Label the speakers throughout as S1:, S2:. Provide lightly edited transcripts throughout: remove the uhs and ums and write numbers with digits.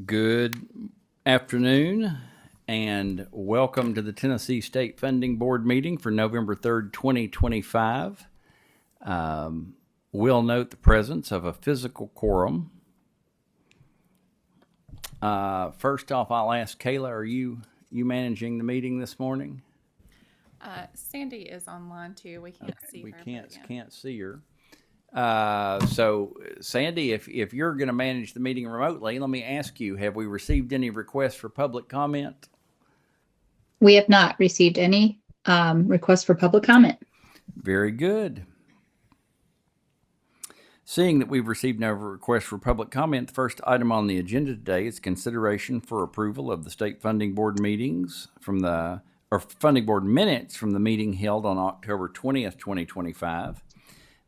S1: Good afternoon and welcome to the Tennessee State Funding Board meeting for November 3rd, 2025. We'll note the presence of a physical quorum. First off, I'll ask Kayla, are you managing the meeting this morning?
S2: Sandy is online too. We can't see
S1: We
S2: her.
S1: can't see her. So Sandy, if you're going to manage the meeting remotely, let me ask you, have we received any requests for public comment?
S3: We have not received any requests for public comment.
S1: Very good. Seeing that we've received no requests for public comment, the first item on the agenda today is consideration for approval of the State Funding Board meetings Funding Board minutes from the meeting held on October 20th, 2025.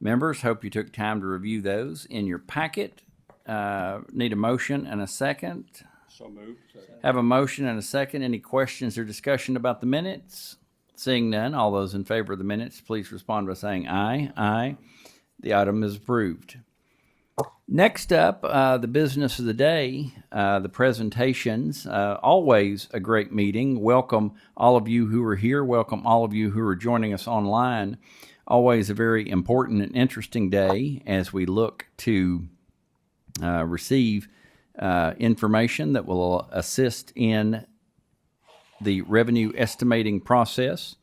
S1: Members, hope you took time to review those. In your packet, need a motion and a second.
S4: So moved.
S1: Have a motion and a second. Any questions or discussion about the minutes? Seeing none, all those in favor of the minutes, please respond by saying aye. Aye. The item is approved. Next up, the business of the day, the presentations. Always a great meeting. Welcome all of you who are here. Welcome all of you who are joining us online. Always a very important and interesting day as we look to receive information that will assist in the revenue estimating process.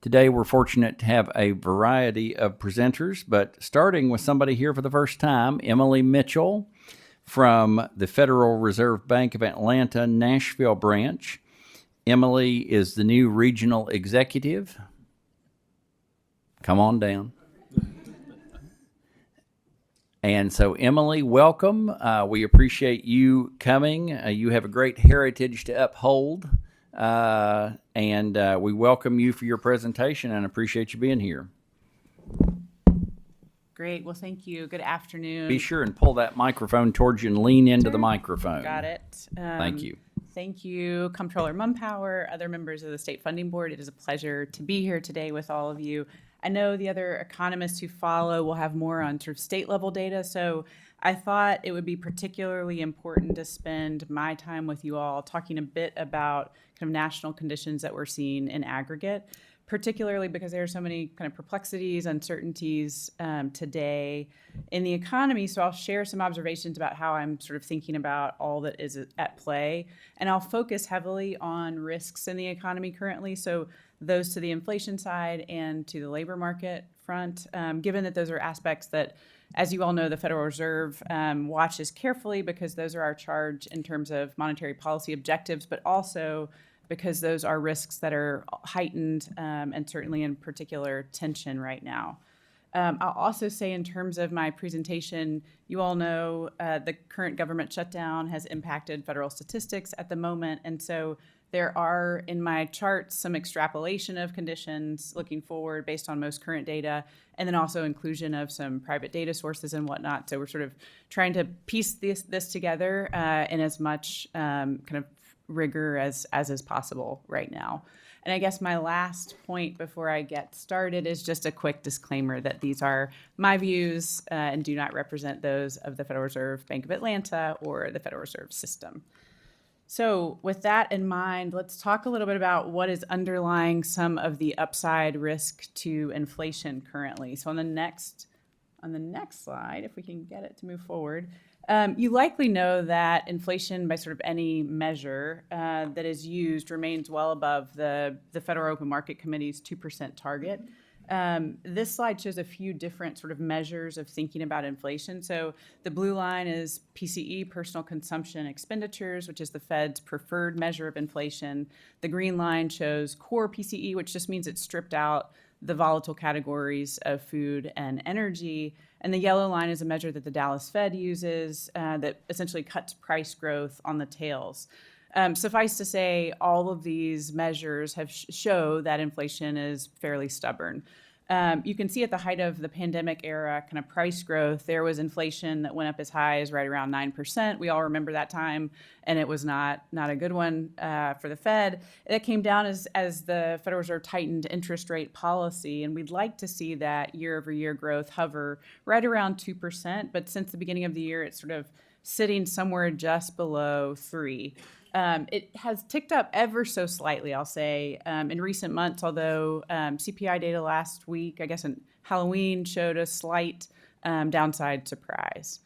S1: Today, we're fortunate to have a variety of presenters, but starting with somebody here for the first time, Emily Mitchell from the Federal Reserve Bank of Atlanta, Nashville branch. Emily is the new regional executive. Come on down. And so, Emily, welcome. We appreciate you coming. You have a great heritage to uphold. And we welcome you for your presentation and appreciate you being here.
S5: Great. Well, thank you. Good afternoon.
S1: Be sure and pull that microphone towards you and lean into the microphone.
S5: Got it.
S1: Thank you.
S5: Thank you, Comptroller Mumpower, other members of the State Funding Board. It is a pleasure to be here today with all of you. I know the other economists who follow will have more on sort of state level data, so I thought it would be particularly important to spend my time with you all talking a bit about kind of national conditions that we're seeing in aggregate, particularly because there are so many kind of perplexities, uncertainties today in the economy. So I'll share some observations about how I'm sort of thinking about all that is at play. And I'll focus heavily on risks in the economy currently. So those to the inflation side and to the labor market front, given that those are aspects that, as you all know, the Federal Reserve watches carefully because those are our charge in terms of monetary policy objectives, but also because those are risks that are heightened and certainly in particular tension right now. I'll also say in terms of my presentation, you all know the current government shutdown has impacted federal statistics at the moment. And so there are in my charts some extrapolation of conditions looking forward based on most current data, and then also inclusion of some private data sources and whatnot. So we're sort of trying to piece this together in as much kind of rigor as is possible right now. And I guess my last point before I get started is just a quick disclaimer that these are my views and do not represent those of the Federal Reserve Bank of Atlanta or the Federal Reserve System. So with that in mind, let's talk a little bit about what is underlying some of the upside risk to inflation currently. So on the next slide, if we can get it to move forward, you likely know that inflation by sort of any measure that is used remains well above the Federal Open Market Committee's 2% target. This slide shows a few different sort of measures of thinking about inflation. So the blue line is PCE, personal consumption expenditures, which is the Fed's preferred measure of inflation. The green line shows core PCE, which just means it's stripped out the volatile categories of food and energy. And the yellow line is a measure that the Dallas Fed uses that essentially cuts price growth on the tails. Suffice to say, all of these measures have show that inflation is fairly stubborn. You can see at the height of the pandemic era kind of price growth, there was inflation that went up as high as right around 9%. We all remember that time, and it was not a good one for the Fed. It came down as the Federal Reserve tightened interest rate policy, and we'd like to see that year over year growth hover right around 2%. But since the beginning of the year, it's sort of sitting somewhere just below 3. It has ticked up ever so slightly, I'll say, in recent months, although CPI data last week, I guess on Halloween, showed a slight downside surprise.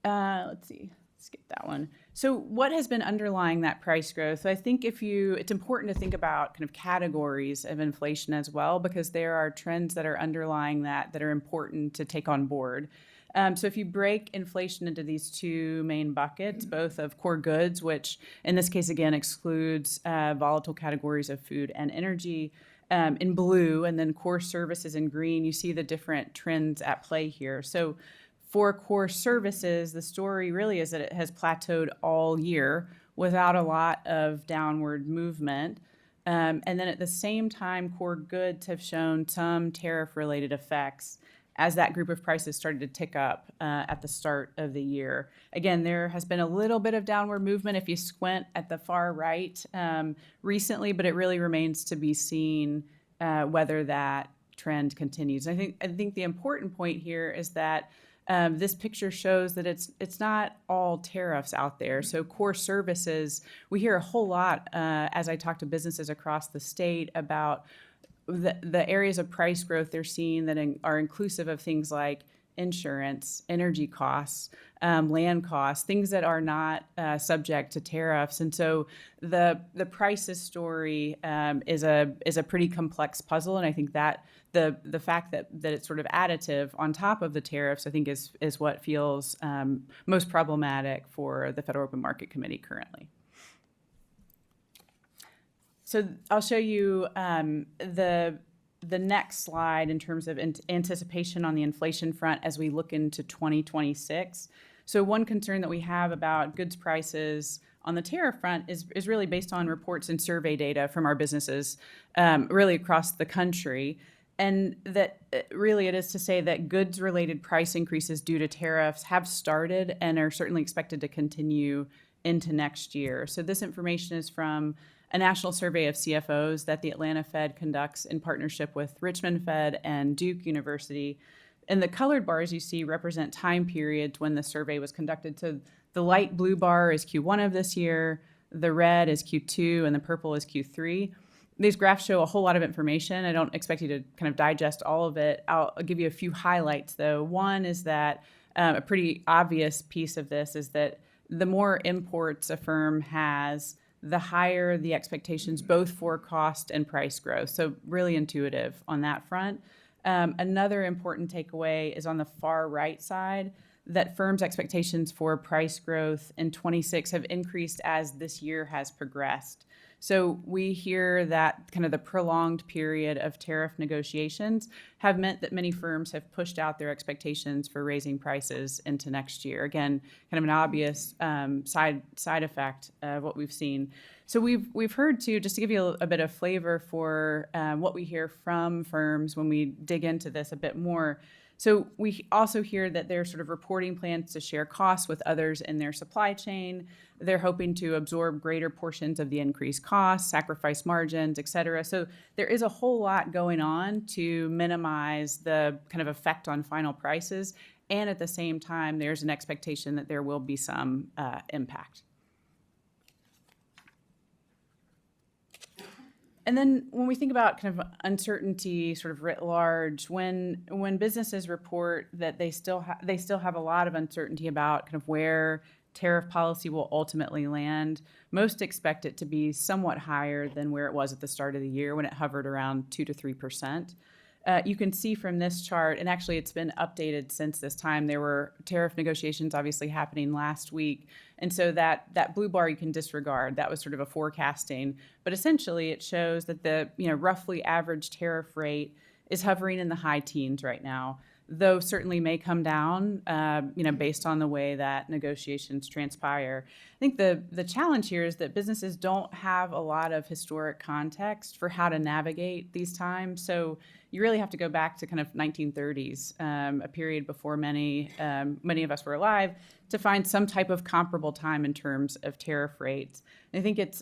S5: Let's see, skip that one. So what has been underlying that price growth? So I think it's important to think about kind of categories of inflation as well, because there are trends that are underlying that are important to take on board. So if you break inflation into these two main buckets, both of core goods, which in this case, again, excludes volatile categories of food and energy, in blue, and then core services in green, you see the different trends at play here. So for core services, the story really is that it has plateaued all year without a lot of downward movement. And then at the same time, core goods have shown some tariff-related effects as that group of prices started to tick up at the start of the year. Again, there has been a little bit of downward movement if you squint at the far right recently, but it really remains to be seen whether that trend continues. I think the important point here is that this picture shows that it's not all tariffs out there. So core services, we hear a whole lot as I talk to businesses across the state about the areas of price growth they're seeing that are inclusive of things like insurance, energy costs, land costs, things that are not subject to tariffs. And so the prices story is a pretty complex puzzle, and I think that the fact that it's sort of additive on top of the tariffs, I think is what feels most problematic for the Federal Open Market Committee currently. So I'll show you the next slide in terms of anticipation on the inflation front as we look into 2026. So one concern that we have about goods prices on the tariff front is really based on reports and survey data from our businesses really across the country. And that really it is to say that goods-related price increases due to tariffs have started and are certainly expected to continue into next year. So this information is from a national survey of CFOs that the Atlanta Fed conducts in partnership with Richmond Fed and Duke University. And the colored bars you see represent time periods when the survey was conducted. So the light blue bar is Q1 of this year, the red is Q2, and the purple is Q3. These graphs show a whole lot of information. I don't expect you to kind of digest all of it. I'll give you a few highlights, though. One is that a pretty obvious piece of this is that the more imports a firm has, the higher the expectations both for cost and price growth. So really intuitive on that front. Another important takeaway is on the far right side, that firms' expectations for price growth in 26 have increased as this year has progressed. So we hear that kind of the prolonged period of tariff negotiations have meant that many firms have pushed out their expectations for raising prices into next year. Again, kind of an obvious side effect of what we've seen. So we've heard too, just to give you a bit of flavor for what we hear from firms when we dig into this a bit more. So we also hear that they're sort of reporting plans to share costs with others in their supply chain. They're hoping to absorb greater portions of the increased costs, sacrifice margins, et cetera. So there is a whole lot going on to minimize the kind of effect on final prices. And at the same time, there's an expectation that there will be some impact. And then when we think about kind of uncertainty sort of writ large, when businesses report that they still have a lot of uncertainty about kind of where tariff policy will ultimately land, most expect it to be somewhat higher than where it was at the start of the year when it hovered around 2 to 3%. You can see from this chart, and actually it's been updated since this time. There were tariff negotiations obviously happening last week. And so that blue bar you can disregard. That was sort of a forecasting. But essentially it shows that the roughly average tariff rate is hovering in the high teens right now, though certainly may come down based on the way that negotiations transpire. I think the challenge here is that businesses don't have a lot of historic context for how to navigate these times. So you really have to go back to kind of 1930s, a period before many of us were alive, to find some type of comparable time in terms of tariff rates. And I think it's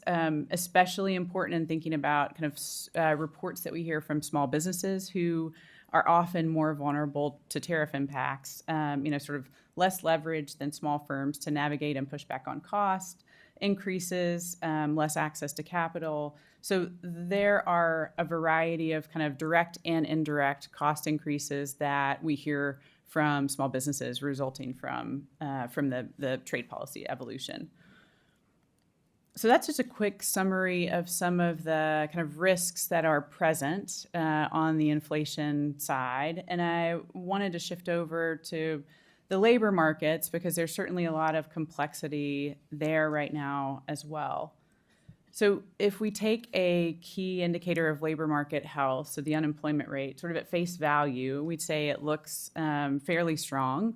S5: especially important in thinking about kind of reports that we hear from small businesses who are often more vulnerable to tariff impacts, sort of less leverage than small firms to navigate and push back on cost increases, less access to capital. So there are a variety of kind of direct and indirect cost increases that we hear from small businesses resulting from the trade policy evolution. So that's just a quick summary of some of the kind of risks that are present on the inflation side. And I wanted to shift over to the labor markets because there's certainly a lot of complexity there right now as well. So if we take a key indicator of labor market health, so the unemployment rate, sort of at face value, we'd say it looks fairly strong.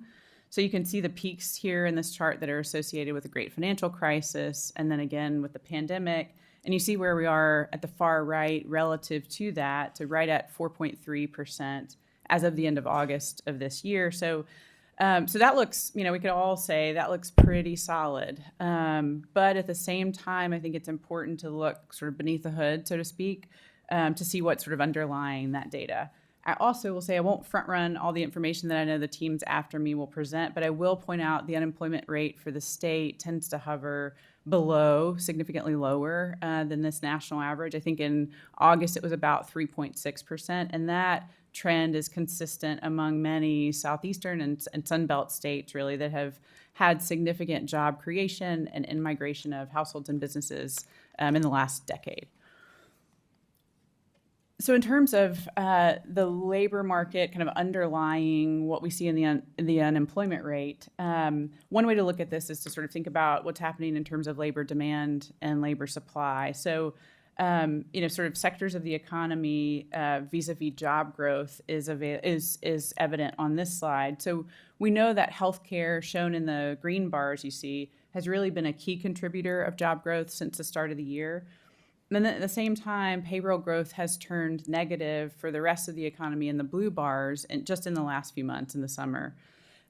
S5: So you can see the peaks here in this chart that are associated with the great financial crisis, and then again with the pandemic. And you see where we are at the far right relative to that, to right at 4.3% as of the end of August of this year. So that looks, we could all say that looks pretty solid. But at the same time, I think it's important to look sort of beneath the hood, so to speak, to see what's sort of underlying that data. I also will say I won't front run all the information that I know the teams after me will present, but I will point out the unemployment rate for the state tends to hover below, significantly lower than this national average. I think in August it was about 3.6%, and that trend is consistent among many Southeastern and Sunbelt states, really, that have had significant job creation and in-migration of households and businesses in the last decade. So in terms of the labor market kind of underlying what we see in the unemployment rate, one way to look at this is to sort of think about what's happening in terms of labor demand and labor supply. So sort of sectors of the economy vis-a-vis job growth is evident on this slide. So we know that healthcare, shown in the green bars you see, has really been a key contributor of job growth since the start of the year. And then at the same time, payroll growth has turned negative for the rest of the economy in the blue bars just in the last few months in the summer.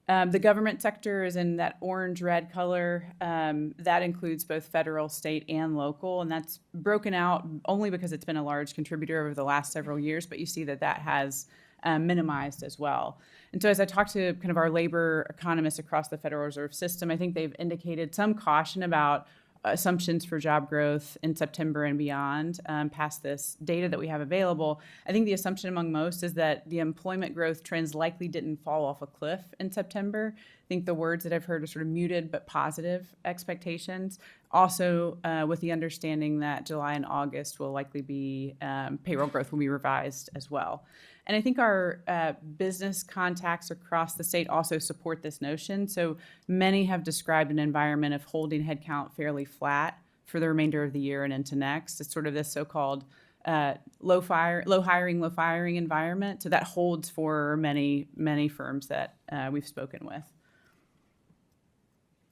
S5: The government sector is in that orange-red color. That includes both federal, state, and local, and that's broken out only because it's been a large contributor over the last several years, but you see that has minimized as well. And so as I talk to kind of our labor economists across the Federal Reserve System, I think they've indicated some caution about assumptions for job growth in September and beyond, past this data that we have available. I think the assumption among most is that the employment growth trends likely didn't fall off a cliff in September. I think the words that I've heard are sort of muted but positive expectations. Also, with the understanding that July and August will likely be, payroll growth will be revised as well. And I think our business contacts across the state also support this notion. So many have described an environment of holding headcount fairly flat for the remainder of the year and into next. It's sort of this so-called low hiring environment. So that holds for many, many firms that we've spoken with.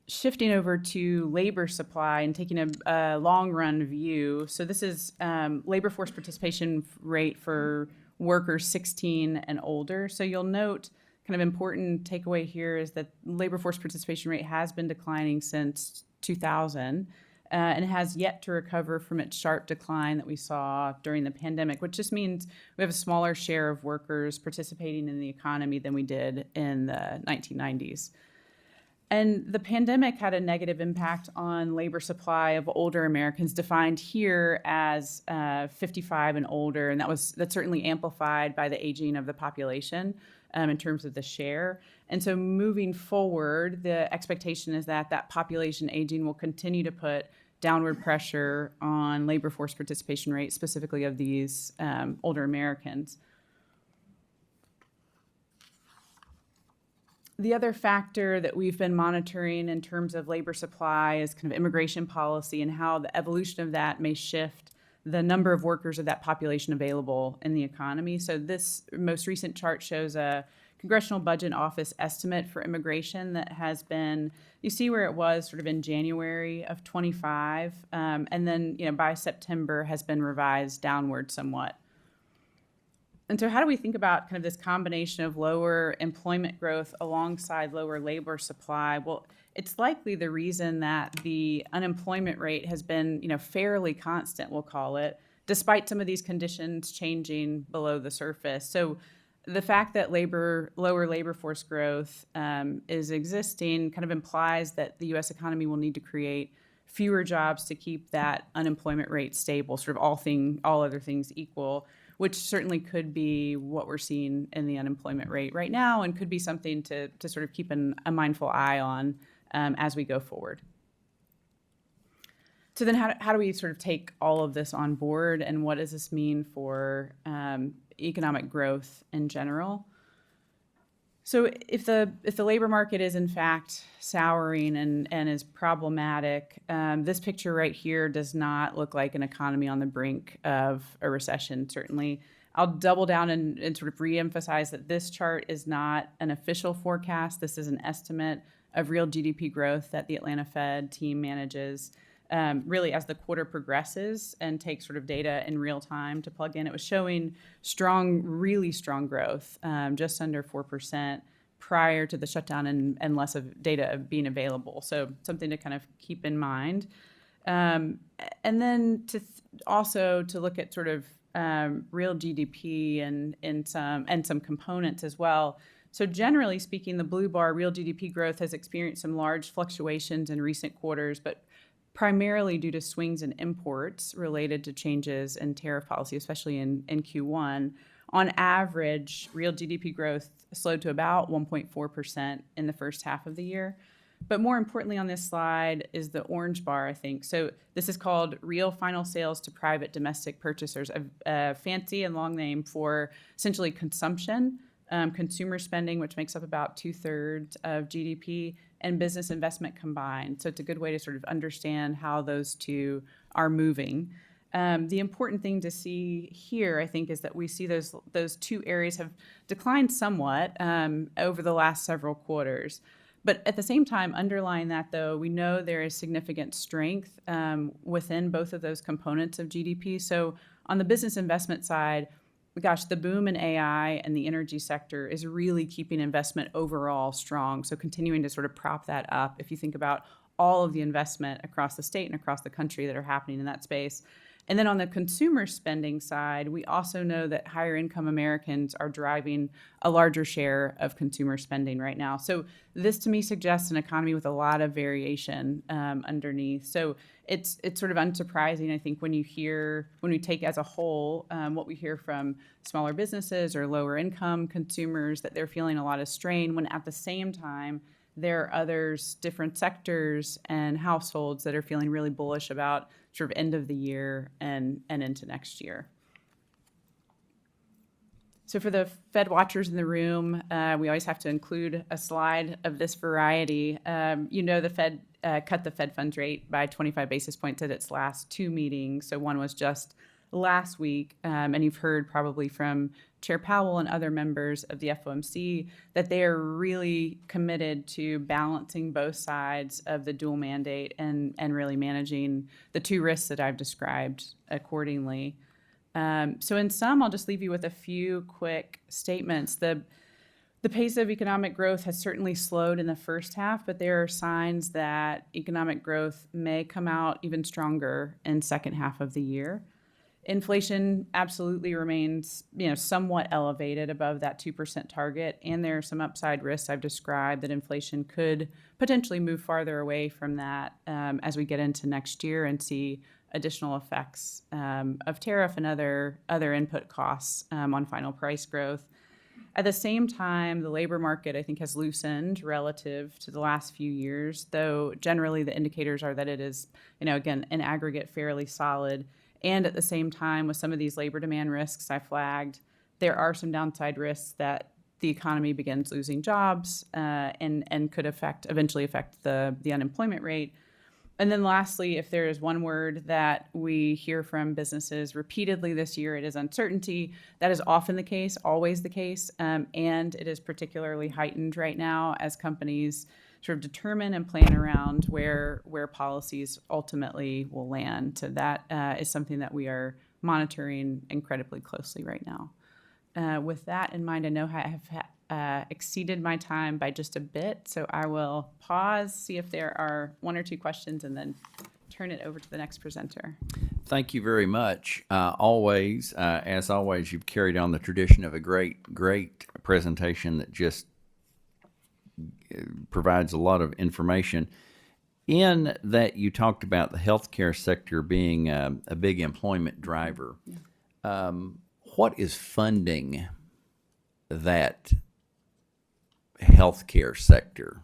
S5: Shifting over to labor supply and taking a long-run view. So this is labor force participation rate for workers 16 and older. So you'll note kind of important takeaway here is that labor force participation rate has been declining since 2000 and has yet to recover from its sharp decline that we saw during the pandemic, which just means we have a smaller share of workers participating in the economy than we did in the 1990s. And the pandemic had a negative impact on labor supply of older Americans, defined here as 55 and older, and that's certainly amplified by the aging of the population in terms of the share. And so moving forward, the expectation is that that population aging will continue to put downward pressure on labor force participation rates, specifically of these older Americans. The other factor that we've been monitoring in terms of labor supply is kind of immigration policy and how the evolution of that may shift the number of workers of that population available in the economy. So this most recent chart shows a Congressional Budget Office estimate for immigration that has been, you see where it was sort of in January of 25, and then by September has been revised downward somewhat. And so how do we think about kind of this combination of lower employment growth alongside lower labor supply? Well, it's likely the reason that the unemployment rate has been, fairly constant, we'll call it, despite some of these conditions changing below the surface. So the fact that lower labor force growth is existing kind of implies that the U.S. economy will need to create fewer jobs to keep that unemployment rate stable, sort of all other things equal, which certainly could be what we're seeing in the unemployment rate right now and could be something to sort of keep a mindful eye on as we go forward. So then how do we sort of take all of this on board, and what does this mean for economic growth in general? So if the labor market is in fact souring and is problematic, this picture right here does not look like an economy on the brink of a recession, certainly. I'll double down and sort of reemphasize that this chart is not an official forecast. This is an estimate of real GDP growth that the Atlanta Fed team manages really as the quarter progresses and takes sort of data in real time to plug in. It was showing really strong growth, just under 4% prior to the shutdown and less of data being available. So something to kind of keep in mind. And then also to look at sort of real GDP and some components as well. So generally speaking, the blue bar, real GDP growth, has experienced some large fluctuations in recent quarters, but primarily due to swings in imports related to changes in tariff policy, especially in Q1. On average, real GDP growth slowed to about 1.4% in the first half of the year. But more importantly on this slide is the orange bar, I think. So this is called real final sales to private domestic purchasers, a fancy and long name for essentially consumption, consumer spending, which makes up about 2/3 of GDP, and business investment combined. So it's a good way to sort of understand how those two are moving. The important thing to see here, I think, is that we see those two areas have declined somewhat over the last several quarters. But at the same time, underlying that, though, we know there is significant strength within both of those components of GDP. So on the business investment side, gosh, the boom in AI and the energy sector is really keeping investment overall strong. So continuing to sort of prop that up if you think about all of the investment across the state and across the country that are happening in that space. And then on the consumer spending side, we also know that higher income Americans are driving a larger share of consumer spending right now. So this to me suggests an economy with a lot of variation underneath. So it's sort of unsurprising, I think, when we take as a whole what we hear from smaller businesses or lower income consumers, that they're feeling a lot of strain, when at the same time there are others, different sectors and households that are feeling really bullish about sort of end of the year and into next year. So for the Fed watchers in the room, we always have to include a slide of this variety. The Fed cut the Fed funds rate by 25 basis points at its last two meetings. So one was just last week, and you've heard probably from Chair Powell and other members of the FOMC that they are really committed to balancing both sides of the dual mandate and really managing the two risks that I've described accordingly. So in sum, I'll just leave you with a few quick statements. The pace of economic growth has certainly slowed in the first half, but there are signs that economic growth may come out even stronger in second half of the year. Inflation absolutely remains, somewhat elevated above that 2% target, and there are some upside risks I've described that inflation could potentially move farther away from that as we get into next year and see additional effects of tariff and other input costs on final price growth. At the same time, the labor market, I think, has loosened relative to the last few years, though generally the indicators are that it is, again, in aggregate, fairly solid. And at the same time, with some of these labor demand risks I flagged, there are some downside risks that the economy begins losing jobs and could eventually affect the unemployment rate. And then lastly, if there is one word that we hear from businesses repeatedly this year, it is uncertainty. That is often the case, always the case, and it is particularly heightened right now as companies sort of determine and plan around where policies ultimately will land. So that is something that we are monitoring incredibly closely right now. With that in mind, I know I have exceeded my time by just a bit, so I will pause, see if there are one or two questions, and then turn it over to the next presenter.
S1: Thank you very much. As always, you've carried on the tradition of a great presentation that just provides a lot of information. In that, you talked about the healthcare sector being a big employment driver. What is funding that healthcare sector?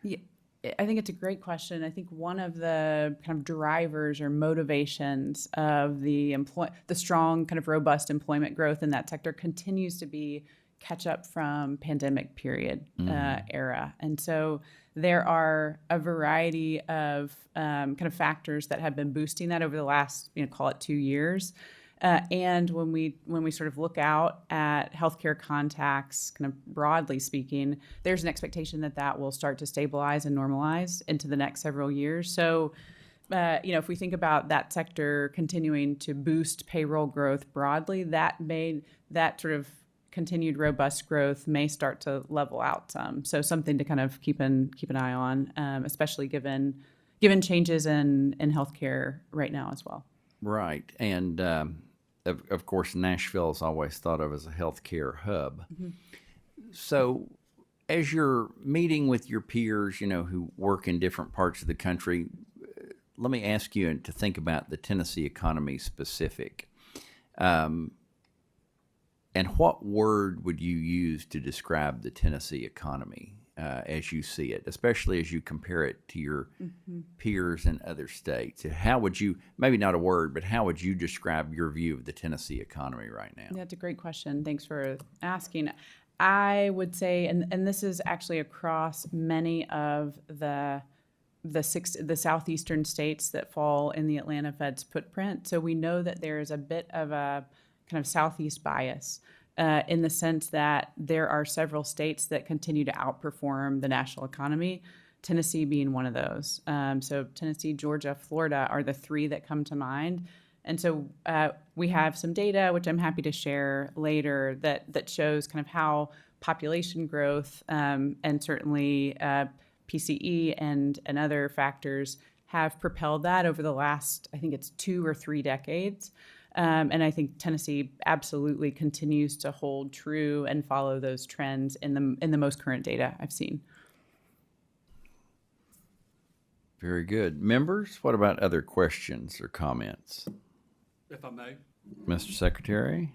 S5: Yeah, I think it's a great question. I think one of the kind of drivers or motivations of the strong kind of robust employment growth in that sector continues to be catch up from pandemic period era. And so there are a variety of kind of factors that have been boosting that over the last, call it 2 years. And when we sort of look out at healthcare contacts, kind of broadly speaking, there's an expectation that will start to stabilize and normalize into the next several years. So, if we think about that sector continuing to boost payroll growth broadly, that sort of continued robust growth may start to level out some. So something to kind of keep an eye on, especially given changes in healthcare right now as well.
S1: Right. And of course, Nashville is always thought of as a healthcare hub. Mm-hmm. So as you're meeting with your peers, who work in different parts of the country, let me ask you to think about the Tennessee economy specific. And what word would you use to describe the Tennessee economy as you see it, especially as you compare it to your peers in other states? How would you, maybe not a word, but how would you describe your view of the Tennessee economy right now?
S5: That's a great question. Thanks for asking. I would say, and this is actually across many of the southeastern states that fall in the Atlanta Fed's footprint. So we know that there is a bit of a kind of southeast bias in the sense that there are several states that continue to outperform the national economy, Tennessee being one of those. So Tennessee, Georgia, Florida are the three that come to mind. And so we have some data, which I'm happy to share later, that shows kind of how population growth and certainly PCE and other factors have propelled that over the last, I think it's 2 or 3 decades. And I think Tennessee absolutely continues to hold true and follow those trends in the most current data I've seen.
S1: Very good. Members, what about other questions or comments?
S4: If I may.
S1: Mr. Secretary?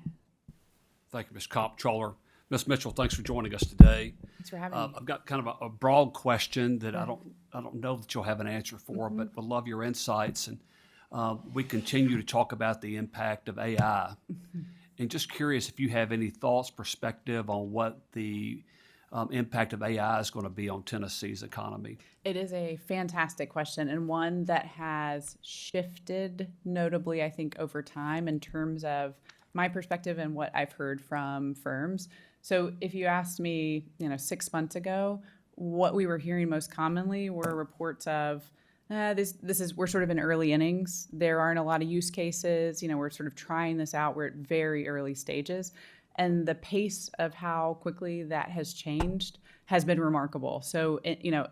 S4: Thank you, Ms. Comptroller. Ms. Mitchell, thanks for joining us today.
S5: Thanks for having me.
S4: I've got kind of a broad question that I don't know that you'll have an answer for, but would love your insights. And we continue to talk about the impact of AI. And just curious if you have any thoughts, perspective on what the impact of AI is going to be on Tennessee's economy.
S5: It is a fantastic question and one that has shifted notably, I think, over time in terms of my perspective and what I've heard from firms. So if you asked me, 6 months ago, what we were hearing most commonly were reports of we're sort of in early innings. There aren't a lot of use cases. We're sort of trying this out. We're at very early stages. And the pace of how quickly that has changed has been remarkable. So,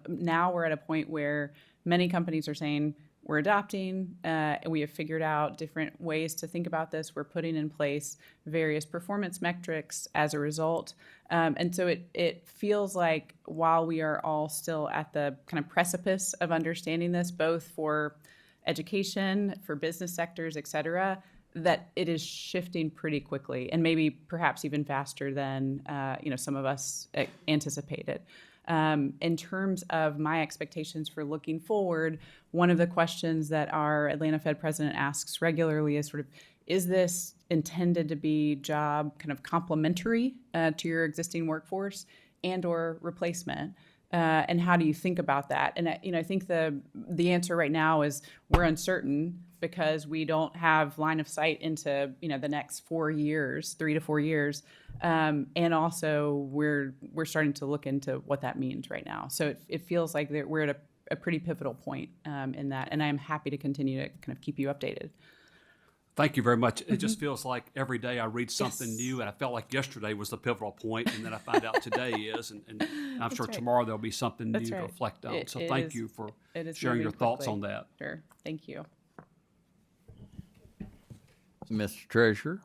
S5: now we're at a point where many companies are saying, we're adopting, and we have figured out different ways to think about this. We're putting in place various performance metrics as a result. And so it feels like while we are all still at the kind of precipice of understanding this, both for education, for business sectors, et cetera, that it is shifting pretty quickly and maybe perhaps even faster than some of us anticipated. In terms of my expectations for looking forward, one of the questions that our Atlanta Fed president asks regularly is is this intended to be job kind of complementary to your existing workforce and or replacement? And how do you think about that? And I think the answer right now is we're uncertain because we don't have line of sight into the next 4 years, 3 to 4 years, and also we're starting to look into what that means right now. So it feels like we're at a pretty pivotal point in that, and I'm happy to continue to kind of keep you updated.
S4: Thank you very much. It just feels like every day I read something new, and I felt like yesterday was the pivotal point, and then I find out today is, and I'm sure
S5: right.
S4: tomorrow there'll be something new
S5: That's
S4: to
S5: right.
S4: reflect on.
S5: It
S4: So thank
S5: is-
S4: you for
S5: it is
S4: sharing your
S5: moving
S4: thoughts
S5: quickly.
S4: on that.
S5: Sure. Thank you.
S1: Mr. Treasurer?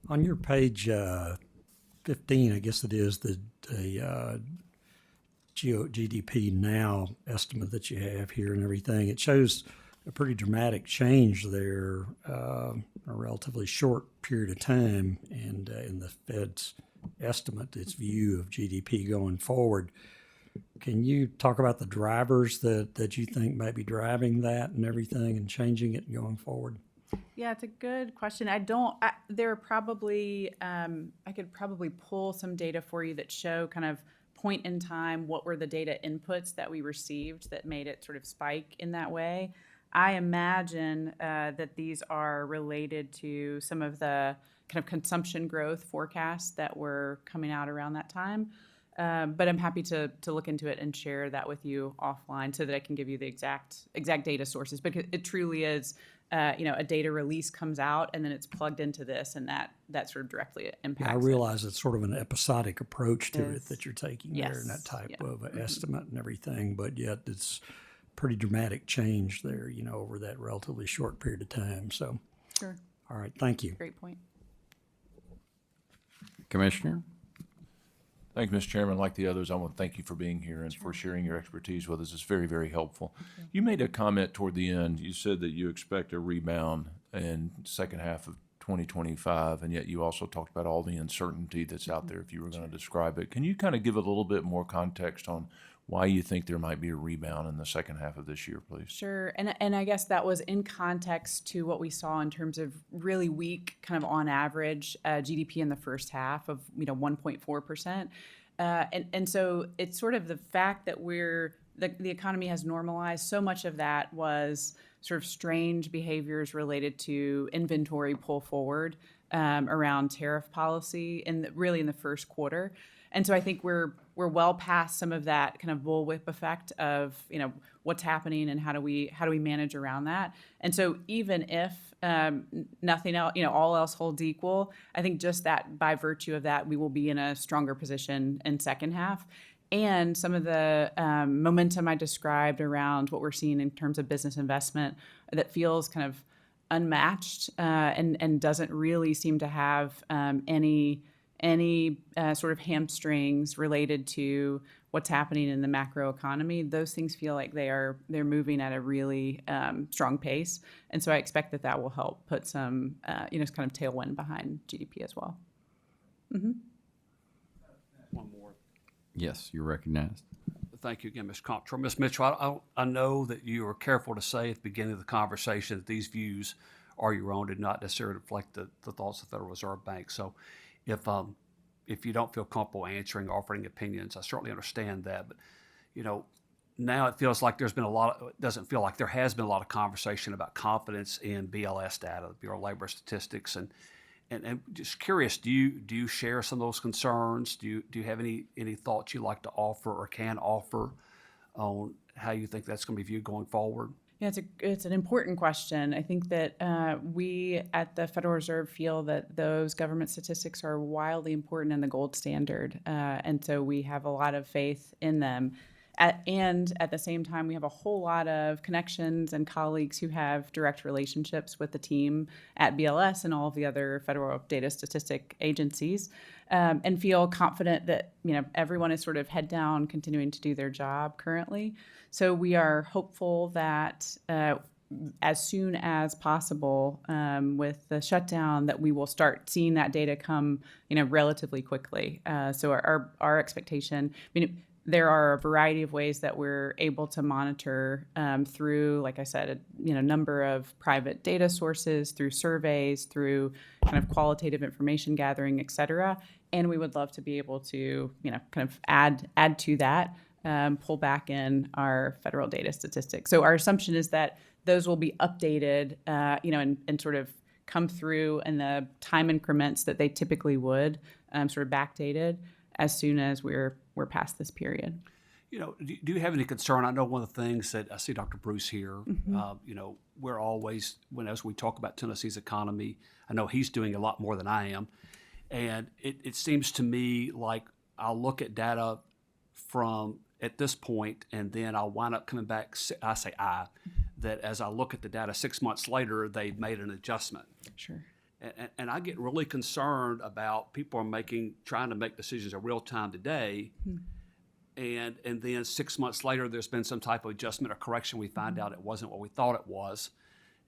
S6: On your page 15, I guess it is, the GDP now estimate that you have here and everything, it shows a pretty dramatic change there in a relatively short period of time, and in the Fed's estimate, its view of GDP going forward. Can you talk about the drivers that you think might be driving that and everything and changing it going forward?
S5: Yeah, it's a good question. There are probably, I could probably pull some data for you that show kind of point in time, what were the data inputs that we received that made it sort of spike in that way. I imagine that these are related to some of the kind of consumption growth forecasts that were coming out around that time. But I'm happy to look into it and share that with you offline so that I can give you the exact data sources, because it truly is, a data release comes out and then it's plugged into this, and that sort of directly impacts
S6: I
S5: it.
S6: realize it's sort of an episodic approach to it
S5: Yes.
S6: that you're taking there, and that
S5: Yes.
S6: type
S5: Yeah.
S6: of estimate and everything, but yet it's pretty dramatic change there, over that relatively short period of time. So,
S5: Sure.
S6: all right, thank you.
S5: Great point.
S1: Commissioner?
S7: Thank you, Mr. Chairman. Like the others, I want to thank you for being here and for sharing your expertise with us. It's very, very helpful. You made a comment toward the end. You said that you expect a rebound in second half of 2025, and yet you also talked about all the uncertainty that's out there, if you were going to describe it. Can you kind of give a little bit more context on why you think there might be a rebound in the second half of this year, please?
S5: Sure, and I guess that was in context to what we saw in terms of really weak, kind of on average, GDP in the first half of 1.4%, and so it's sort of the fact that the economy has normalized. So much of that was sort of strange behaviors related to inventory pull forward around tariff policy, and really in the first quarter. And so I think we're well past some of that kind of bullwhip effect of what's happening and how do we manage around that. And so even if nothing else, all else holds equal, I think just that by virtue of that, we will be in a stronger position in second half. And some of the momentum I described around what we're seeing in terms of business investment that feels kind of unmatched and doesn't really seem to have any sort of hamstrings related to what's happening in the macro economy. Those things feel like they're moving at a really strong pace, and so I expect that will help put some kind of tailwind behind GDP as well.
S4: One more.
S1: Yes, you're recognized.
S4: Thank you again, Ms. Comptroller. Ms. Mitchell, I know that you were careful to say at the beginning of the conversation that these views are your own and not necessarily reflect the thoughts of the Federal Reserve Bank. So if you don't feel comfortable answering, offering opinions, I certainly understand that. But, now it feels like it doesn't feel like there has been a lot of conversation about confidence in BLS data, the Bureau of Labor Statistics. And just curious, do you share some of those concerns? Do you have any thoughts you'd like to offer or can offer on how you think that's going to be viewed going forward?
S5: Yeah, it's an important question. I think that we at the Federal Reserve feel that those government statistics are wildly important and the gold standard, and so we have a lot of faith in them. And at the same time, we have a whole lot of connections and colleagues who have direct relationships with the team at BLS and all of the other federal data statistic agencies, and feel confident that everyone is sort of head down, continuing to do their job currently. So we are hopeful that as soon as possible, with the shutdown, that we will start seeing that data come, relatively quickly. So our expectation, there are a variety of ways that we're able to monitor through, like I said, a number of private data sources, through surveys, through kind of qualitative information gathering, et cetera. And we would love to be able to, kind of add to that, pull back in our federal data statistics. So our assumption is that those will be updated, and sort of come through in the time increments that they typically would, sort of backdated as soon as we're past this period.
S4: Do you have any concern? I know one of the things that I see Dr. Bruce here, we're always, as we talk about Tennessee's economy, I know he's doing a lot more than I am. And it seems to me like I'll look at data from at this point, and then I'll wind up coming back, that as I look at the data 6 months later, they've made an adjustment.
S5: Sure.
S4: And I get really concerned about people are trying to make decisions in real time today. And then 6 months later, there's been some type of adjustment or correction. We find out it wasn't what we thought it was.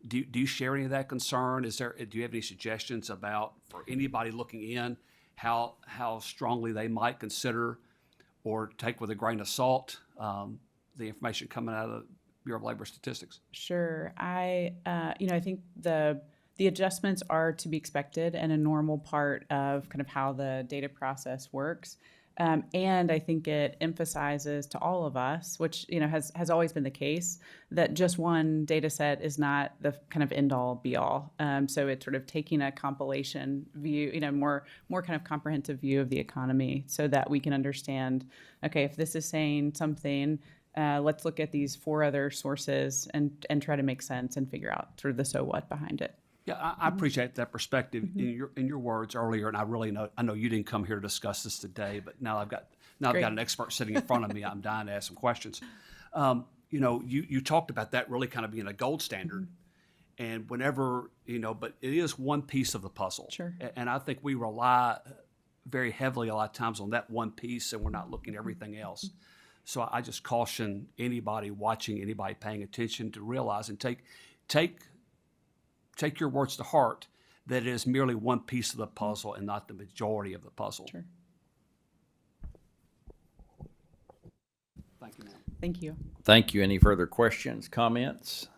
S4: Do you share any of that concern? Do you have any suggestions about, for anybody looking in, how strongly they might consider or take with a grain of salt the information coming out of the Bureau of Labor Statistics?
S5: Sure. I think the adjustments are to be expected and a normal part of kind of how the data process works. And I think it emphasizes to all of us, which has always been the case, that just one data set is not the kind of end all be all. So it's sort of taking a compilation view, more kind of comprehensive view of the economy, so that we can understand, okay, if this is saying something, let's look at these 4 other sources and try to make sense and figure out sort of the so what behind it.
S4: Yeah, I appreciate that perspective in your words earlier, and I know you didn't come here to discuss this today, but now I've got an expert sitting in front of me. I'm dying to ask some questions. You talked about that really kind of being a gold standard, and whenever but it is one piece of the puzzle.
S5: Sure.
S4: And I think we rely very heavily a lot of times on that one piece, and we're not looking at everything else. So I just caution anybody watching, anybody paying attention, to realize and take your words to heart, that it is merely one piece of the puzzle and not the majority of the puzzle.
S5: Sure.
S4: Thank you, ma'am.
S5: Thank you.
S1: Thank you. Any further questions, comments?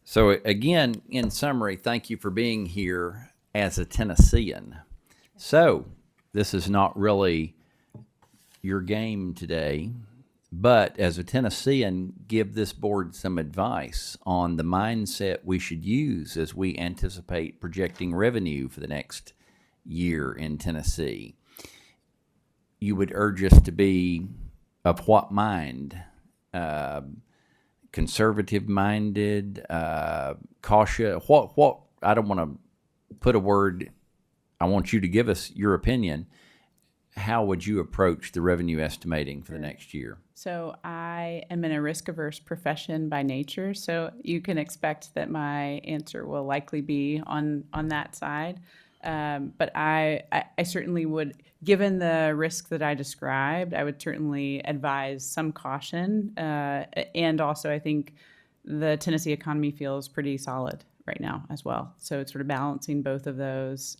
S1: So again, in summary, thank you for being here as a Tennessean. So this is not really your game today, but as a Tennessean, give this board some advice on the mindset we should use as we anticipate projecting revenue for the next year in Tennessee. You would urge us to be of what mind? Conservative minded, cautious. What? I don't want to put a word. I want you to give us your opinion. How would you approach the revenue estimating for the next year?
S5: So I am in a risk-averse profession by nature, so you can expect that my answer will likely be on that side. But I certainly would, given the risk that I described, I would certainly advise some caution. And also, I think the Tennessee economy feels pretty solid right now as well. So it's sort of balancing both of those.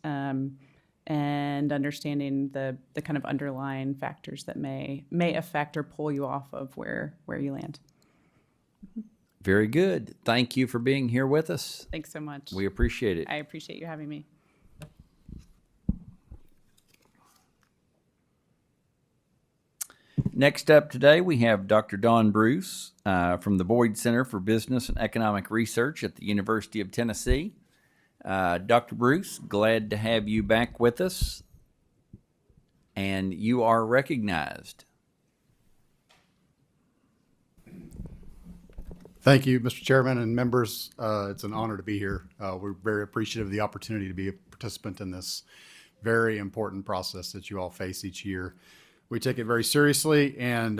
S5: And understanding the kind of underlying factors that may affect or pull you off of where you land.
S1: Very good. Thank you for being here with us.
S5: Thanks so much.
S1: We appreciate it.
S5: I appreciate you having me.
S1: Next up today, we have Dr. Dawn Bruce from the Boyd Center for Business and Economic Research at the University of Tennessee. Dr. Bruce, glad to have you back with us, and you are recognized.
S8: Thank you, Mr. Chairman and members. It's an honor to be here. We're very appreciative of the opportunity to be a participant in this very important process that you all face each year. We take it very seriously, and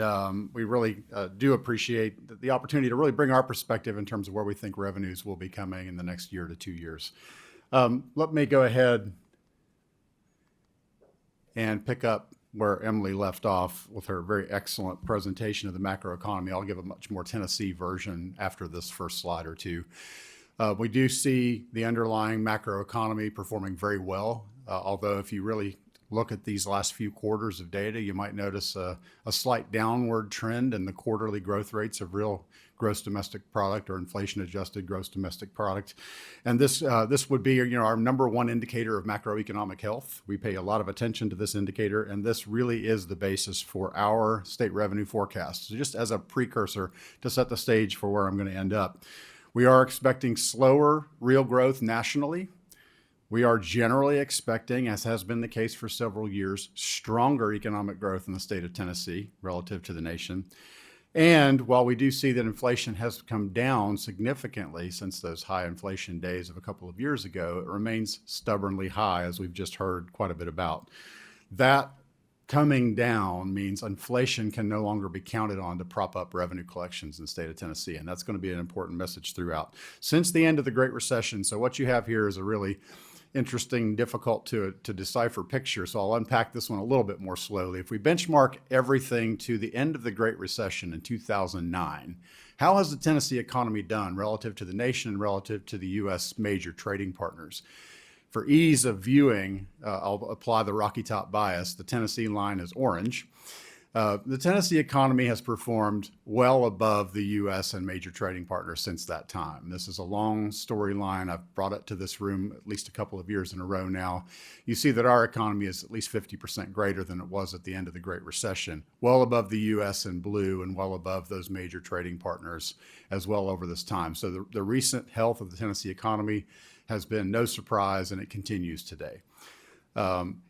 S8: we really do appreciate the opportunity to really bring our perspective in terms of where we think revenues will be coming in the next year to 2 years. Let me go ahead and pick up where Emily left off with her very excellent presentation of the macroeconomy. I'll give a much more Tennessee version after this first slide or two. We do see the underlying macroeconomy performing very well, although if you really look at these last few quarters of data, you might notice a slight downward trend in the quarterly growth rates of real gross domestic product or inflation-adjusted gross domestic product. And this would be our number one indicator of macroeconomic health. We pay a lot of attention to this indicator, and this really is the basis for our state revenue forecast. So just as a precursor to set the stage for where I'm going to end up, we are expecting slower real growth nationally. We are generally expecting, as has been the case for several years, stronger economic growth in the state of Tennessee relative to the nation. And while we do see that inflation has come down significantly since those high inflation days of a couple of years ago, it remains stubbornly high, as we've just heard quite a bit about. That coming down means inflation can no longer be counted on to prop up revenue collections in the state of Tennessee. And that's going to be an important message throughout. Since the end of the Great Recession, so what you have here is a really interesting, difficult to decipher picture. So I'll unpack this one a little bit more slowly. If we benchmark everything to the end of the Great Recession in 2009, how has the Tennessee economy done relative to the nation and relative to the U.S. major trading partners? For ease of viewing, I'll apply the Rocky Top bias. The Tennessee line is orange. The Tennessee economy has performed well above the U.S. and major trading partners since that time. This is a long storyline. I've brought it to this room at least a couple of years in a row now. You see that our economy is at least 50% greater than it was at the end of the Great Recession, well above the U.S. in blue and well above those major trading partners as well over this time. So the recent health of the Tennessee economy has been no surprise, and it continues today.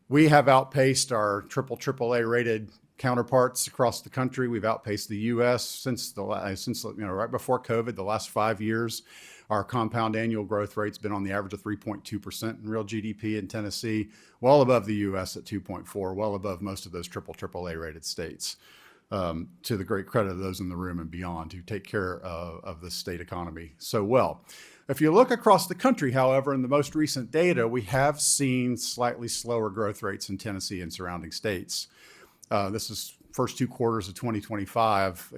S8: We have outpaced our AAA rated counterparts across the country. We've outpaced the U.S. since right before COVID. The last 5 years, our compound annual growth rate's been on the average of 3.2% in real GDP in Tennessee, well above the U.S. at 2.4, well above most of those AAA rated states. To the great credit of those in the room and beyond who take care of the state economy so well. If you look across the country, however, in the most recent data, we have seen slightly slower growth rates in Tennessee and surrounding states. This is first 2 quarters of 2025,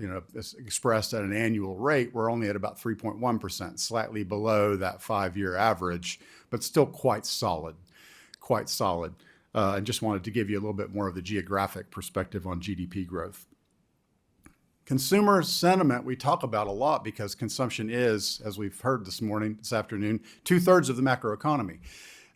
S8: expressed at an annual rate. We're only at about 3.1%, slightly below that 5-year average, but still quite solid. And just wanted to give you a little bit more of the geographic perspective on GDP growth. Consumer sentiment we talk about a lot because consumption is, as we've heard this afternoon, 2/3 of the macroeconomy.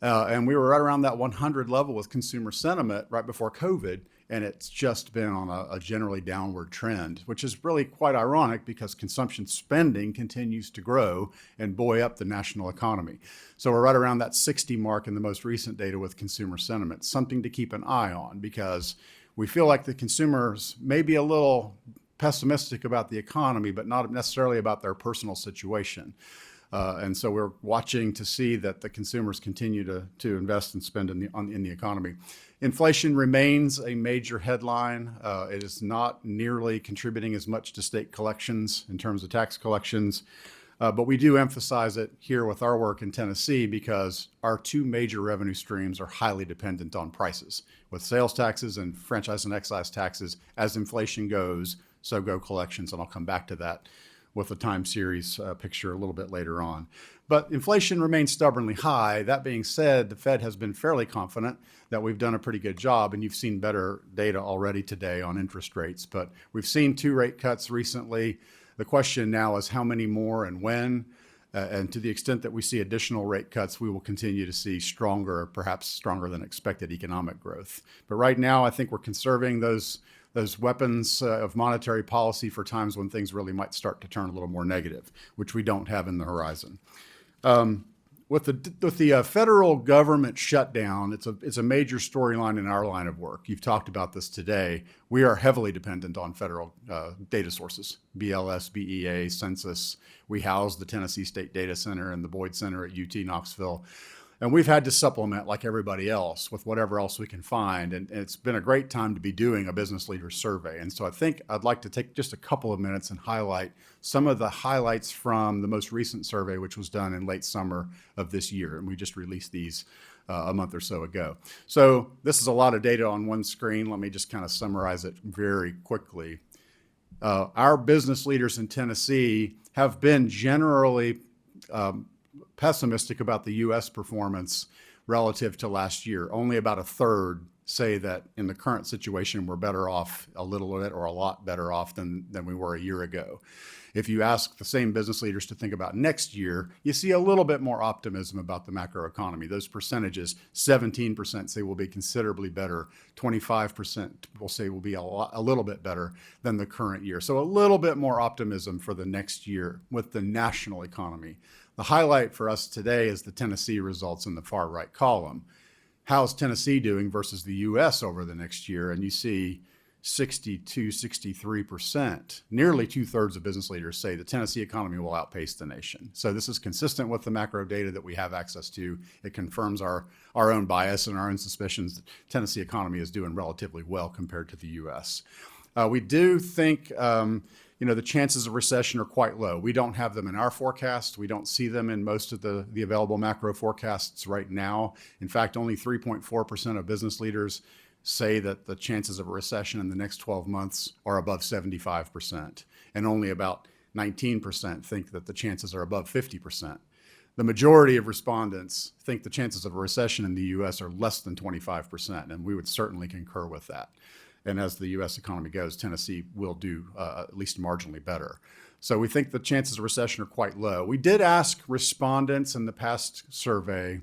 S8: And we were right around that 100 level with consumer sentiment right before COVID, and it's just been on a generally downward trend, which is really quite ironic because consumption spending continues to grow and buoy up the national economy. So we're right around that 60 mark in the most recent data with consumer sentiment, something to keep an eye on because we feel like the consumers may be a little pessimistic about the economy, but not necessarily about their personal situation. And so we're watching to see that the consumers continue to invest and spend in the economy. Inflation remains a major headline. It is not nearly contributing as much to state collections in terms of tax collections. But we do emphasize it here with our work in Tennessee because our 2 major revenue streams are highly dependent on prices. With sales taxes and franchise and excise taxes, as inflation goes, so go collections, and I'll come back to that with a time series picture a little bit later on. But inflation remains stubbornly high. That being said, the Fed has been fairly confident that we've done a pretty good job, and you've seen better data already today on interest rates. But we've seen 2 rate cuts recently. The question now is how many more and when? And to the extent that we see additional rate cuts, we will continue to see stronger, perhaps stronger than expected economic growth. But right now, I think we're conserving those weapons of monetary policy for times when things really might start to turn a little more negative, which we don't have in the horizon. With the federal government shutdown, it's a major storyline in our line of work. You've talked about this today. We are heavily dependent on federal data sources, BLS, BEA, Census. We house the Tennessee State Data Center and the Boyd Center at UT Knoxville. And we've had to supplement, like everybody else, with whatever else we can find. And it's been a great time to be doing a business leader survey. And so I think I'd like to take just a couple of minutes and highlight some of the highlights from the most recent survey, which was done in late summer of this year. And we just released these a month or so ago. So this is a lot of data on one screen. Let me just kind of summarize it very quickly. Our business leaders in Tennessee have been generally pessimistic about the U.S. performance relative to last year. Only about 1/3 say that in the current situation, we're better off a little bit or a lot better off than we were a year ago. If you ask the same business leaders to think about next year, you see a little bit more optimism about the macroeconomy. Those percentages, 17% say will be considerably better. 25% will say will be a little bit better than the current year. So a little bit more optimism for the next year with the national economy. The highlight for us today is the Tennessee results in the far right column. How's Tennessee doing versus the U.S. over the next year? And you see 62, 63%, nearly 2/3 of business leaders say the Tennessee economy will outpace the nation. So this is consistent with the macro data that we have access to. It confirms our own bias and our own suspicions that Tennessee economy is doing relatively well compared to the U.S. We do think, the chances of recession are quite low. We don't have them in our forecast. We don't see them in most of the available macro forecasts right now. In fact, only 3.4% of business leaders say that the chances of a recession in the next 12 months are above 75%, and only about 19% think that the chances are above 50%. The majority of respondents think the chances of a recession in the U.S. are less than 25%, and we would certainly concur with that. And as the U.S. economy goes, Tennessee will do at least marginally better. So we think the chances of recession are quite low. We did ask respondents in the past survey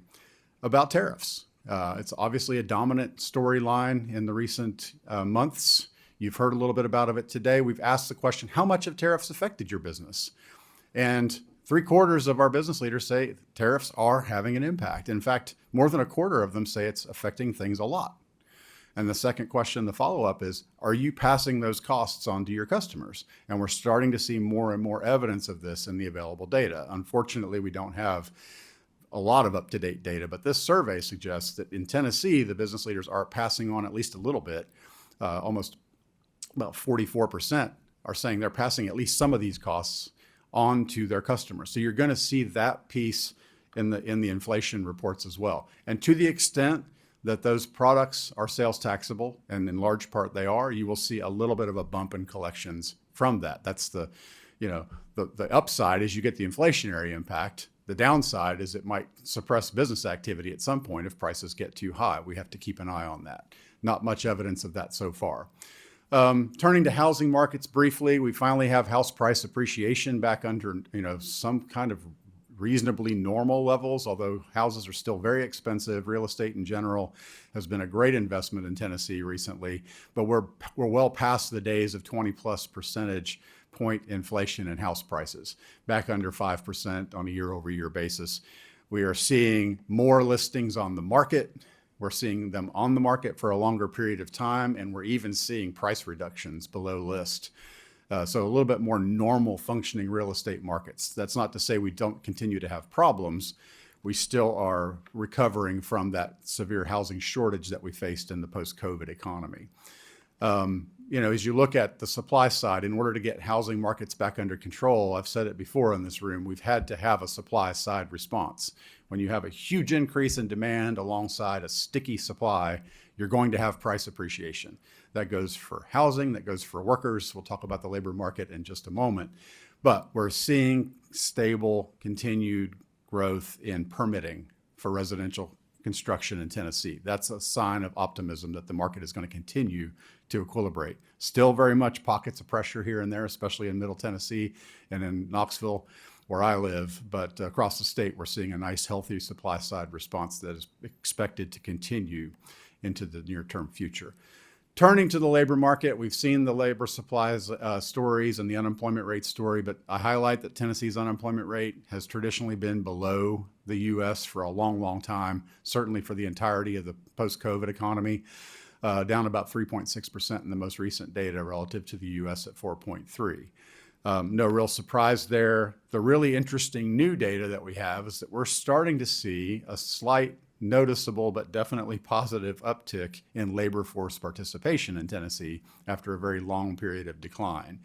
S8: about tariffs. It's obviously a dominant storyline in the recent months. You've heard a little bit about it today. We've asked the question, how much have tariffs affected your business? And 3/4 of our business leaders say tariffs are having an impact. In fact, more than 1/4 of them say it's affecting things a lot. And the second question, the follow-up is, are you passing those costs on to your customers? And we're starting to see more and more evidence of this in the available data. Unfortunately, we don't have a lot of up-to-date data, but this survey suggests that in Tennessee, the business leaders are passing on at least a little bit. Almost about 44% are saying they're passing at least some of these costs on to their customers. So you're going to see that piece in the inflation reports as well. And to the extent that those products are sales taxable, and in large part they are, you will see a little bit of a bump in collections from that. That's the upside is you get the inflationary impact. The downside is it might suppress business activity at some point if prices get too high. We have to keep an eye on that. Not much evidence of that so far. Turning to housing markets briefly, we finally have house price appreciation back under some kind of reasonably normal levels, although houses are still very expensive. Real estate in general has been a great investment in Tennessee recently, but we're well past the days of 20+ percentage point inflation in house prices, back under 5% on a year-over-year basis. We are seeing more listings on the market. We're seeing them on the market for a longer period of time, and we're even seeing price reductions below list. So a little bit more normal functioning real estate markets. That's not to say we don't continue to have problems. We still are recovering from that severe housing shortage that we faced in the post-COVID economy. As you look at the supply side, in order to get housing markets back under control, I've said it before in this room, we've had to have a supply side response. When you have a huge increase in demand alongside a sticky supply, you're going to have price appreciation. That goes for housing, that goes for workers. We'll talk about the labor market in just a moment. But we're seeing stable, continued growth in permitting for residential construction in Tennessee. That's a sign of optimism that the market is going to continue to equilibrate. Still very much pockets of pressure here and there, especially in Middle Tennessee and in Knoxville, where I live. But across the state, we're seeing a nice, healthy supply side response that is expected to continue into the near-term future. Turning to the labor market, we've seen the labor supplies stories and the unemployment rate story, but I highlight that Tennessee's unemployment rate has traditionally been below the U.S. for a long, long time, certainly for the entirety of the post-COVID economy, down about 3.6% in the most recent data relative to the U.S. at 4.3%. No real surprise there. The really interesting new data that we have is that we're starting to see a slight, noticeable but definitely positive uptick in labor force participation in Tennessee after a very long period of decline.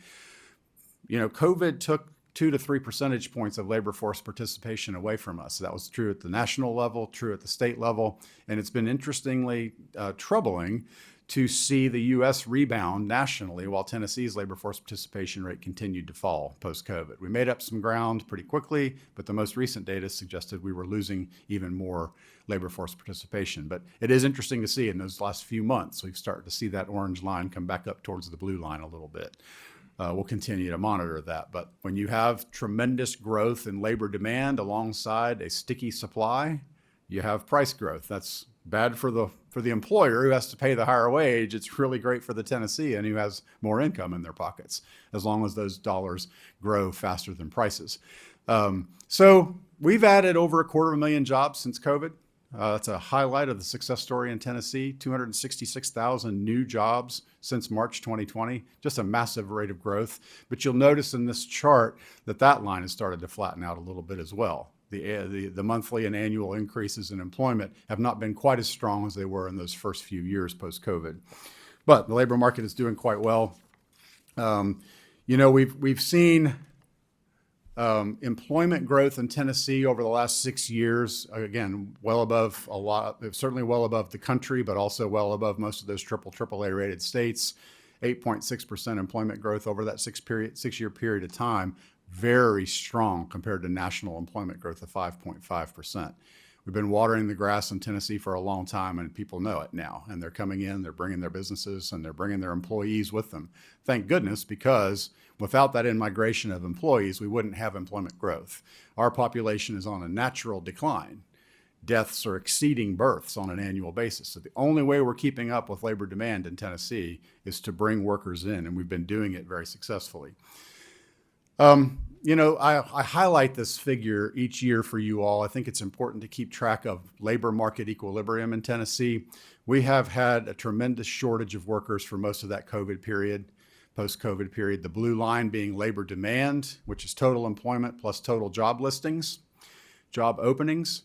S8: COVID took 2 to 3 percentage points of labor force participation away from us. That was true at the national level, true at the state level, and it's been interestingly troubling to see the U.S. rebound nationally while Tennessee's labor force participation rate continued to fall post-COVID. We made up some ground pretty quickly, but the most recent data suggested we were losing even more labor force participation. But it is interesting to see in those last few months, we've started to see that orange line come back up towards the blue line a little bit. We'll continue to monitor that. But when you have tremendous growth in labor demand alongside a sticky supply, you have price growth. That's bad for the employer who has to pay the higher wage. It's really great for the Tennessean who has more income in their pockets, as long as those dollars grow faster than prices. So We've added over 250,000 jobs since COVID. That's a highlight of the success story in Tennessee. 266,000 new jobs since March 2020, just a massive rate of growth. But you'll notice in this chart that line has started to flatten out a little bit as well. The monthly and annual increases in employment have not been quite as strong as they were in those first few years post-COVID. But the labor market is doing quite well. We've seen employment growth in Tennessee over the last 6 years, again, certainly well above the country, but also well above most of those AAA rated states. 8.6% employment growth over that 6-year period of time, very strong compared to national employment growth of 5.5%. We've been watering the grass in Tennessee for a long time, and people know it now. And they're coming in, they're bringing their businesses, and they're bringing their employees with them. Thank goodness, because without that in-migration of employees, we wouldn't have employment growth. Our population is on a natural decline. Deaths are exceeding births on an annual basis. So the only way we're keeping up with labor demand in Tennessee is to bring workers in, and we've been doing it very successfully. I highlight this figure each year for you all. I think it's important to keep track of labor market equilibrium in Tennessee. We have had a tremendous shortage of workers for most of that COVID period, post-COVID period. The blue line being labor demand, which is total employment plus total job listings, job openings.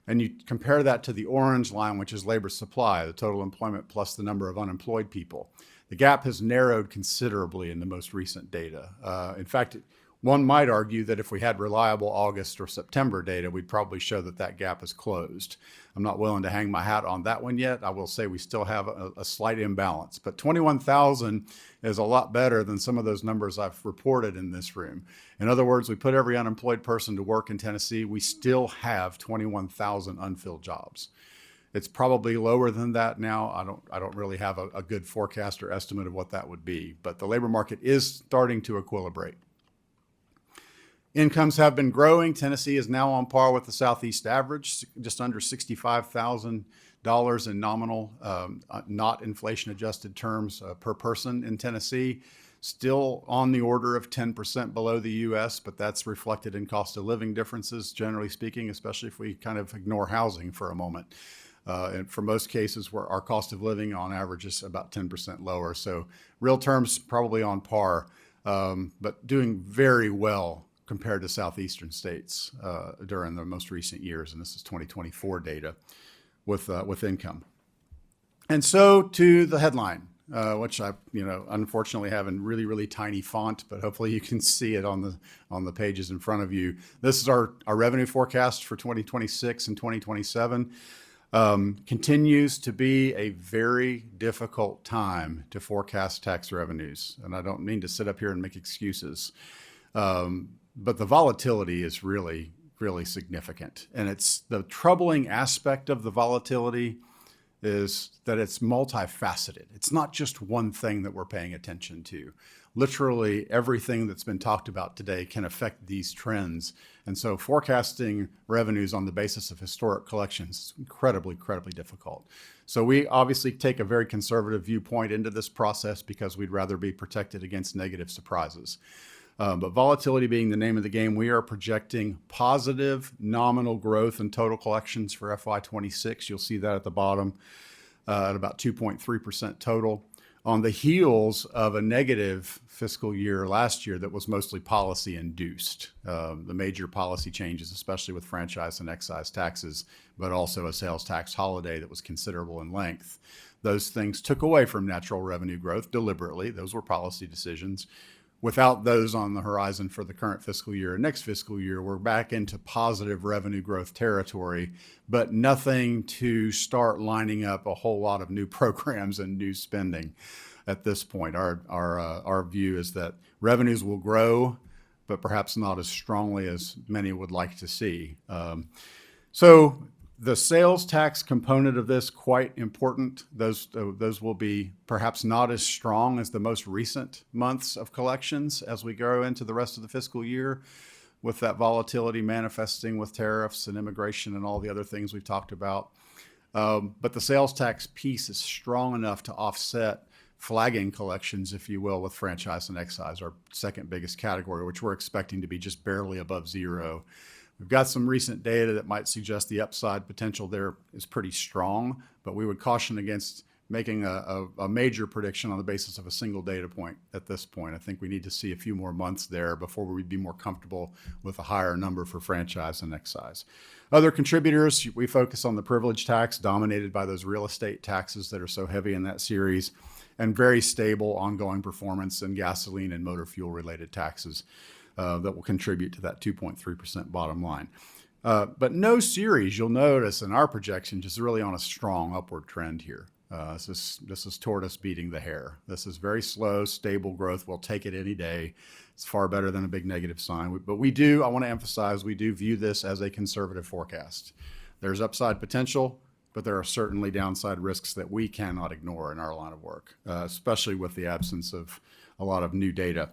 S8: And you compare that to the orange line, which is labor supply, the total employment plus the number of unemployed people. The gap has narrowed considerably in the most recent data. In fact, one might argue that if we had reliable August or September data, we'd probably show that gap is closed. I'm not willing to hang my hat on that one yet. I will say we still have a slight imbalance, but 21,000 is a lot better than some of those numbers I've reported in this room. In other words, we put every unemployed person to work in Tennessee. We still have 21,000 unfilled jobs. It's probably lower than that now. I don't really have a good forecast or estimate of what that would be, but the labor market is starting to equilibrate. Incomes have been growing. Tennessee is now on par with the Southeast average, just under $65,000 in nominal, not inflation-adjusted terms per person in Tennessee. Still on the order of 10% below the U.S., but that's reflected in cost of living differences, generally speaking, especially if we kind of ignore housing for a moment. And for most cases, where our cost of living on average is about 10% lower. So real terms, probably on par, but doing very well compared to southeastern states during the most recent years, and this is 2024 data with income. And so to the headline, which I unfortunately have in really, really tiny font, but hopefully you can see it on the pages in front of you. This is our revenue forecast for 2026 and 2027. Continues to be a very difficult time to forecast tax revenues, and I don't mean to sit up here and make excuses. But the volatility is really, really significant. And it's the troubling aspect of the volatility is that it's multifaceted. It's not just one thing that we're paying attention to. Literally everything that's been talked about today can affect these trends. And so forecasting revenues on the basis of historic collections is incredibly, incredibly difficult. So we obviously take a very conservative viewpoint into this process because we'd rather be protected against negative surprises. But volatility being the name of the game, we are projecting positive nominal growth in total collections for FY26. You'll see that at the bottom at about 2.3% total. On the heels of a negative fiscal year last year that was mostly policy induced. The major policy changes, especially with franchise and excise taxes, but also a sales tax holiday that was considerable in length. Those things took away from natural revenue growth deliberately. Those were policy decisions. Without those on the horizon for the current fiscal year and next fiscal year, we're back into positive revenue growth territory, but nothing to start lining up a whole lot of new programs and new spending at this point. Our view is that revenues will grow, but perhaps not as strongly as many would like to see. So the sales tax component of this, quite important. Those will be perhaps not as strong as the most recent months of collections as we go into the rest of the fiscal year, with that volatility manifesting with tariffs and immigration and all the other things we've talked about. But the sales tax piece is strong enough to offset flagging collections, if you will, with franchise and excise, our second biggest category, which we're expecting to be just barely above zero. We've got some recent data that might suggest the upside potential there is pretty strong, but we would caution against making a major prediction on the basis of a single data point at this point. I think we need to see a few more months there before we'd be more comfortable with a higher number for franchise and excise. Other contributors, we focus on the privilege tax, dominated by those real estate taxes that are so heavy in that series, and very stable ongoing performance in gasoline and motor fuel related taxes that will contribute to that 2.3% bottom line. But no series, you'll notice in our projections, is really on a strong upward trend here. This is tortoise beating the hare. This is very slow, stable growth. We'll take it any day. It's far better than a big negative sign. But I want to emphasize, we do view this as a conservative forecast. There's upside potential, but there are certainly downside risks that we cannot ignore in our line of work, especially with the absence of a lot of new data.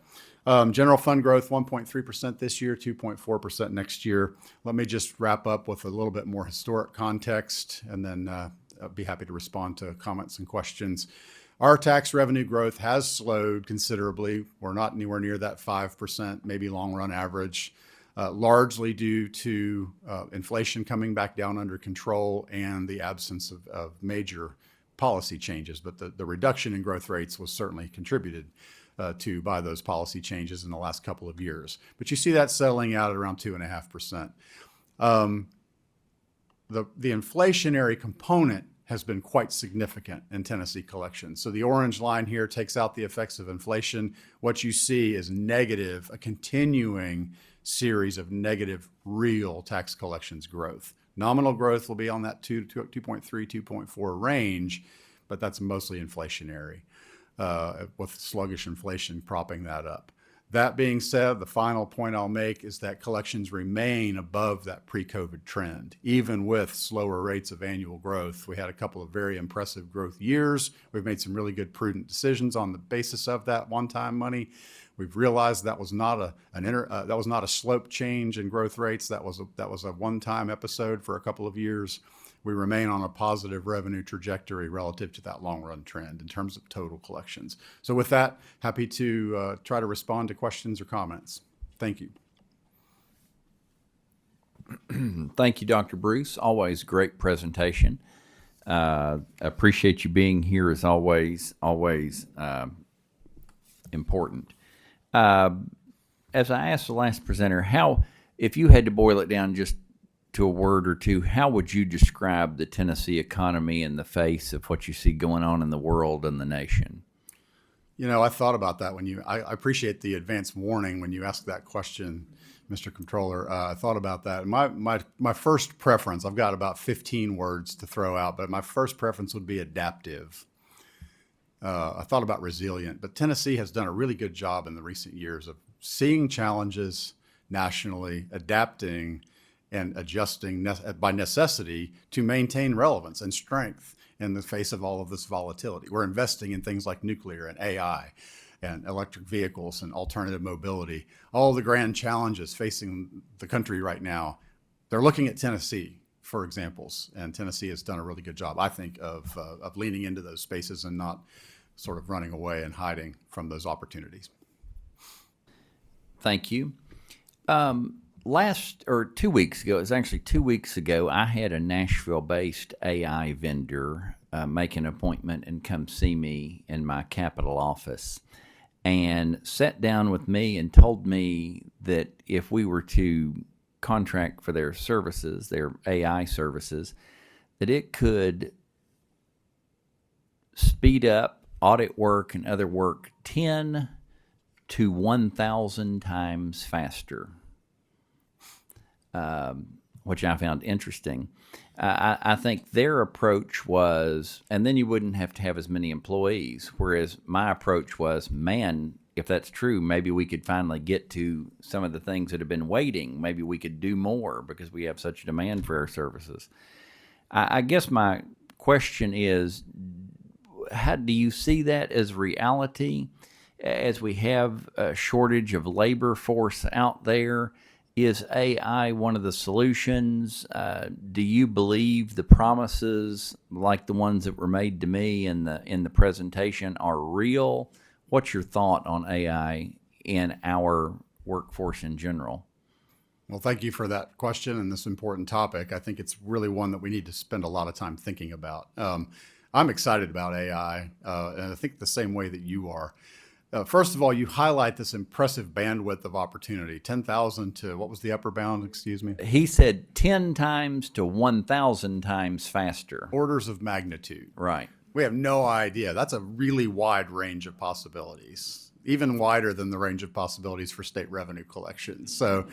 S8: General fund growth, 1.3% this year, 2.4% next year. Let me just wrap up with a little bit more historic context, and then I'll be happy to respond to comments and questions. Our tax revenue growth has slowed considerably. We're not anywhere near that 5%, maybe long run average, largely due to inflation coming back down under control and the absence of major policy changes. But the reduction in growth rates was certainly contributed to by those policy changes in the last couple of years. But you see that settling out at around 2.5%. The inflationary component has been quite significant in Tennessee collections. So the orange line here takes out the effects of inflation. What you see is negative, a continuing series of negative real tax collections growth. Nominal growth will be on that 2.3, 2.4 range, but that's mostly inflationary, with sluggish inflation propping that up. That being said, the final point I'll make is that collections remain above that pre-COVID trend, even with slower rates of annual growth. We had a couple of very impressive growth years. We've made some really good prudent decisions on the basis of that one-time money. We've realized that was not a slope change in growth rates. That was a one-time episode for a couple of years. We remain on a positive revenue trajectory relative to that long-run trend in terms of total collections. So with that, happy to try to respond to questions or comments. Thank you.
S1: Thank you, Dr. Bruce. Always great presentation. Appreciate you being here as always important. As I asked the last presenter, if you had to boil it down just to a word or two, how would you describe the Tennessee economy in the face of what you see going on in the world and the nation?
S8: You know, I thought about that I appreciate the advance warning when you asked that question, Mr. Comptroller. I thought about that. My first preference, I've got about 15 words to throw out, but my first preference would be adaptive. I thought about resilient, but Tennessee has done a really good job in the recent years of seeing challenges nationally, adapting and adjusting by necessity to maintain relevance and strength in the face of all of this volatility. We're investing in things like nuclear and AI and electric vehicles and alternative mobility. All the grand challenges facing the country right now, they're looking at Tennessee for examples, and Tennessee has done a really good job, I think, of leaning into those spaces and not sort of running away and hiding from those opportunities.
S1: Thank you. 2 weeks ago, it was actually 2 weeks ago, I had a Nashville-based AI vendor make an appointment and come see me in my Capitol office and sat down with me and told me that if we were to contract for their services, their AI services, that it could speed up audit work and other work 10 to 1,000 times faster. Which I found interesting. I think their approach was, and then you wouldn't have to have as many employees, whereas my approach was, man, if that's true, maybe we could finally get to some of the things that have been waiting. Maybe we could do more because we have such demand for our services. I guess my question is, how do you see that as reality as we have a shortage of labor force out there? Is AI one of the solutions? Do you believe the promises like the ones that were made to me in the presentation are real? What's your thought on AI in our workforce in general?
S8: Well, thank you for that question and this important topic. I think it's really one that we need to spend a lot of time thinking about. I'm excited about AI, and I think the same way that you are. First of all, you highlight this impressive bandwidth of opportunity, 10,000 to, what was the upper bound, excuse me?
S1: He said 10 times to 1,000 times faster.
S8: Orders of magnitude.
S1: Right.
S8: We have no idea. That's a really wide range of possibilities, even wider than the range of possibilities for state revenue collection. So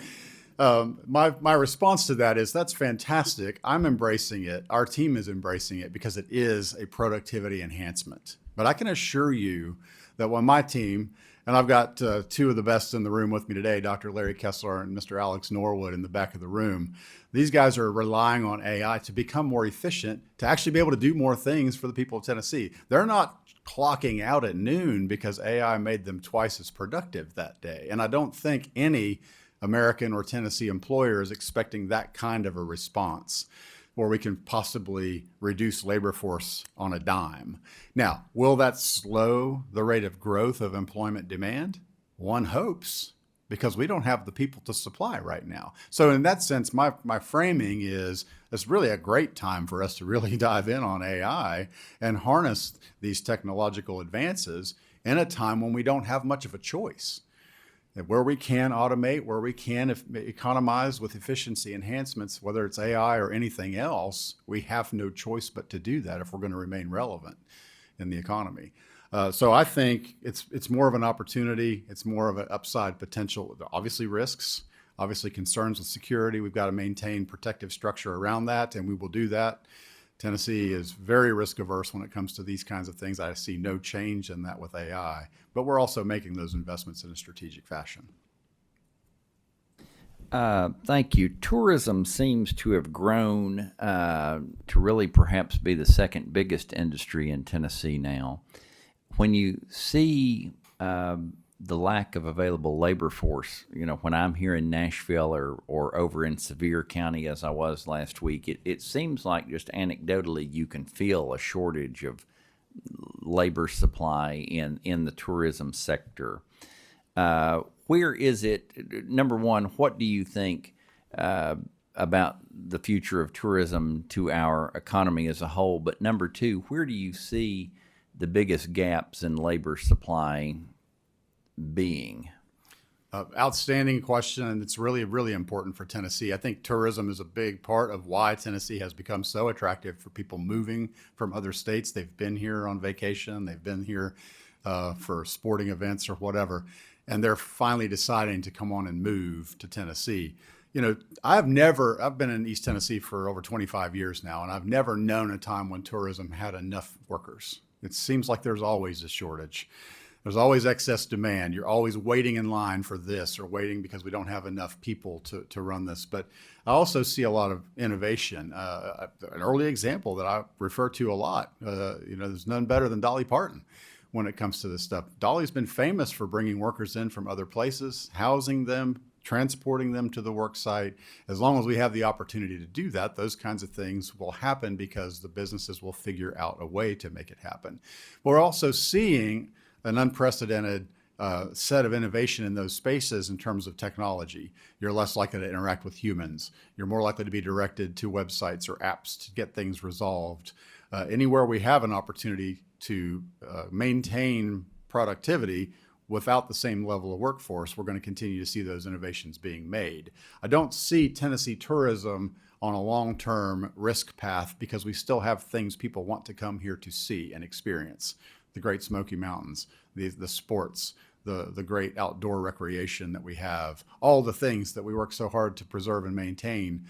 S8: my response to that is that's fantastic. I'm embracing it. Our team is embracing it because it is a productivity enhancement. But I can assure you that when my team, and I've got two of the best in the room with me today, Dr. Larry Kessler and Mr. Alex Norwood in the back of the room, these guys are relying on AI to become more efficient, to actually be able to do more things for the people of Tennessee. They're not clocking out at noon because AI made them twice as productive that day. And I don't think any American or Tennessee employer is expecting that kind of a response, where we can possibly reduce labor force on a dime. Now, will that slow the rate of growth of employment demand? One hopes, because we don't have the people to supply right now. So in that sense, my framing is it's really a great time for us to really dive in on AI and harness these technological advances in a time when we don't have much of a choice. Where we can automate, where we can economize with efficiency enhancements, whether it's AI or anything else, we have no choice but to do that if we're going to remain relevant in the economy. So I think it's more of an opportunity. It's more of an upside potential. Obviously risks, obviously concerns with security. We've got to maintain protective structure around that, and we will do that. Tennessee is very risk averse when it comes to these kinds of things. I see no change in that with AI, but we're also making those investments in a strategic fashion.
S1: Thank you. Tourism seems to have grown to really perhaps be the second biggest industry in Tennessee now. When you see the lack of available labor force, when I'm here in Nashville or over in Sevier County as I was last week, it seems like just anecdotally you can feel a shortage of labor supply in the tourism sector. Where is it? Number one, what do you think about the future of tourism to our economy as a whole? But number two, where do you see the biggest gaps in labor supply being?
S8: Outstanding question, and it's really, really important for Tennessee. I think tourism is a big part of why Tennessee has become so attractive for people moving from other states. They've been here on vacation, they've been here for sporting events or whatever, and they're finally deciding to come on and move to Tennessee. I've been in East Tennessee for over 25 years now, and I've never known a time when tourism had enough workers. It seems like there's always a shortage. There's always excess demand. You're always waiting in line for this or waiting because we don't have enough people to run this. But I also see a lot of innovation. An early example that I refer to a lot, there's none better than Dolly Parton when it comes to this stuff. Dolly's been famous for bringing workers in from other places, housing them, transporting them to the work site. As long as we have the opportunity to do that, those kinds of things will happen because the businesses will figure out a way to make it happen. We're also seeing an unprecedented set of innovation in those spaces in terms of technology. You're less likely to interact with humans. You're more likely to be directed to websites or apps to get things resolved. Anywhere we have an opportunity to maintain productivity without the same level of workforce, we're going to continue to see those innovations being made. I don't see Tennessee tourism on a long-term risk path because we still have things people want to come here to see and experience. The Great Smoky Mountains, the sports, the great outdoor recreation that we have, all the things that we work so hard to preserve and maintain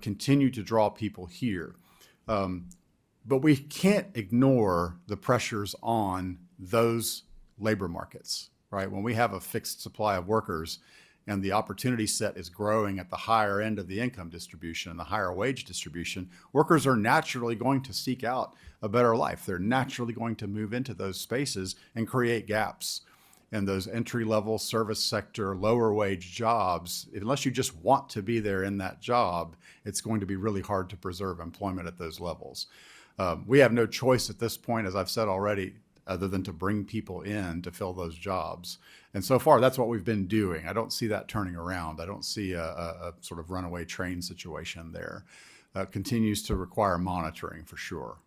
S8: continue to draw people here. But we can't ignore the pressures on those labor markets, right? When we have a fixed supply of workers and the opportunity set is growing at the higher end of the income distribution and the higher wage distribution, workers are naturally going to seek out a better life. They're naturally going to move into those spaces and create gaps in those entry-level service sector, lower wage jobs. Unless you just want to be there in that job, it's going to be really hard to preserve employment at those levels. We have no choice at this point, as I've said already. other than to bring people in to fill those jobs. And so far, that's what we've been doing. I don't see that turning around. I don't see a sort of runaway train situation there. Continues to require monitoring for sure.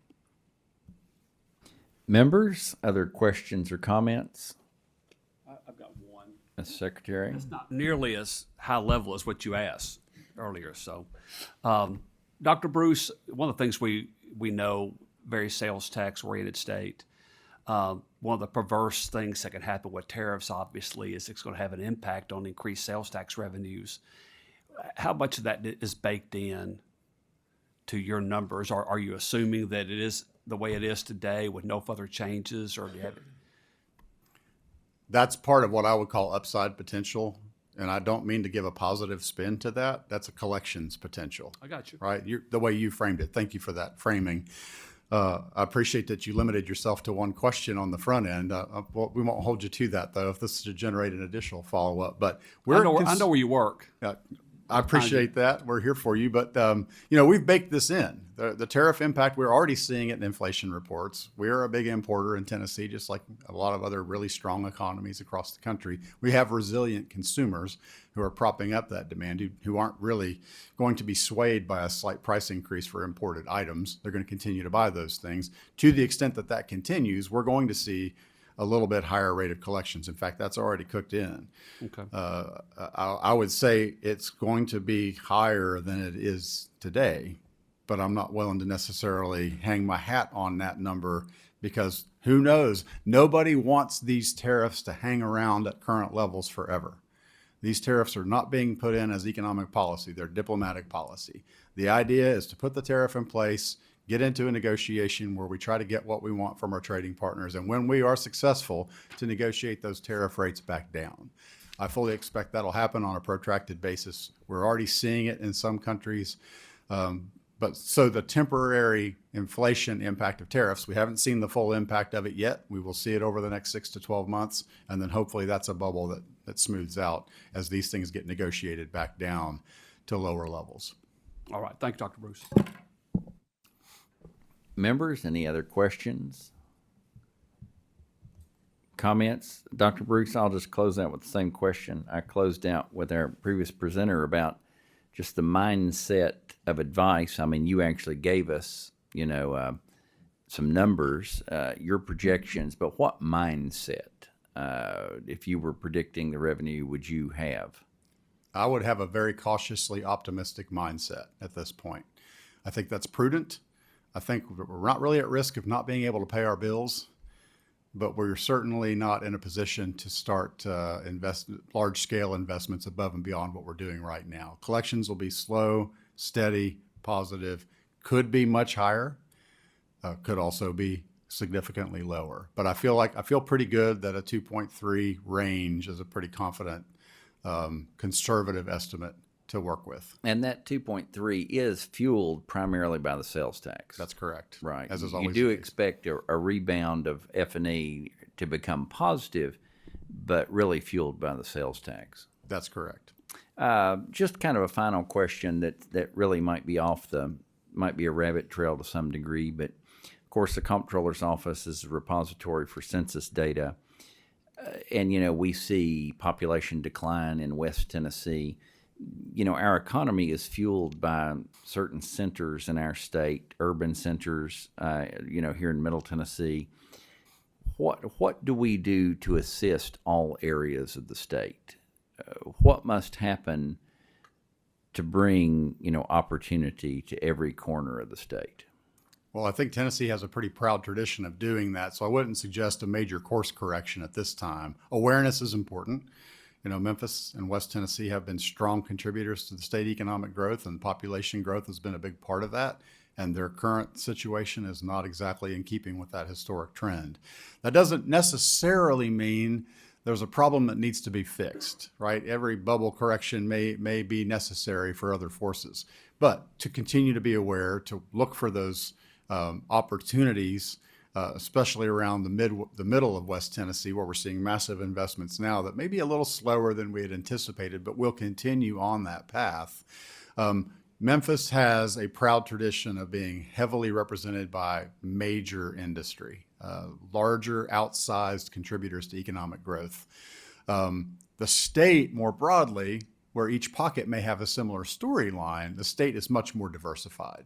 S1: Members, other questions or comments?
S4: I've got one.
S1: Ms. Secretary?
S4: It's not nearly as high level as what you asked earlier. So, Dr. Bruce, one of the things we know, very sales tax oriented state, one of the perverse things that can happen with tariffs, obviously, is it's going to have an impact on increased sales tax revenues. How much of that is baked in to your numbers? Are you assuming that it is the way it is today with no further changes, or do you have it?
S8: That's part of what I would call upside potential. And I don't mean to give a positive spin to that. That's a collections potential.
S4: I got you.
S8: Right? The way you framed it. Thank you for that framing. I appreciate that you limited yourself to one question on the front end. Well, we won't hold you to that, though, if this is to generate an additional follow-up. But
S4: I know where you work.
S8: I appreciate that. We're here for you. But, we've baked this in. The tariff impact, we're already seeing it in inflation reports. We're a big importer in Tennessee, just like a lot of other really strong economies across the country. We have resilient consumers who are propping up that demand, who aren't really going to be swayed by a slight price increase for imported items. They're going to continue to buy those things. To the extent that that continues, we're going to see a little bit higher rate of collections. In fact, that's already cooked in.
S4: Okay.
S8: I would say it's going to be higher than it is today, but I'm not willing to necessarily hang my hat on that number because who knows? Nobody wants these tariffs to hang around at current levels forever. These tariffs are not being put in as economic policy. They're diplomatic policy. The idea is to put the tariff in place, get into a negotiation where we try to get what we want from our trading partners, and when we are successful, to negotiate those tariff rates back down. I fully expect that'll happen on a protracted basis. We're already seeing it in some countries. But so the temporary inflation impact of tariffs, we haven't seen the full impact of it yet. We will see it over the next 6 to 12 months, and then hopefully that's a bubble that smooths out as these things get negotiated back down to lower levels.
S4: All right. Thank you, Dr. Bruce.
S1: Members, any other questions? Comments? Dr. Bruce, I'll just close out with the same question I closed out with our previous presenter about just the mindset of advice. I mean, you actually gave us, some numbers, your projections, but what mindset, if you were predicting the revenue, would you have?
S8: I would have a very cautiously optimistic mindset at this point. I think that's prudent. I think we're not really at risk of not being able to pay our bills, but we're certainly not in a position to start large-scale investments above and beyond what we're doing right now. Collections will be slow, steady, positive, could be much higher, could also be significantly lower. But I feel pretty good that a 2.3 range is a pretty confident, conservative estimate to work with.
S1: And that 2.3 is fueled primarily by the sales tax.
S8: That's correct.
S1: Right.
S8: As is
S1: You
S8: always
S1: do
S8: the case.
S1: expect a rebound of F&E to become positive, but really fueled by the sales tax.
S8: That's correct.
S1: Just kind of a final question that really might be a rabbit trail to some degree, but of course the Comptroller's Office is a repository for census data. And, we see population decline in West Tennessee. Our economy is fueled by certain centers in our state, urban centers, here in Middle Tennessee. What do we do to assist all areas of the state? What must happen to bring, opportunity to every corner of the state?
S8: Well, I think Tennessee has a pretty proud tradition of doing that, so I wouldn't suggest a major course correction at this time. Awareness is important. Memphis and West Tennessee have been strong contributors to the state economic growth, and population growth has been a big part of that. And their current situation is not exactly in keeping with that historic trend. That doesn't necessarily mean there's a problem that needs to be fixed, right? Every bubble correction may be necessary for other forces. But to continue to be aware, to look for those opportunities, especially around the middle of West Tennessee, where we're seeing massive investments now that may be a little slower than we had anticipated, but we'll continue on that path. Memphis has a proud tradition of being heavily represented by major industry. larger outsized contributors to economic growth. The state more broadly, where each pocket may have a similar storyline, the state is much more diversified.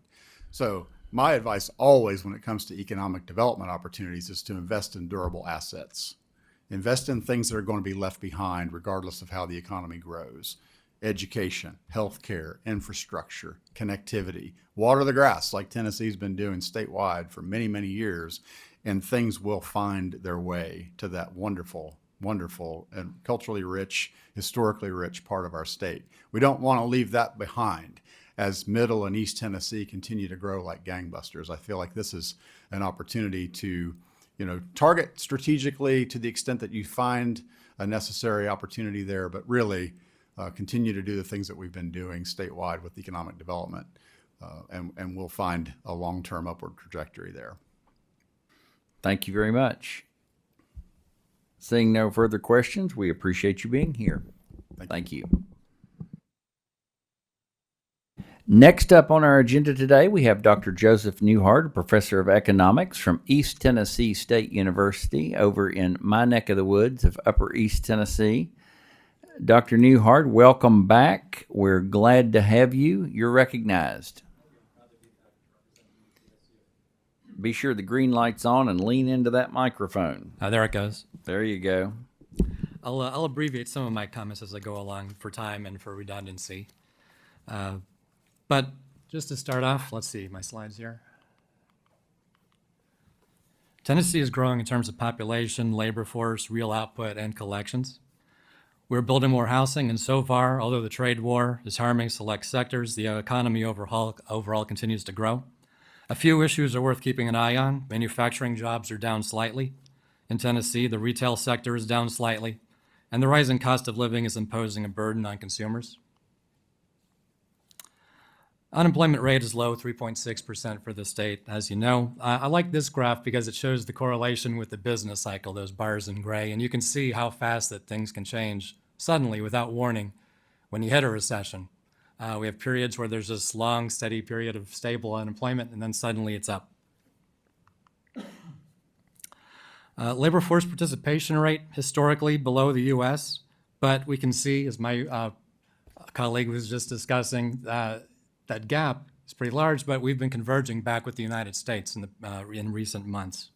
S8: So my advice always when it comes to economic development opportunities is to invest in durable assets. Invest in things that are going to be left behind regardless of how the economy grows. Education, healthcare, infrastructure, connectivity, water the grass like Tennessee's been doing statewide for many, many years, and things will find their way to that wonderful, wonderful and culturally rich, historically rich part of our state. We don't want to leave that behind as Middle and East Tennessee continue to grow like gangbusters. I feel like this is an opportunity to, target strategically to the extent that you find a necessary opportunity there, but really continue to do the things that we've been doing statewide with economic development, and we'll find a long-term upward trajectory there.
S1: Thank you very much. Seeing no further questions, we appreciate you being here. Thank you. Next up on our agenda today, we have Dr. Joseph Newhart, professor of economics from East Tennessee State University over in my neck of the woods of Upper East Tennessee. Dr. Newhart, welcome back. We're glad to have you. You're recognized. Be sure the green light's on and lean into that microphone.
S9: There it goes.
S1: There you go.
S9: I'll abbreviate some of my comments as I go along for time and for redundancy. But just to start off, let's see my slides here. Tennessee is growing in terms of population, labor force, real output, and collections. We're building more housing, and so far, although the trade war is harming select sectors, the economy overall continues to grow. A few issues are worth keeping an eye on. Manufacturing jobs are down slightly. In Tennessee, the retail sector is down slightly, and the rising cost of living is imposing a burden on consumers. Unemployment rate is low, 3.6% for the state, as you know. I like this graph because it shows the correlation with the business cycle, those bars in gray, and you can see how fast that things can change suddenly without warning when you hit a recession. We have periods where there's this long, steady period of stable unemployment, and then suddenly it's up. Labor force participation rate, historically below the U.S., but we can see, as my colleague was just discussing, that gap is pretty large, but we've been converging back with the United States in recent months.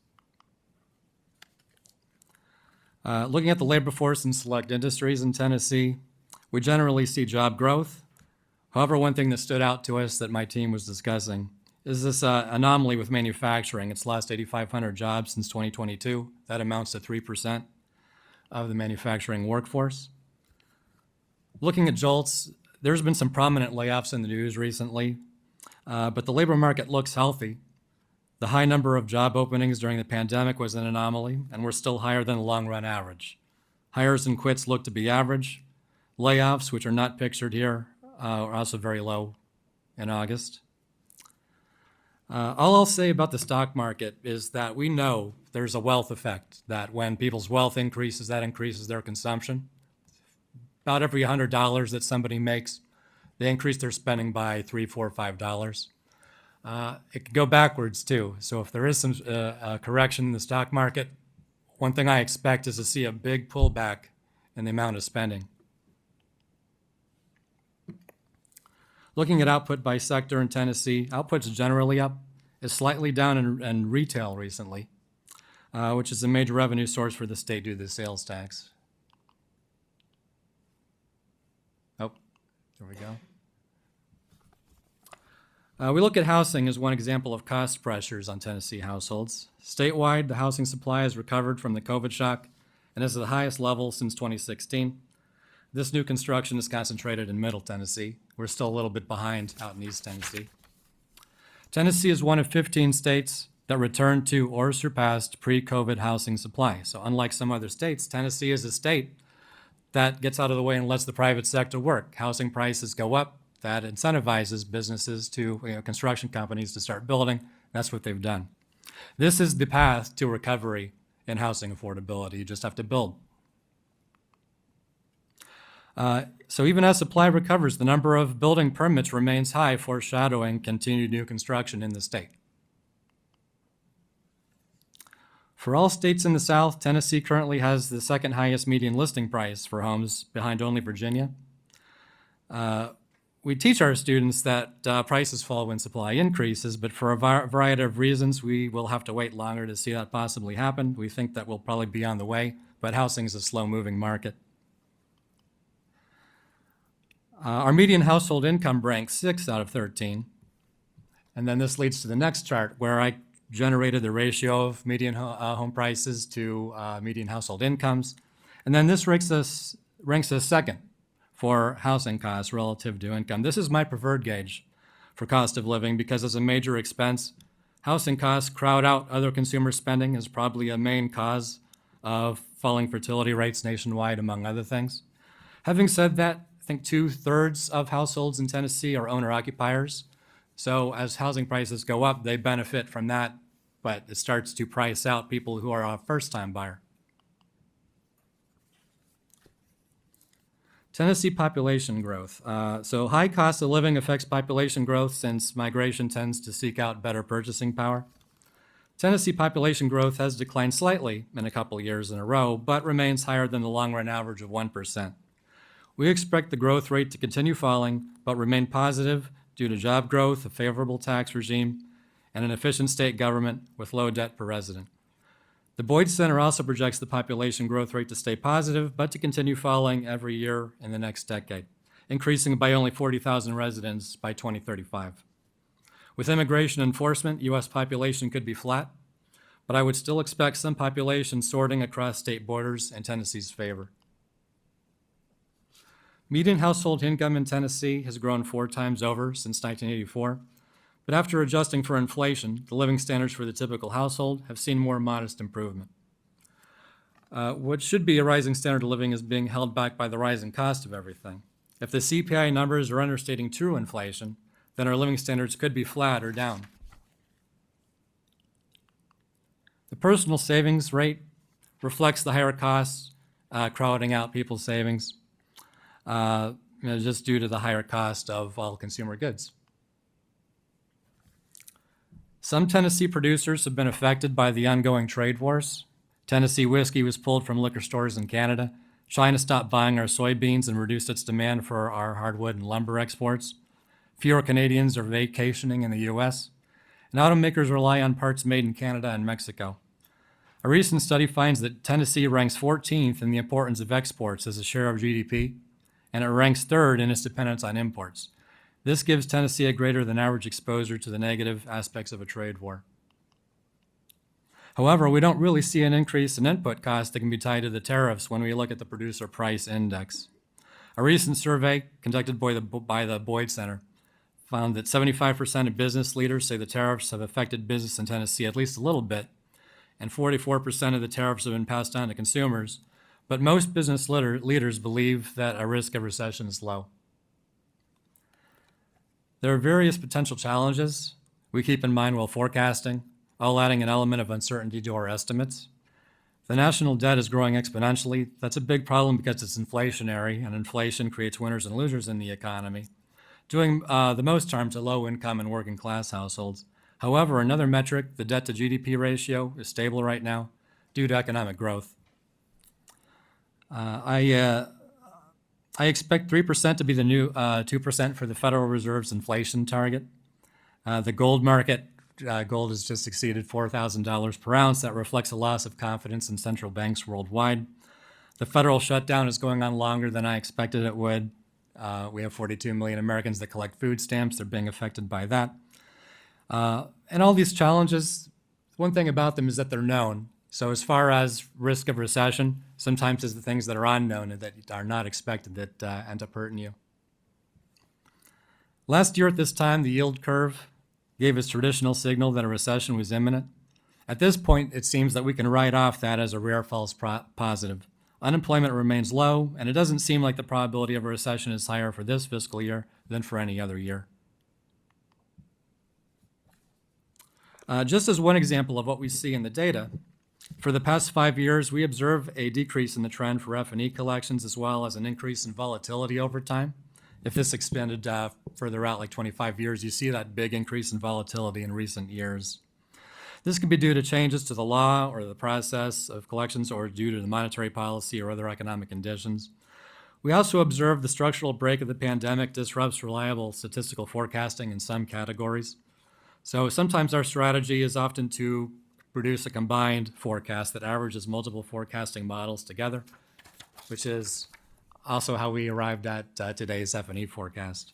S9: Looking at the labor force in select industries in Tennessee, we generally see job growth. However, one thing that stood out to us that my team was discussing is this anomaly with manufacturing. It's lost 8,500 jobs since 2022. That amounts to 3% of the manufacturing workforce. Looking at JOLTS, there's been some prominent layoffs in the news recently, but the labor market looks healthy. The high number of job openings during the pandemic was an anomaly, and we're still higher than the long-run average. Hires and quits look to be average. Layoffs, which are not pictured here, are also very low in August. All I'll say about the stock market is that we know there's a wealth effect, that when people's wealth increases, that increases their consumption. About every $100 that somebody makes, they increase their spending by $3, $4, $5. It could go backwards too. So if there is some correction in the stock market, one thing I expect is to see a big pullback in the amount of spending. Looking at output by sector in Tennessee, output's generally up. It's slightly down in retail recently, which is a major revenue source for the state due to the sales tax. Oh, there we go. We look at housing as one example of cost pressures on Tennessee households. Statewide, the housing supply has recovered from the COVID shock and is at the highest level since 2016. This new construction is concentrated in Middle Tennessee. We're still a little bit behind out in East Tennessee. Tennessee is one of 15 states that returned to or surpassed pre-COVID housing supply. So unlike some other states, Tennessee is a state that gets out of the way and lets the private sector work. Housing prices go up. That incentivizes businesses to, construction companies to start building. That's what they've done. This is the path to recovery in housing affordability. You just have to build. So even as supply recovers, the number of building permits remains high, foreshadowing continued new construction in the state. For all states in the South, Tennessee currently has the second highest median listing price for homes, behind only Virginia. We teach our students that prices fall when supply increases, but for a variety of reasons, we will have to wait longer to see that possibly happen. We think that will probably be on the way, but housing is a slow-moving market. Our median household income ranks 6 out of 13. And then this leads to the next chart, where I generated the ratio of median home prices to median household incomes. And then this ranks us second for housing costs relative to income. This is my preferred gauge for cost of living because as a major expense, housing costs crowd out other consumer spending is probably a main cause of falling fertility rates nationwide, among other things. Having said that, I think 2/3 of households in Tennessee are owner-occupiers. So as housing prices go up, they benefit from that, but it starts to price out people who are a first-time buyer. Tennessee population growth. So high cost of living affects population growth since migration tends to seek out better purchasing power. Tennessee population growth has declined slightly in a couple years in a row, but remains higher than the long-run average of 1%. We expect the growth rate to continue falling, but remain positive due to job growth, a favorable tax regime, and an efficient state government with low debt per resident. The Boyd Center also projects the population growth rate to stay positive, but to continue falling every year in the next decade, increasing by only 40,000 residents by 2035. With immigration enforcement, U.S. population could be flat, but I would still expect some population sorting across state borders in Tennessee's favor. Median household income in Tennessee has grown 4 times over since 1984, but after adjusting for inflation, the living standards for the typical household have seen more modest improvement. What should be a rising standard of living is being held back by the rising cost of everything. If the CPI numbers are understating true inflation, then our living standards could be flat or down. The personal savings rate reflects the higher costs crowding out people's savings, just due to the higher cost of all consumer goods. Some Tennessee producers have been affected by the ongoing trade wars. Tennessee whiskey was pulled from liquor stores in Canada. China stopped buying our soybeans and reduced its demand for our hardwood and lumber exports. Fewer Canadians are vacationing in the U.S., and automakers rely on parts made in Canada and Mexico. A recent study finds that Tennessee ranks 14th in the importance of exports as a share of GDP, and it ranks 3rd in its dependence on imports. This gives Tennessee a greater than average exposure to the negative aspects of a trade war. However, we don't really see an increase in input costs that can be tied to the tariffs when we look at the producer price index. A recent survey conducted by the Boyd Center found that 75% of business leaders say the tariffs have affected business in Tennessee at least a little bit, and 44% of the tariffs have been passed on to consumers, but most business leaders believe that a risk of recession is low. There are various potential challenges we keep in mind while forecasting, all adding an element of uncertainty to our estimates. The national debt is growing exponentially. That's a big problem because it's inflationary, and inflation creates winners and losers in the economy, doing the most harm to low-income and working-class households. However, another metric, the debt-to-GDP ratio, is stable right now due to economic growth. I expect 3% to be the new 2% for the Federal Reserve's inflation target. The gold market, gold has just exceeded $4,000 per ounce. That reflects a loss of confidence in central banks worldwide. The federal shutdown is going on longer than I expected it would. We have 42 million Americans that collect food stamps. They're being affected by that. And all these challenges, one thing about them is that they're known. So as far as risk of recession, sometimes it's the things that are unknown and that are not expected that end up hurting you. Last year at this time, the yield curve gave its traditional signal that a recession was imminent. At this point, it seems that we can write off that as a rare false positive. Unemployment remains low, and it doesn't seem like the probability of a recession is higher for this fiscal year than for any other year. Just as one example of what we see in the data, for the past 5 years, we observe a decrease in the trend for F&E collections as well as an increase in volatility over time. If this expanded further out, like 25 years, you see that big increase in volatility in recent years. This could be due to changes to the law or the process of collections or due to the monetary policy or other economic conditions. We also observe the structural break of the pandemic disrupts reliable statistical forecasting in some categories. So sometimes our strategy is often to produce a combined forecast that averages multiple forecasting models together, which is also how we arrived at today's F&E forecast.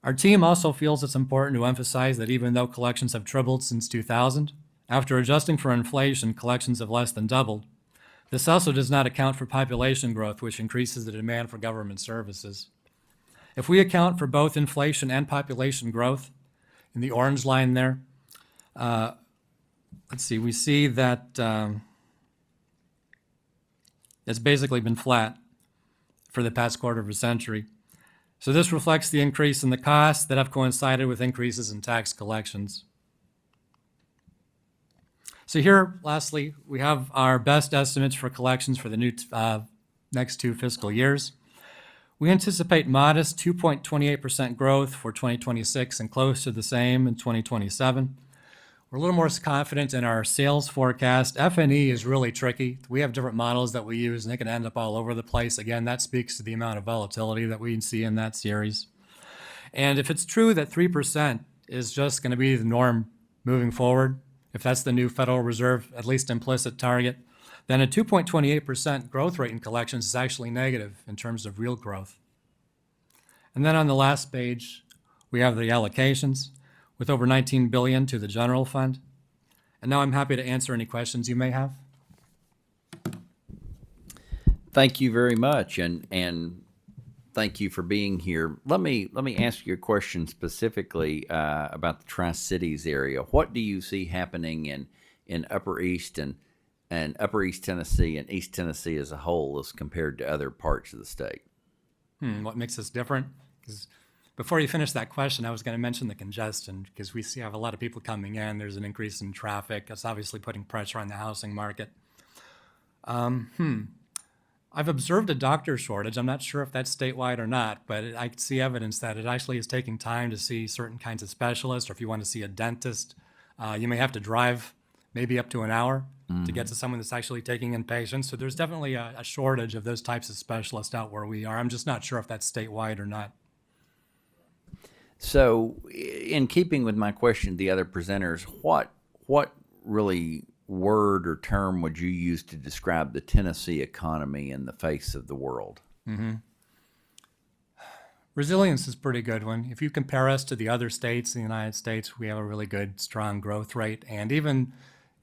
S9: Our team also feels it's important to emphasize that even though collections have tripled since 2000, after adjusting for inflation, collections have less than doubled. This also does not account for population growth, which increases the demand for government services. If we account for both inflation and population growth, in the orange line there, we see that it's basically been flat for the past quarter of a century. So this reflects the increase in the costs that have coincided with increases in tax collections. So here, lastly, we have our best estimates for collections for the new next 2 fiscal years. We anticipate modest 2.28% growth for 2026 and close to the same in 2027. We're a little more confident in our sales forecast. F&E is really tricky. We have different models that we use, and they can end up all over the place. Again, that speaks to the amount of volatility that we see in that series. And if it's true that 3% is just going to be the norm moving forward, if that's the new Federal Reserve, at least implicit target, then a 2.28% growth rate in collections is actually negative in terms of real growth. And then on the last page, we have the allocations, with over $19 billion to the general fund. And now I'm happy to answer any questions you may have.
S1: Thank you very much, and thank you for being here. Let me ask you a question specifically about the Tri-Cities area. What do you see happening in Upper East and Upper East Tennessee and East Tennessee as a whole as compared to other parts of the state?
S9: What makes us different? 'Cause before you finish that question, I was going to mention the congestion because we have a lot of people coming in. There's an increase in traffic. That's obviously putting pressure on the housing market. I've observed a doctor shortage. I'm not sure if that's statewide or not, but I see evidence that it actually is taking time to see certain kinds of specialists, or if you want to see a dentist, you may have to drive maybe up to an hour to get to someone that's actually taking in patients. So there's definitely a shortage of those types of specialists out where we are. I'm just not sure if that's statewide or not.
S1: So, in keeping with my question to the other presenters, what really word or term would you use to describe the Tennessee economy in the face of the world?
S9: Resilience is a pretty good one. If you compare us to the other states in the United States, we have a really good, strong growth rate. And even,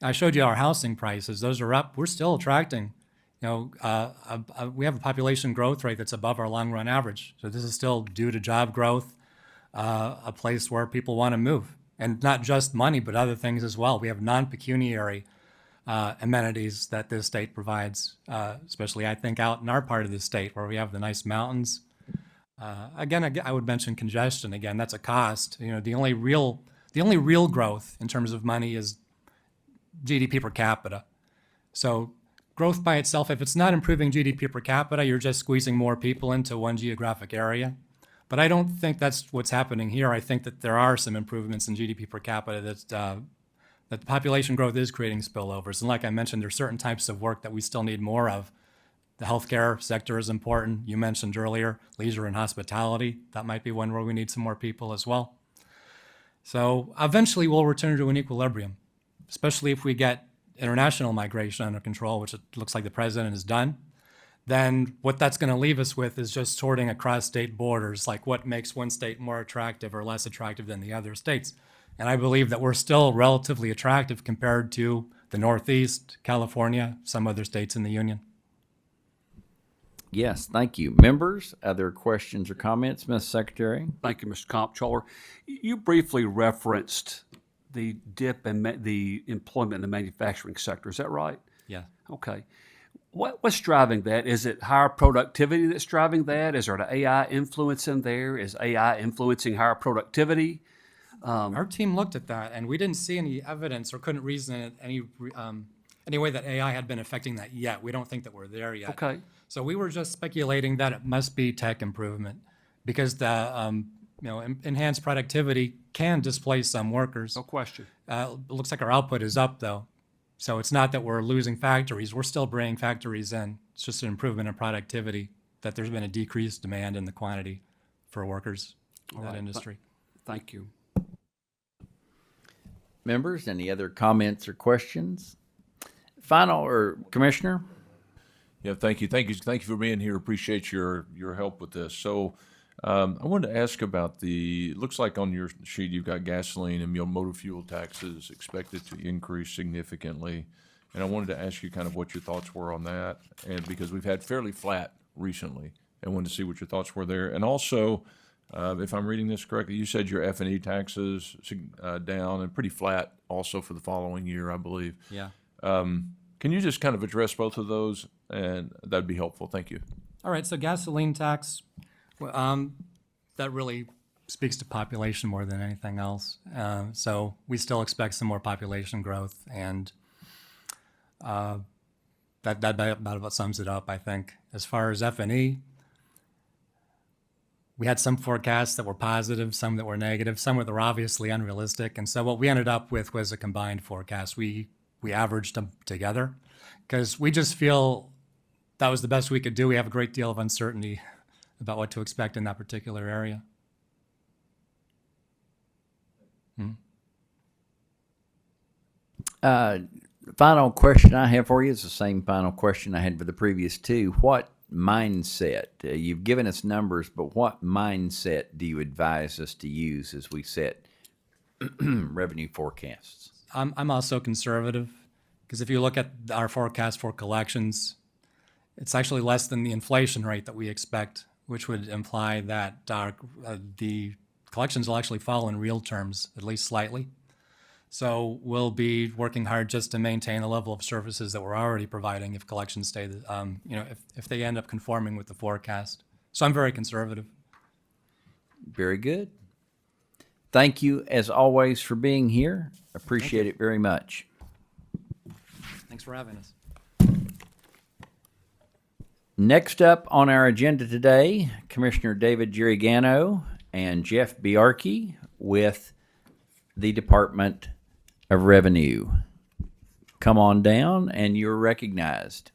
S9: I showed you our housing prices. Those are up. We're still attracting. We have a population growth rate that's above our long-run average. So this is still due to job growth, a place where people want to move. And not just money, but other things as well. We have non-pecuniary amenities that this state provides, especially, I think, out in our part of the state where we have the nice mountains. Again, I would mention congestion. Again, that's a cost. The only real growth in terms of money is GDP per capita. So growth by itself, if it's not improving GDP per capita, you're just squeezing more people into one geographic area. But I don't think that's what's happening here. I think that there are some improvements in GDP per capita that the population growth is creating spillovers. And like I mentioned, there's certain types of work that we still need more of. The healthcare sector is important. You mentioned earlier, leisure and hospitality. That might be one where we need some more people as well. So eventually we'll return to an equilibrium, especially if we get international migration under control, which it looks like the president has done. Then what that's going to leave us with is just sorting across state borders, like what makes one state more attractive or less attractive than the other states. And I believe that we're still relatively attractive compared to the Northeast, California, some other states in the Union.
S1: Yes, thank you. Members, other questions or comments, Ms. Secretary?
S4: Thank you, Mr. Comptroller. You briefly referenced the dip in the employment in the manufacturing sector. Is that right?
S9: Yeah.
S4: Okay. What's driving that? Is it higher productivity that's driving that? Is there an AI influence in there? Is AI influencing higher productivity?
S9: Our team looked at that, and we didn't see any evidence or couldn't reason it any way that AI had been affecting that yet. We don't think that we're there yet.
S4: Okay.
S9: So we were just speculating that it must be tech improvement because the enhanced productivity can displace some workers.
S4: No question.
S9: It looks like our output is up though. So it's not that we're losing factories. We're still bringing factories in. It's just an improvement in productivity, that there's been a decreased demand in the quantity for workers in that
S4: right.
S9: industry.
S4: Thank you.
S1: Members, any other comments or questions? Final, or Commissioner?
S7: Yeah, thank you. Thank you for being here. Appreciate your help with this. So I wanted to ask about it looks like on your sheet you've got gasoline and motor fuel taxes expected to increase significantly. And I wanted to ask you kind of what your thoughts were on that, and because we've had fairly flat recently, and wanted to see what your thoughts were there. And also, if I'm reading this correctly, you said your F&E taxes down and pretty flat also for the following year, I believe.
S9: Yeah.
S7: Can you just kind of address both of those? And that'd be helpful. Thank you.
S9: All right, so gasoline tax, that really speaks to population more than anything else. So we still expect some more population growth, and that about sums it up, I think. As far as F&E, we had some forecasts that were positive, some that were negative, some that were obviously unrealistic. And so what we ended up with was a combined forecast. We averaged them together because we just feel that was the best we could do. We have a great deal of uncertainty about what to expect in that particular area.
S1: Final question I have for you is the same final question I had for the previous two. What mindset, you've given us numbers, but what mindset do you advise us to use as we set revenue forecasts?
S9: I'm also conservative because if you look at our forecast for collections, it's actually less than the inflation rate that we expect, which would imply that the collections will actually fall in real terms, at least slightly. So we'll be working hard just to maintain the level of services that we're already providing if collections stay, if they end up conforming with the forecast. So I'm very conservative.
S1: Very good. Thank you, as always, for being here. Appreciate it very much.
S9: Thanks for having us.
S1: Next up on our agenda today, Commissioner David Girigano and Jeff Biarkey with the Department of Revenue. Come on down and you're recognized.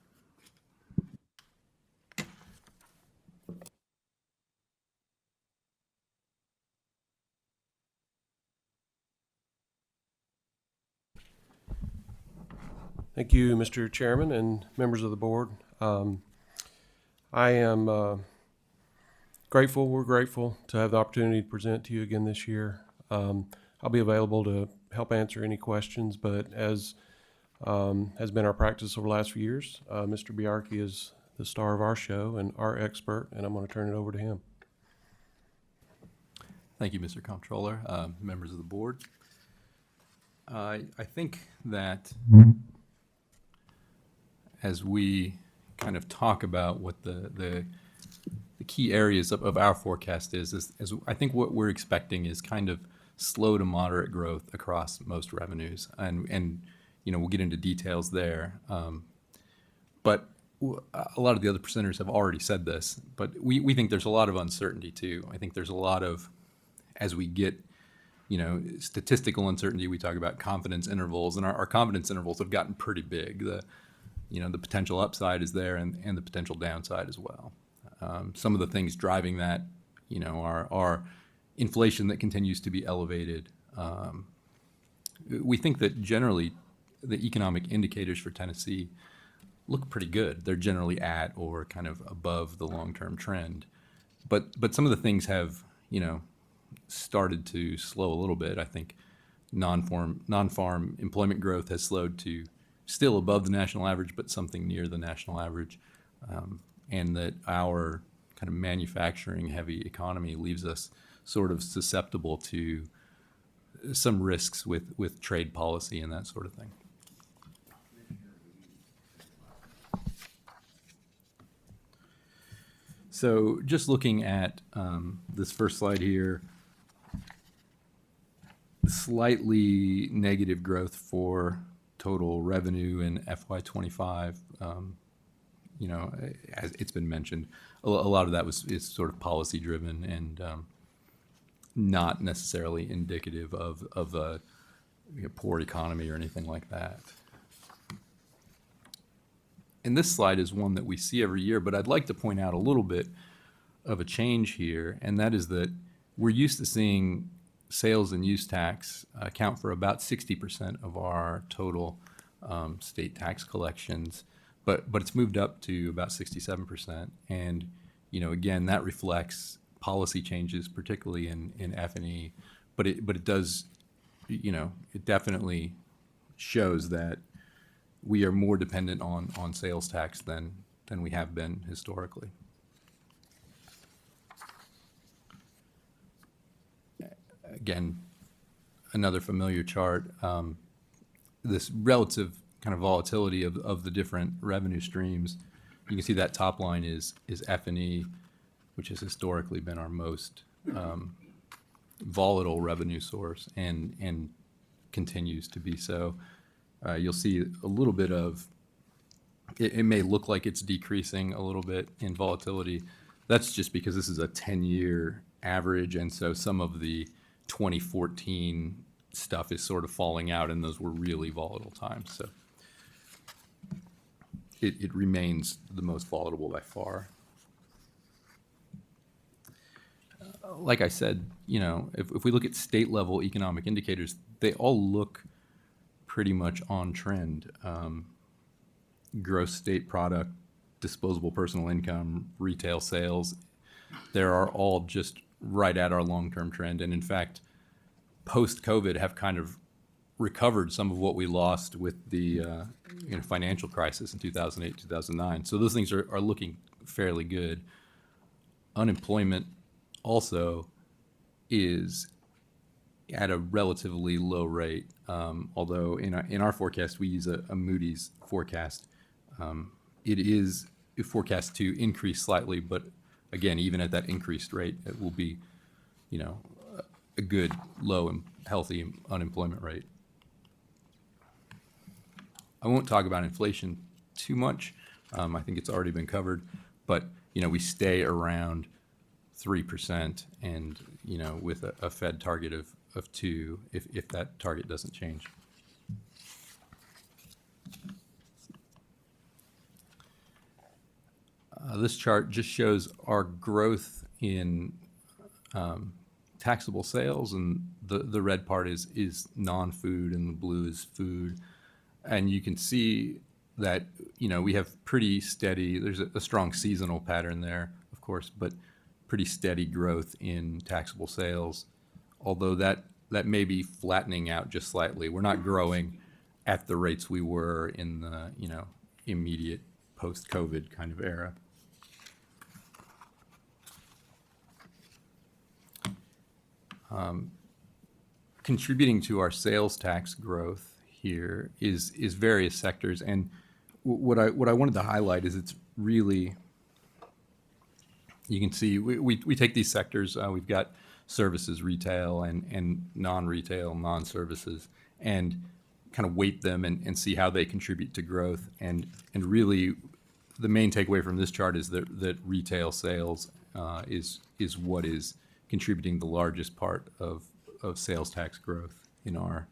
S10: Thank you, Mr. Chairman and members of the board. I am we're grateful to have the opportunity to present to you again this year. I'll be available to help answer any questions, but as has been our practice over the last few years, Mr. Biarkey is the star of our show and our expert, and I'm going to turn it over to him.
S11: Thank you, Mr. Comptroller, members of the board. I think that as we kind of talk about what the key areas of our forecast is I think what we're expecting is kind of slow to moderate growth across most revenues, and we'll get into details there. But a lot of the other presenters have already said this, but we think there's a lot of uncertainty too. I think there's a lot of, as we get statistical uncertainty, we talk about confidence intervals, and our confidence intervals have gotten pretty big. The potential upside is there, and the potential downside as well. Some of the things driving that, are inflation that continues to be elevated. We think that generally the economic indicators for Tennessee look pretty good. They're generally at or kind of above the long-term trend. But some of the things have, started to slow a little bit. I think non-farm employment growth has slowed to still above the national average, but something near the national average. And that our kind of manufacturing heavy economy leaves us sort of susceptible to some risks with trade policy and that sort of thing. So just looking at this first slide here, slightly negative growth for total revenue in FY25. As it's been mentioned, a lot of that is sort of policy driven, and not necessarily indicative of a poor economy or anything like that. And this slide is one that we see every year, but I'd like to point out a little bit of a change here, and that is that we're used to seeing sales and use tax account for about 60% of our total state tax collections, but it's moved up to about 67%. And, again, that reflects policy changes, particularly in F&E, but it does, it definitely shows that we are more dependent on sales tax than we have been historically. Again, another familiar chart. This relative kind of volatility of the different revenue streams. You can see that top line is F&E, which has historically been our most volatile revenue source and continues to be so. You'll see a little bit of, it may look like it's decreasing a little bit in volatility. That's just because this is a 10-year average, and so some of the 2014 stuff is sort of falling out, and those were really volatile times. So it remains the most volatile by far. Like I said, if we look at state level economic indicators, they all look pretty much on trend. Gross state product, disposable personal income, retail sales, they are all just right at our long-term trend. And in fact, post-COVID have kind of recovered some of what we lost with the financial crisis in 2008, 2009. So those things are looking fairly good. Unemployment also is at a relatively low rate, although in our forecast, we use a Moody's forecast. It is forecast to increase slightly, but again, even at that increased rate, it will be, a good, low and healthy unemployment rate. I won't talk about inflation too much. I think it's already been covered, but, we stay around 3% and, with a Fed target of 2 if that target doesn't change. This chart just shows our growth in taxable sales, and the red part is non-food and the blue is food. And you can see that, we have pretty steady, there's a strong seasonal pattern there, of course, but pretty steady growth in taxable sales, although that may be flattening out just slightly. We're not growing at the rates we were in the, immediate post-COVID kind of era. Contributing to our sales tax growth here is various sectors, and what I wanted to highlight is it's really, you can see we take these sectors, we've got services, retail, and non-retail, non-services, and kind of weight them and see how they contribute to growth. And really, the main takeaway from this chart is that retail sales is what is contributing the largest part of sales tax growth in our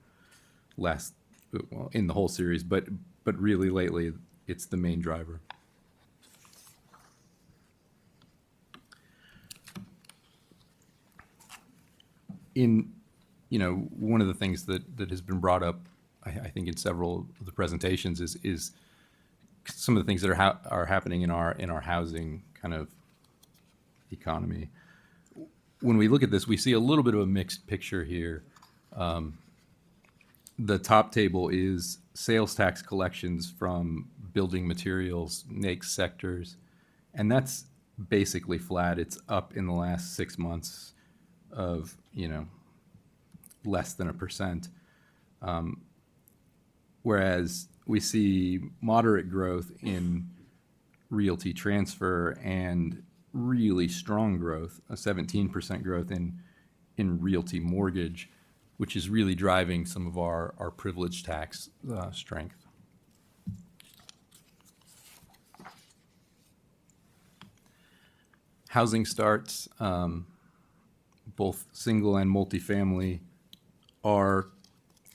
S11: in the whole series, but really lately it's the main driver. One of the things that has been brought up, I think in several of the presentations is some of the things that are happening in our housing kind of economy. When we look at this, we see a little bit of a mixed picture here. The top table is sales tax collections from building materials, NAICS sectors, and that's basically flat. It's up in the last 6 months of, less than 1%. Whereas we see moderate growth in realty transfer and really strong growth, a 17% growth in realty mortgage, which is really driving some of our privilege tax strength. Housing starts, both single and multifamily are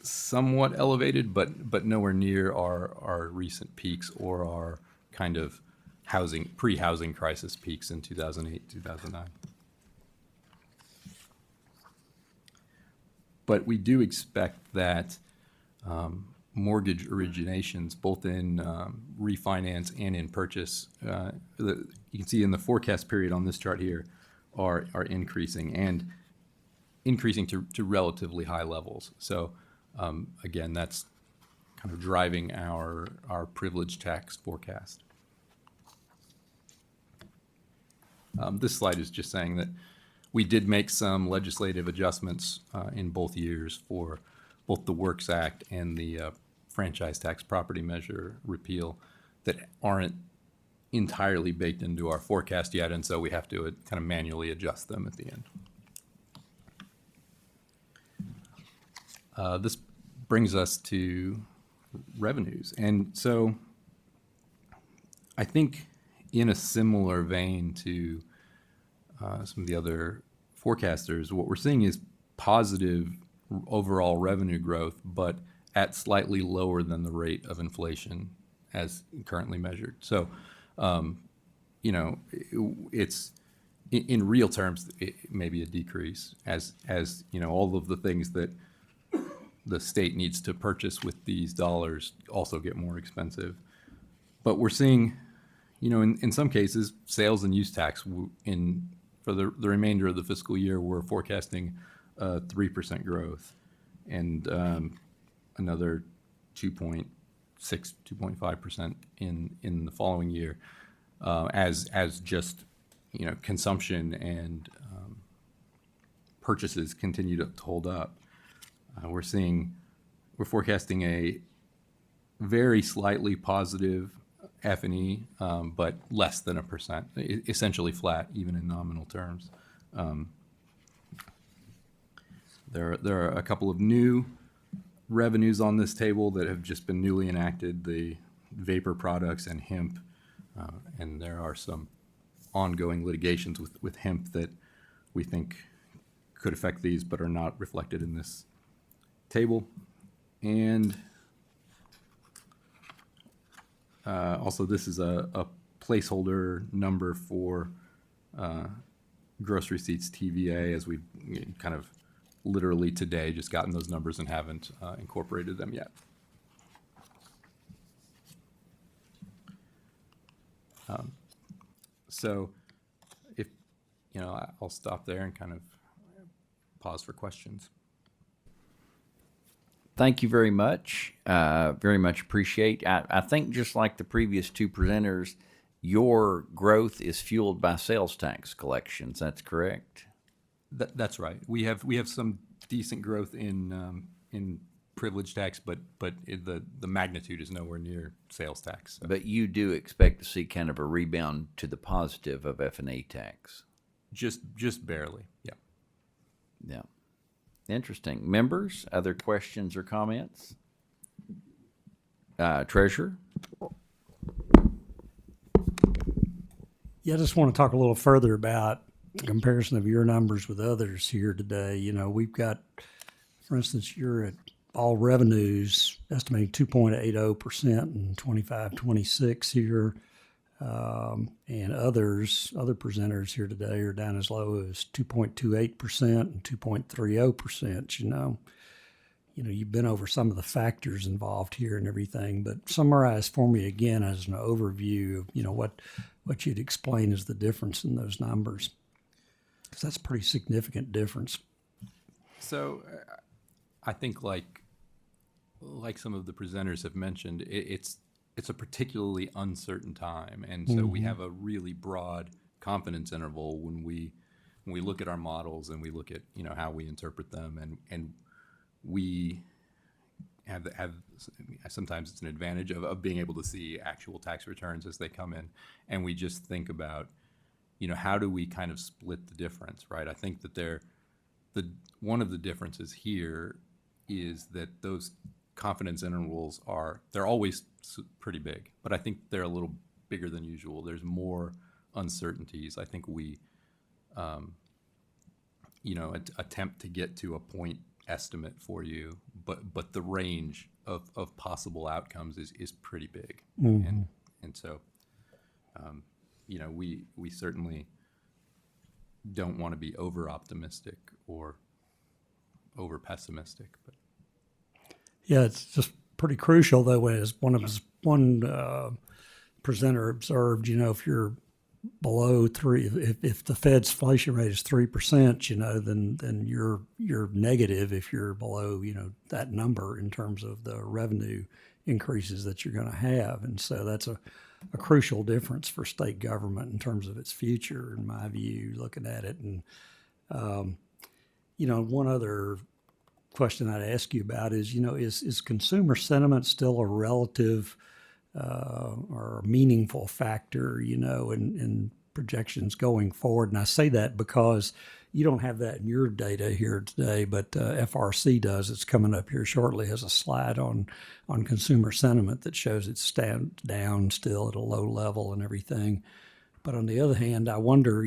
S11: somewhat elevated, but nowhere near our recent peaks or our kind of pre-housing crisis peaks in 2008, 2009. But we do expect that mortgage originations, both in refinance and in purchase, you can see in the forecast period on this chart here, are increasing and increasing to relatively high levels. So again, that's kind of driving our privilege tax forecast. This slide is just saying that we did make some legislative adjustments in both years for both the Works Act and the franchise tax property measure repeal that aren't entirely baked into our forecast yet, and so we have to kind of manually adjust them at the end. This brings us to revenues. And so I think in a similar vein to some of the other forecasters, what we're seeing is positive overall revenue growth, but at slightly lower than the rate of inflation as currently measured. So, it's in real terms, it may be a decrease as all of the things that the state needs to purchase with these dollars also get more expensive. But we're seeing, in some cases, sales and use tax for the remainder of the fiscal year, we're forecasting 3% growth and another 2.6, 2.5% in the following year as just, consumption and purchases continue to hold up. We're forecasting a very slightly positive F&E, but less than 1%, essentially flat, even in nominal terms. There are a couple of new revenues on this table that have just been newly enacted, the vapor products and hemp, and there are some ongoing litigations with hemp that we think could affect these but are not reflected in this table. And also, this is a placeholder number for gross receipts TVA, as we've kind of literally today just gotten those numbers and haven't incorporated them yet. So if, I'll stop there and kind of pause for questions.
S1: Thank you very much. Very much appreciate. I think just like the previous two presenters, your growth is fueled by sales tax collections. That's correct?
S11: That's right. We have some decent growth in privilege tax, but the magnitude is nowhere near sales tax. So.
S1: But you do expect to see kind of a rebound to the positive of F&E tax?
S11: Just barely, yeah.
S1: Yeah. Interesting. Members, other questions or comments? Treasurer?
S6: Yeah, I just want to talk a little further about the comparison of your numbers with others here today. We've got, for instance, you're at all revenues estimating 2.80% in 25-26 here. And other presenters here today are down as low as 2.28% and 2.30%. You've been over some of the factors involved here and everything, but summarize for me again as an overview of, what you'd explain as the difference in those numbers. Because that's a pretty significant difference.
S11: So I think like some of the presenters have mentioned, it's a particularly uncertain time, and so we have a really broad confidence interval when we look at our models and we look at how we interpret them, and we have sometimes it's an advantage of being able to see actual tax returns as they come in, and we just think about how do we kind of split the difference, right? I think that one of the differences here is that those confidence intervals they're always pretty big, but I think they're a little bigger than usual. There's more uncertainties. I think we attempt to get to a point estimate for you, but the range of possible outcomes is pretty big. And so, we certainly don't want to be over optimistic or over pessimistic, but
S6: Yeah, it's just pretty crucial though, as one presenter observed, if you're below 3, if the Fed's inflation rate is 3%, then you're negative if you're below, that number in terms of the revenue increases that you're going to have. And so that's a crucial difference for state government in terms of its future, in my view, looking at it. And, one other question I'd ask you about is, is consumer sentiment still a relative or a meaningful factor, in projections going forward? And I say that because you don't have that in your data here today, but FRC does. It's coming up here shortly as a slide on consumer sentiment that shows it's down still at a low level and everything. But on the other hand, I wonder,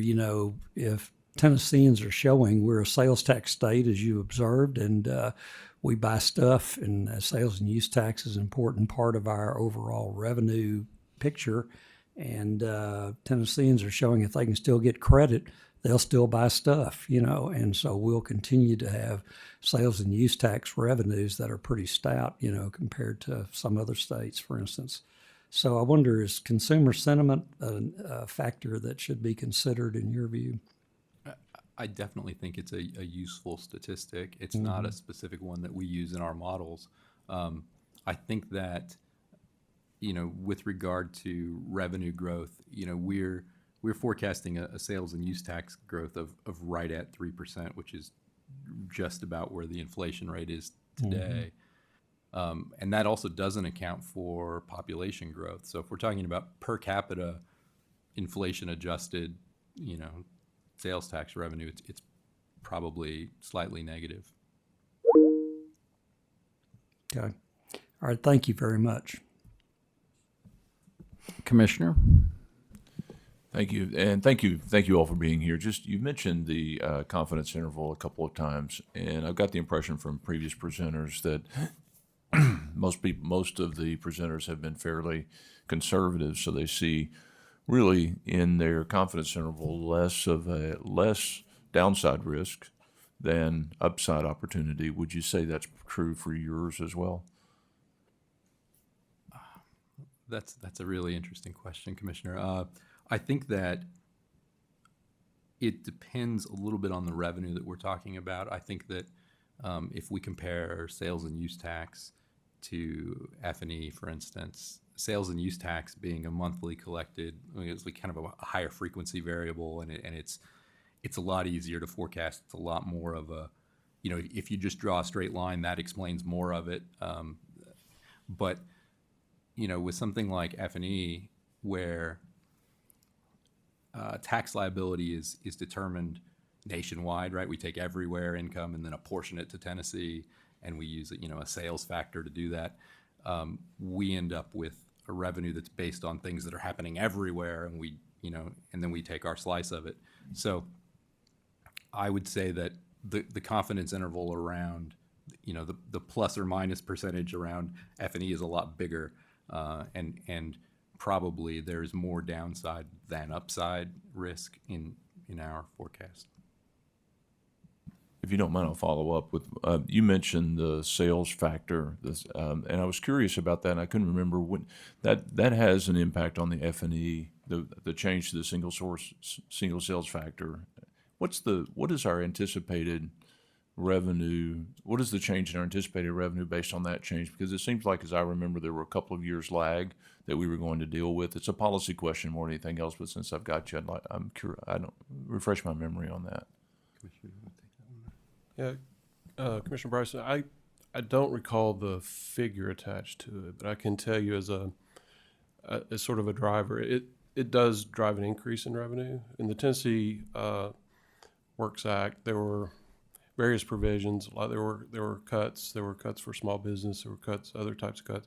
S6: if Tennesseans are showing we're a sales tax state, as you observed, and we buy stuff, and sales and use tax is an important part of our overall revenue picture. And Tennesseans are showing if they can still get credit, they'll still buy stuff, and so we'll continue to have sales and use tax revenues that are pretty stout, compared to some other states, for instance. So I wonder, is consumer sentiment a factor that should be considered in your view?
S11: I definitely think it's a useful statistic. It's not a specific one that we use in our models. I think that, with regard to revenue growth, we're forecasting a sales and use tax growth of right at 3%, which is just about where the inflation rate is today. And that also doesn't account for population growth. So if we're talking about per capita inflation adjusted, sales tax revenue, it's probably slightly negative.
S6: Okay. All right. Thank you very much.
S1: Commissioner?
S7: Thank you, and thank you all for being here. You mentioned the confidence interval a couple of times, and I've got the impression from previous presenters that most of the presenters have been fairly conservative, so they see really in their confidence interval less downside risk than upside opportunity. Would you say that's true for yours as well?
S11: That's a really interesting question, Commissioner. I think that it depends a little bit on the revenue that we're talking about. I think that if we compare sales and use tax to F&E, for instance, sales and use tax being a monthly collected, it's like kind of a higher frequency variable, and it's a lot easier to forecast. It's a lot more of a, if you just draw a straight line, that explains more of it. But with something like F&E, where tax liability is determined nationwide, right? We take everywhere income and then apportion it to Tennessee, and we use a sales factor to do that. We end up with a revenue that's based on things that are happening everywhere, and and then we take our slice of it. So I would say that the confidence interval around, the plus or minus percentage around F&E is a lot bigger, and probably there's more downside than upside risk in our forecast.
S7: If you don't mind, I'll follow up with, you mentioned the sales factor, and I was curious about that, and I couldn't remember when that has an impact on the F&E, the change to the single sales factor. What is our anticipated revenue? What is the change in our anticipated revenue based on that change? Because it seems like, as I remember, there were a couple of years lag that we were going to deal with. It's a policy question more than anything else, but since I've got you, I'm curious. I don't refresh my memory on that.
S10: Yeah, Commissioner Bryson, I don't recall the figure attached to it, but I can tell you as sort of a driver, it does drive an increase in revenue. In the Tennessee Works Act, there were various provisions. There were cuts. There were cuts for small business. There were cuts, other types of cuts.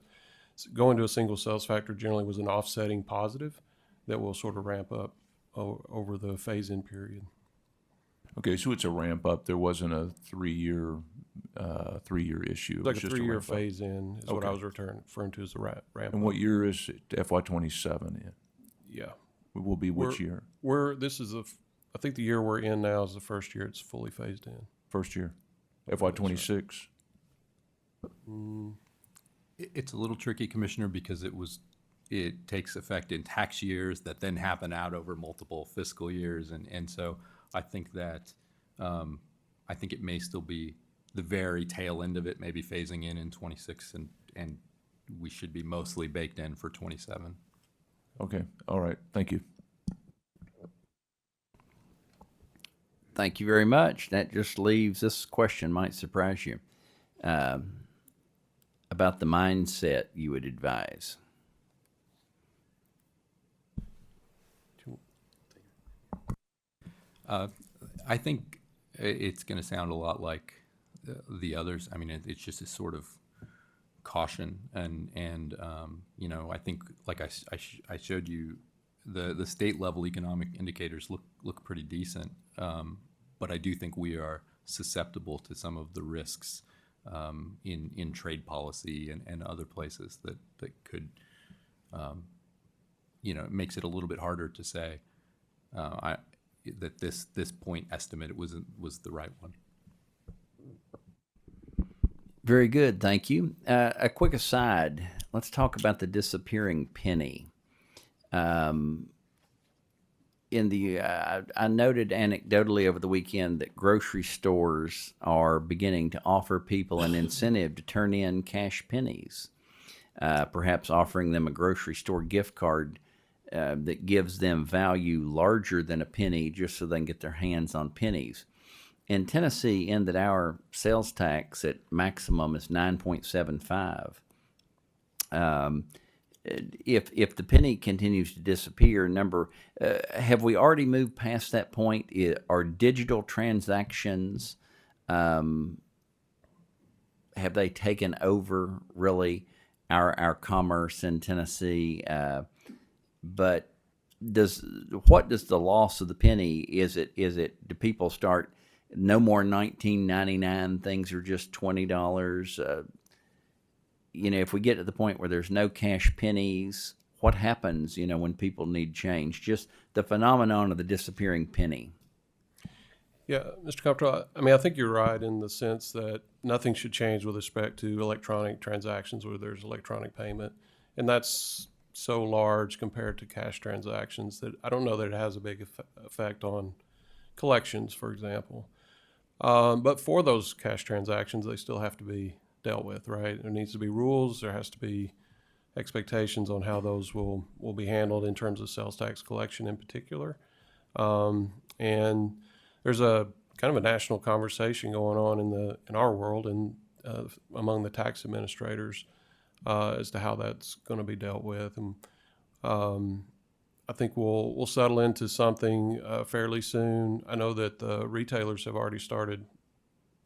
S10: So going to a single sales factor generally was an offsetting positive that will sort of ramp up over the phase-in period.
S7: Okay, so it's a ramp up. There wasn't a three-year issue. It
S10: Like
S7: was
S10: a
S7: just
S10: 3-year
S7: ramp up.
S10: phase in is what I
S7: Okay.
S10: was referring to as the ramp
S7: And
S10: up.
S7: what year is it? FY '27?
S10: Yeah.
S7: It will be which
S10: We're-
S7: year?
S10: This is I think the year we're in now is the first year it's fully phased in.
S7: First year? FY '26?
S11: It's a little tricky, Commissioner, because it takes effect in tax years that then happen out over multiple fiscal years. And so I think that, I think it may still be the very tail end of it, maybe phasing in 26, and we should be mostly baked in for 27.
S7: Okay, all right, thank you.
S1: Thank you very much. That just leaves, this question might surprise you, about the mindset you would advise.
S11: I think it's going to sound a lot like the others. I mean, it's just a sort of caution, and you know, I think like I showed you, the state level economic indicators look pretty decent, but I do think we are susceptible to some of the risks in trade policy and other places that could, you know, it makes it a little bit harder to say that this point estimate was the right one.
S1: Very good, thank you. A quick aside, let's talk about the disappearing penny. I noted anecdotally over the weekend that grocery stores are beginning to offer people an incentive to turn in cash pennies, perhaps offering them a grocery store gift card that gives them value larger than a penny just so they can get their hands on pennies. In Tennessee, in that our sales tax at maximum is 9.75. If the penny continues to disappear, have we already moved past that point? Are digital transactions, have they taken over really our commerce in Tennessee? But what does the loss of the penny, do people start, no more 19.99, things are just $20? You know, if we get to the point where there's no cash pennies, what happens, you know, when people need change? Just the phenomenon of the disappearing penny.
S10: Yeah, Mr. Comptroller, I mean, I think you're right in the sense that nothing should change with respect to electronic transactions where there's electronic payment. And that's so large compared to cash transactions that I don't know that it has a big effect on collections, for example. But for those cash transactions, they still have to be dealt with, right? There needs to be rules. There has to be expectations on how those will be handled in terms of sales tax collection in particular. And there's a kind of a national conversation going on in our world and among the tax administrators as to how that's going to be dealt with. And I think we'll settle into something fairly soon. I know that the retailers have already started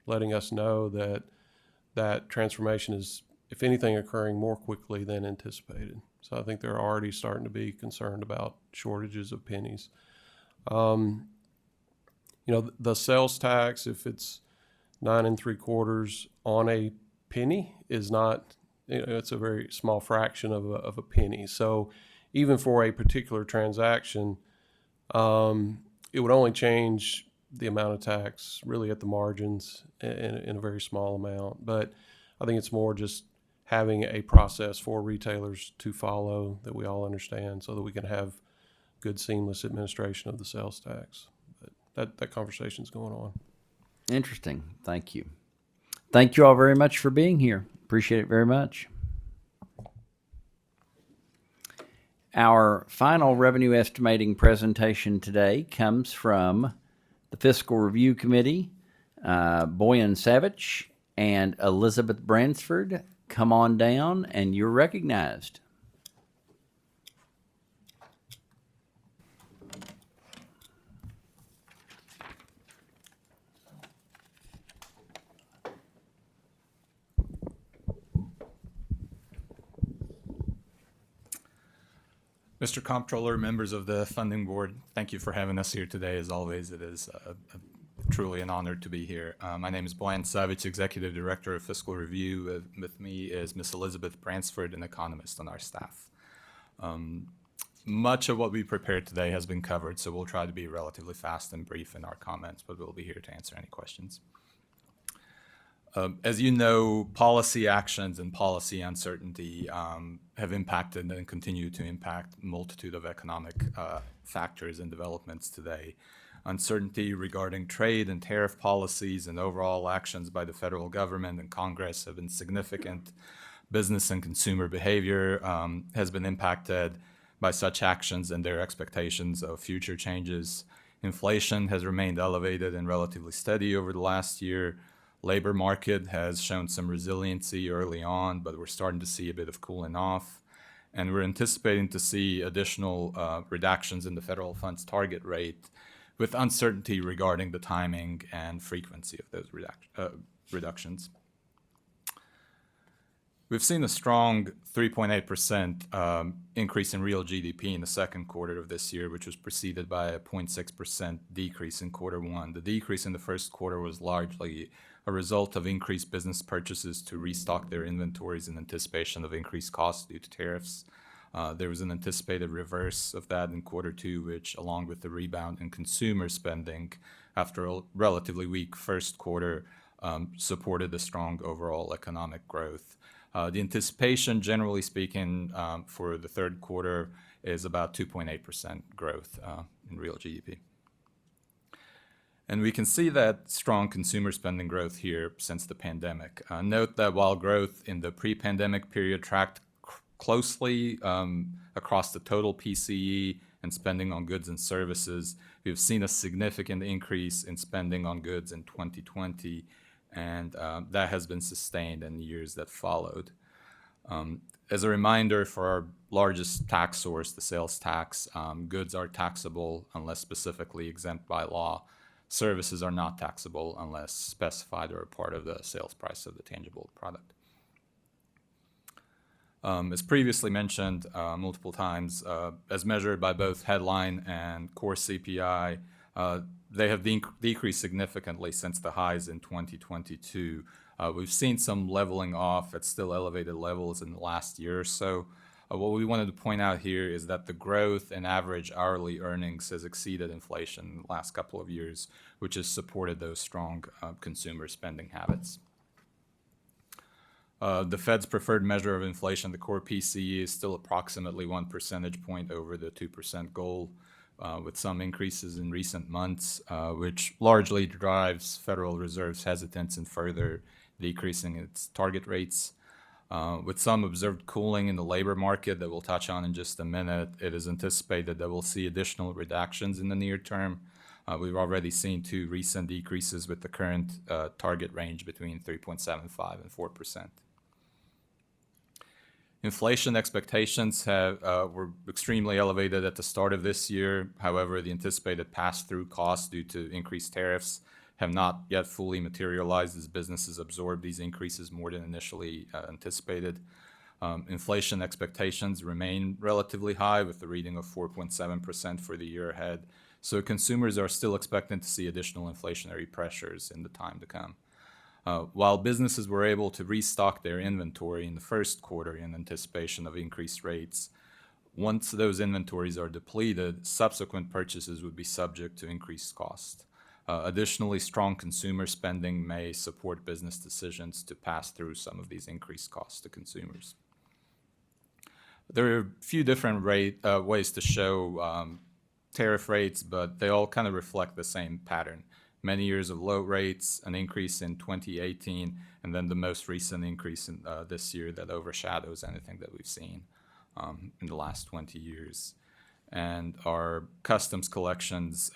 S10: letting us know that transformation is, if anything, occurring more quickly than anticipated. So I think they're already starting to be concerned about shortages of pennies. You know, the sales tax, if it's 9 3/4 on a penny, is not, you know, it's a very small fraction of a penny. So even for a particular transaction, it would only change the amount of tax really at the margins in a very small amount. But I think it's more just having a process for retailers to follow that we all understand so that we can have good seamless administration of the sales tax. But that conversation's going on.
S1: Interesting. Thank you. Thank you all very much for being here. Appreciate it very much. Our final revenue estimating presentation today comes from the Fiscal Review Committee. Boyan Savage and Elizabeth Bransford, come on down and you're recognized.
S12: Mr. Comptroller, members of the Funding Board, thank you for having us here today. As always, it is truly an honor to be here. My name is Brian Savage, Executive Director of Fiscal Review. With me is Miss Elizabeth Bransford, an economist on our staff. Much of what we prepared today has been covered, so we'll try to be relatively fast and brief in our comments, but we'll be here to answer any questions. As you know, policy actions and policy uncertainty have impacted and continue to impact a multitude of economic factors and developments today. Uncertainty regarding trade and tariff policies and overall actions by the federal government and Congress have been significant. Business and consumer behavior has been impacted by such actions and their expectations of future changes. Inflation has remained elevated and relatively steady over the last year. Labor market has shown some resiliency early on, but we're starting to see a bit of cooling off. And we're anticipating to see additional reductions in the federal funds target rate with uncertainty regarding the timing and frequency of those reductions. We've seen a strong 3.8% increase in real GDP in the second quarter of this year, which was preceded by a 0.6% decrease in quarter one. The decrease in the first quarter was largely a result of increased business purchases to restock their inventories in anticipation of increased costs due to tariffs. There was an anticipated reverse of that in quarter two, which, along with the rebound in consumer spending after a relatively weak first quarter, supported the strong overall economic growth. The anticipation, generally speaking, for the third quarter is about 2.8% growth in real GDP. And we can see that strong consumer spending growth here since the pandemic. Note that while growth in the pre-pandemic period tracked closely across the total PCE and spending on goods and services, we've seen a significant increase in spending on goods in 2020, and that has been sustained in the years that followed. As a reminder, for our largest tax source, the sales tax, goods are taxable unless specifically exempt by law. Services are not taxable unless specified or a part of the sales price of the tangible product. As previously mentioned multiple times, as measured by both headline and core CPI, they have decreased significantly since the highs in 2022. We've seen some leveling off at still elevated levels in the last year or so. What we wanted to point out here is that the growth in average hourly earnings has exceeded inflation in the last couple of years, which has supported those strong consumer spending habits. The Fed's preferred measure of inflation, the core PCE, is still approximately 1 percentage point over the 2% goal, with some increases in recent months, which largely drives Federal Reserve's hesitance in further decreasing its target rates. With some observed cooling in the labor market that we'll touch on in just a minute, it is anticipated that we'll see additional reductions in the near term. We've already seen 2 recent decreases with the current target range between 3.75% and 4%. Inflation expectations were extremely elevated at the start of this year. However, the anticipated pass-through costs due to increased tariffs have not yet fully materialized as businesses absorb these increases more than initially anticipated. Inflation expectations remain relatively high with the reading of 4.7% for the year ahead. So consumers are still expecting to see additional inflationary pressures in the time to come. While businesses were able to restock their inventory in the first quarter in anticipation of increased rates, once those inventories are depleted, subsequent purchases would be subject to increased cost. Additionally, strong consumer spending may support business decisions to pass through some of these increased costs to consumers. There are a few different ways to show tariff rates, but they all kind of reflect the same pattern. Many years of low rates, an increase in 2018, and then the most recent increase in this year that overshadows anything that we've seen in the last 20 years. And our customs collections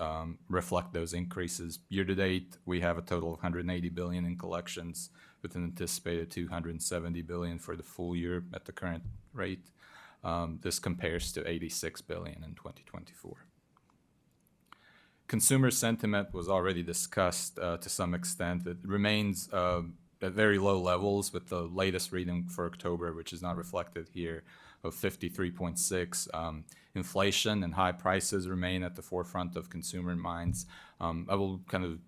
S12: reflect those increases. Year to date, we have a total of $180 billion in collections with an anticipated $270 billion for the full year at the current rate. This compares to $86 billion in 2024. Consumer sentiment was already discussed to some extent. It remains at very low levels with the latest reading for October, which is not reflected here, of 53.6. Inflation and high prices remain at the forefront of consumer minds. I will kind of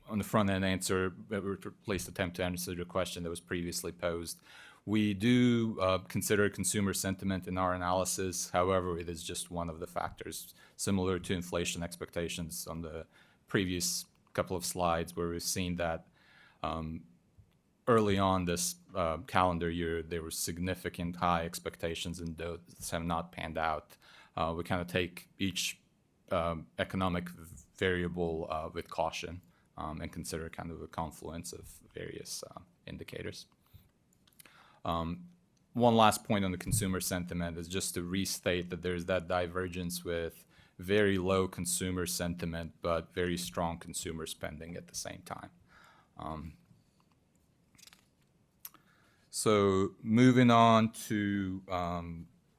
S12: on the front end answer, at least attempt to answer your question that was previously posed. We do consider consumer sentiment in our analysis. However, it is just one of the factors, similar to inflation expectations on the previous couple of slides, where we've seen that early on this calendar year, there were significant high expectations, and those have not panned out. We kind of take each economic variable with caution and consider kind of a confluence of various indicators. One last point on the consumer sentiment is just to restate that there's that divergence with very low consumer sentiment, but very strong consumer spending at the same time. So moving on to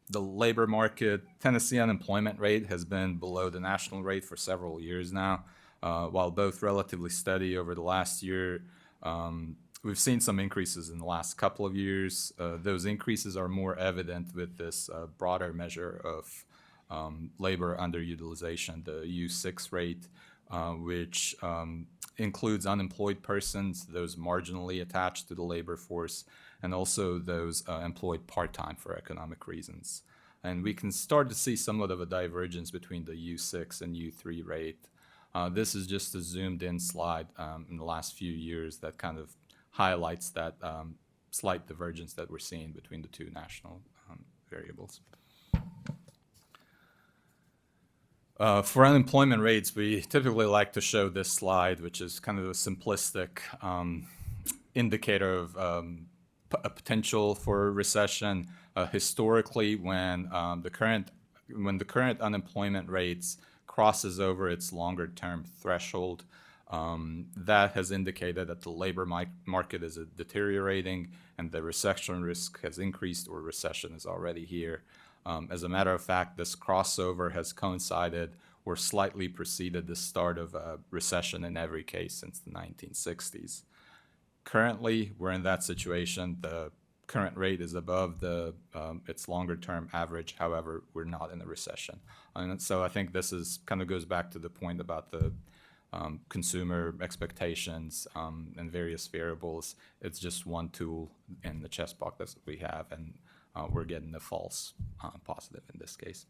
S12: the labor market, Tennessee unemployment rate has been below the national rate for several years now. While both relatively steady over the last year, we've seen some increases in the last couple of years. Those increases are more evident with this broader measure of labor underutilization, the U6 rate, which includes unemployed persons, those marginally attached to the labor force, and also those employed part-time for economic reasons. And we can start to see somewhat of a divergence between the U6 and U3 rate. This is just a zoomed-in slide in the last few years that kind of highlights that slight divergence that we're seeing between the two national variables. For unemployment rates, we typically like to show this slide, which is kind of a simplistic indicator of a potential for a recession. Historically, when the current unemployment rates crosses over its longer-term threshold, that has indicated that the labor market is deteriorating and the recession risk has increased or recession is already here. As a matter of fact, this crossover has coincided or slightly preceded the start of a recession in every case since the 1960s. Currently, we're in that situation. The current rate is above its longer-term average. However, we're not in a recession. And so I think this is kind of goes back to the point about the consumer expectations and various variables. It's just one tool in the chess box that we have, and we're getting a false positive in this case.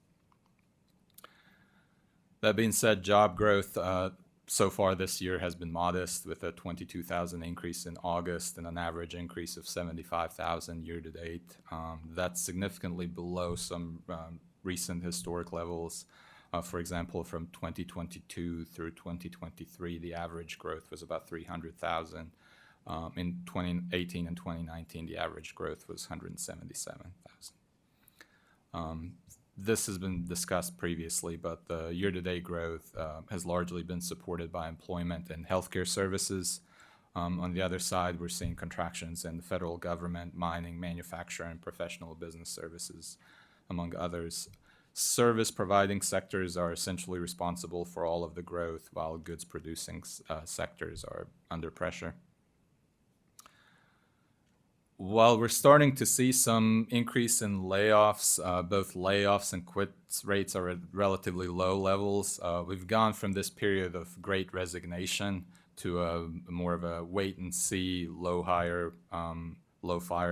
S12: That being said, job growth so far this year has been modest, with a 22,000 increase in August and an average increase of 75,000 year to date. That's significantly below some recent historic levels. For example, from 2022 through 2023, the average growth was about 300,000. In 2018 and 2019, the average growth was 177,000. This has been discussed previously, but the year-to-date growth has largely been supported by employment and healthcare services. On the other side, we're seeing contractions in the federal government, mining, manufacturing, and professional business services, among others. Service-providing sectors are essentially responsible for all of the growth, while goods-producing sectors are under pressure. While we're starting to see some increase in layoffs, both layoffs and quits rates are at relatively low levels. We've gone from this period of great resignation to a more of a wait-and-see, low-fire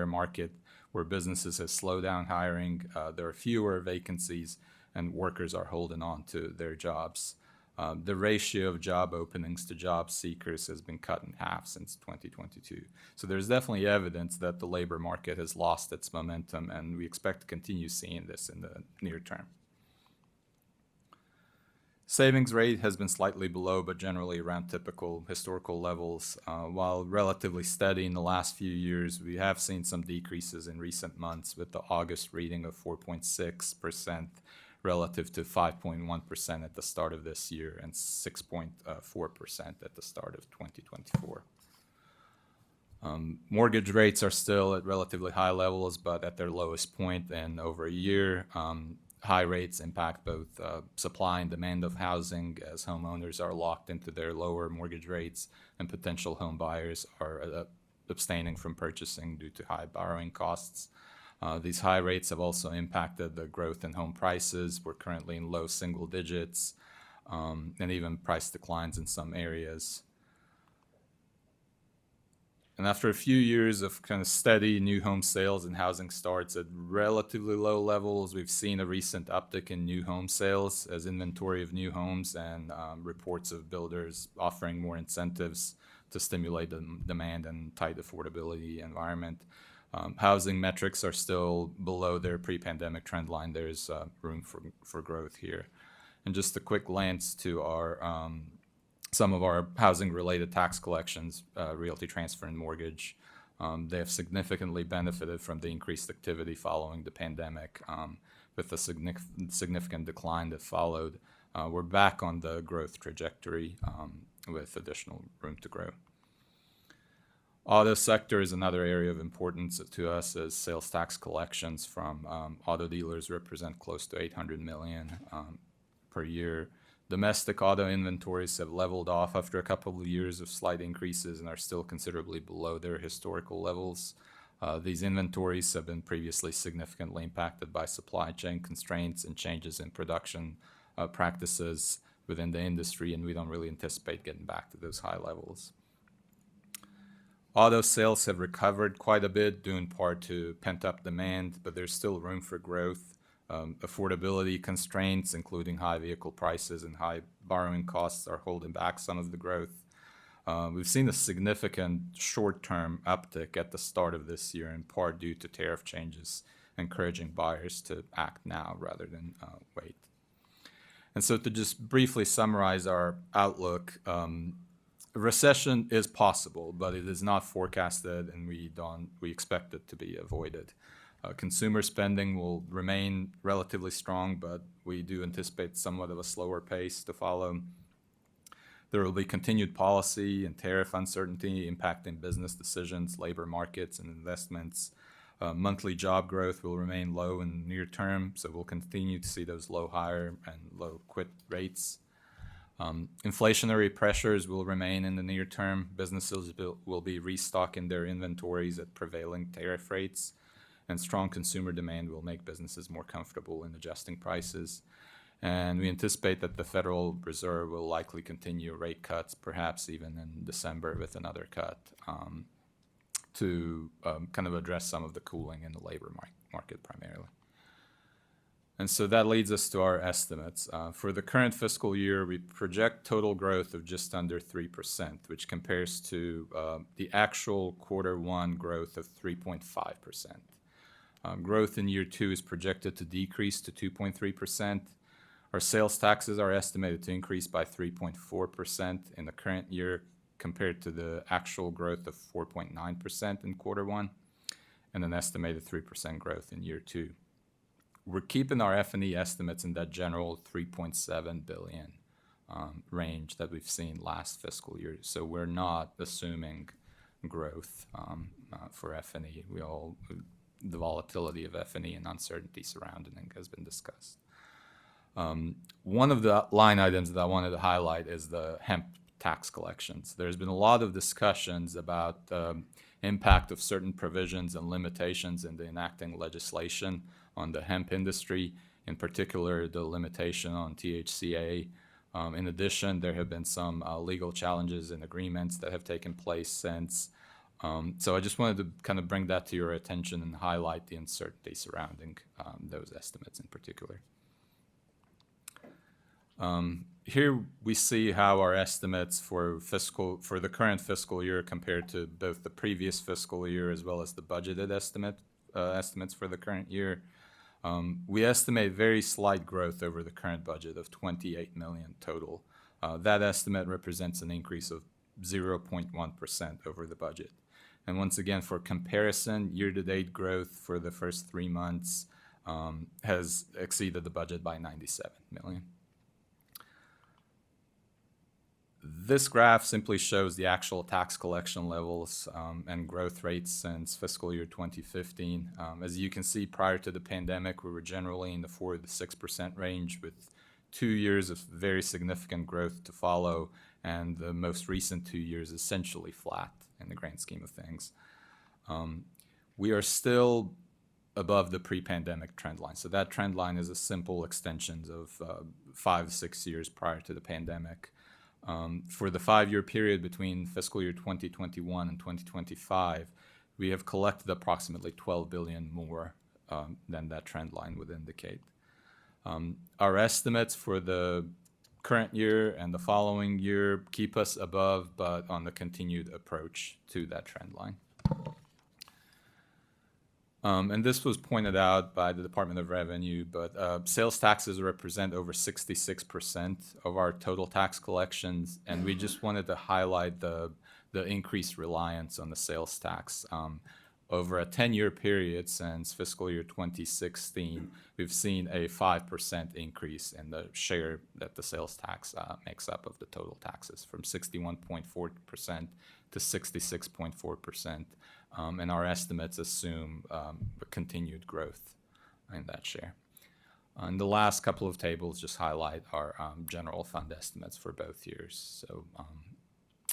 S12: market, where businesses have slowed down hiring. There are fewer vacancies, and workers are holding on to their jobs. The ratio of job openings to job seekers has been cut in half since 2022. So there's definitely evidence that the labor market has lost its momentum, and we expect to continue seeing this in the near term. Savings rate has been slightly below, but generally around typical historical levels. While relatively steady in the last few years, we have seen some decreases in recent months, with the August reading of 4.6%, relative to 5.1% at the start of this year and 6.4% at the start of 2024. Mortgage rates are still at relatively high levels, but at their lowest point in over a year. High rates impact both supply and demand of housing, as homeowners are locked into their lower mortgage rates and potential home buyers are abstaining from purchasing due to high borrowing costs. These high rates have also impacted the growth in home prices. We're currently in low single digits, and even price declines in some areas. And after a few years of kind of steady new home sales and housing starts at relatively low levels, we've seen a recent uptick in new home sales as inventory of new homes and reports of builders offering more incentives to stimulate the demand and tight affordability environment. Housing metrics are still below their pre-pandemic trend line. There's room for growth here. And just a quick glance to our some of our housing-related tax collections, realty transfer and mortgage. They have significantly benefited from the increased activity following the pandemic, with the significant decline that followed. We're back on the growth trajectory with additional room to grow. Auto sector is another area of importance to us, as sales tax collections from auto dealers represent close to $800 million per year. Domestic auto inventories have leveled off after a couple of years of slight increases and are still considerably below their historical levels. These inventories have been previously significantly impacted by supply chain constraints and changes in production practices within the industry, and we don't really anticipate getting back to those high levels. Auto sales have recovered quite a bit, due in part to pent-up demand, but there's still room for growth. Affordability constraints, including high vehicle prices and high borrowing costs, are holding back some of the growth. We've seen a significant short-term uptick at the start of this year, in part due to tariff changes, encouraging buyers to act now rather than wait. And so to just briefly summarize our outlook, a recession is possible, but it is not forecasted, and we expect it to be avoided. Consumer spending will remain relatively strong, but we do anticipate somewhat of a slower pace to follow. There will be continued policy and tariff uncertainty impacting business decisions, labor markets, and investments. Monthly job growth will remain low in the near term, so we'll continue to see those low hire and low quit rates. Inflationary pressures will remain in the near term. Businesses will be restocking their inventories at prevailing tariff rates, and strong consumer demand will make businesses more comfortable in adjusting prices. And we anticipate that the Federal Reserve will likely continue rate cuts, perhaps even in December with another cut, to kind of address some of the cooling in the labor market primarily. And so that leads us to our estimates. For the current fiscal year, we project total growth of just under 3%, which compares to the actual Q1 growth of 3.5%. Growth in year two is projected to decrease to 2.3%. Our sales taxes are estimated to increase by 3.4% in the current year compared to the actual growth of 4.9% in Q1, and an estimated 3% growth in year two. We're keeping our F&E estimates in that general $3.7 billion range that we've seen last fiscal year. So we're not assuming growth for F&E. The volatility of F&E and uncertainty surrounding it has been discussed. One of the line items that I wanted to highlight is the hemp tax collections. There's been a lot of discussions about the impact of certain provisions and limitations in the enacting legislation on the hemp industry, in particular the limitation on THCA. In addition, there have been some legal challenges and agreements that have taken place since. So I just wanted to kind of bring that to your attention and highlight the uncertainty surrounding those estimates in particular. Here we see how our estimates for the current fiscal year compared to both the previous fiscal year as well as the budgeted estimates for the current year. We estimate very slight growth over the current budget of $28 million total. That estimate represents an increase of 0.1% over the budget. And once again, for comparison, year-to-date growth for the first 3 months has exceeded the budget by $97 million. This graph simply shows the actual tax collection levels and growth rates since fiscal year 2015. As you can see, prior to the pandemic, we were generally in the 4 to 6% range, with 2 years of very significant growth to follow, and the most recent 2 years essentially flat in the grand scheme of things. We are still above the pre-pandemic trend line. So that trend line is a simple extension of 5 to 6 years prior to the pandemic. For the 5-year period between fiscal year 2021 and 2025, we have collected approximately $12 billion more than that trend line would indicate. Our estimates for the current year and the following year keep us above, but on the continued approach to that trend line. And this was pointed out by the Department of Revenue, but sales taxes represent over 66% of our total tax collections, and we just wanted to highlight the increased reliance on the sales tax. Over a 10-year period since fiscal year 2016, we've seen a 5% increase in the share that the sales tax makes up of the total taxes, from 61.4% to 66.4%. And our estimates assume a continued growth in that share. And the last couple of tables just highlight our general fund estimates for both years. So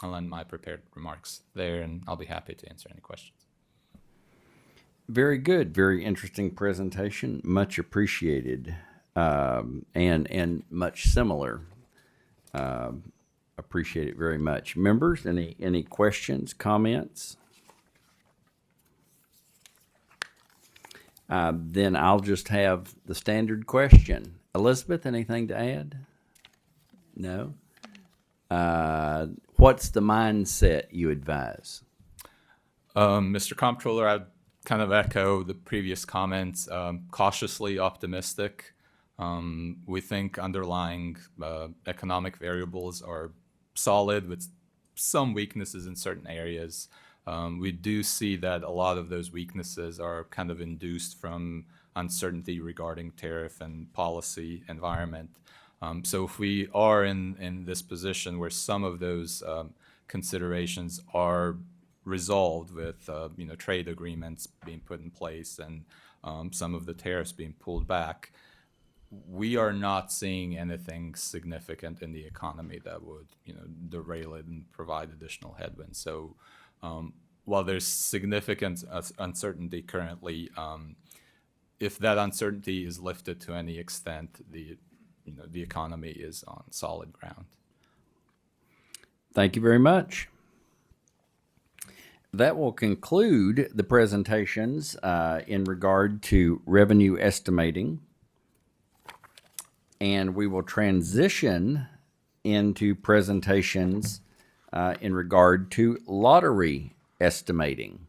S12: I'll end my prepared remarks there, and I'll be happy to answer any questions.
S1: Very good. Very interesting presentation. Much appreciated, and much similar. Appreciate it very much. Members, any questions, comments? Then I'll just have the standard question. Elizabeth, anything to add? No? What's the mindset you advise?
S12: Mr. Comptroller, I'd kind of echo the previous comments, cautiously optimistic. We think underlying economic variables are solid with some weaknesses in certain areas. We do see that a lot of those weaknesses are kind of induced from uncertainty regarding tariff and policy environment. So if we are in this position where some of those considerations are resolved with trade agreements being put in place and some of the tariffs being pulled back, we are not seeing anything significant in the economy that would derail it and provide additional headwinds. So while there's significant uncertainty currently, if that uncertainty is lifted to any extent, the economy is on solid ground.
S1: Thank you very much. That will conclude the presentations in regard to revenue estimating. And we will transition into presentations in regard to lottery estimating.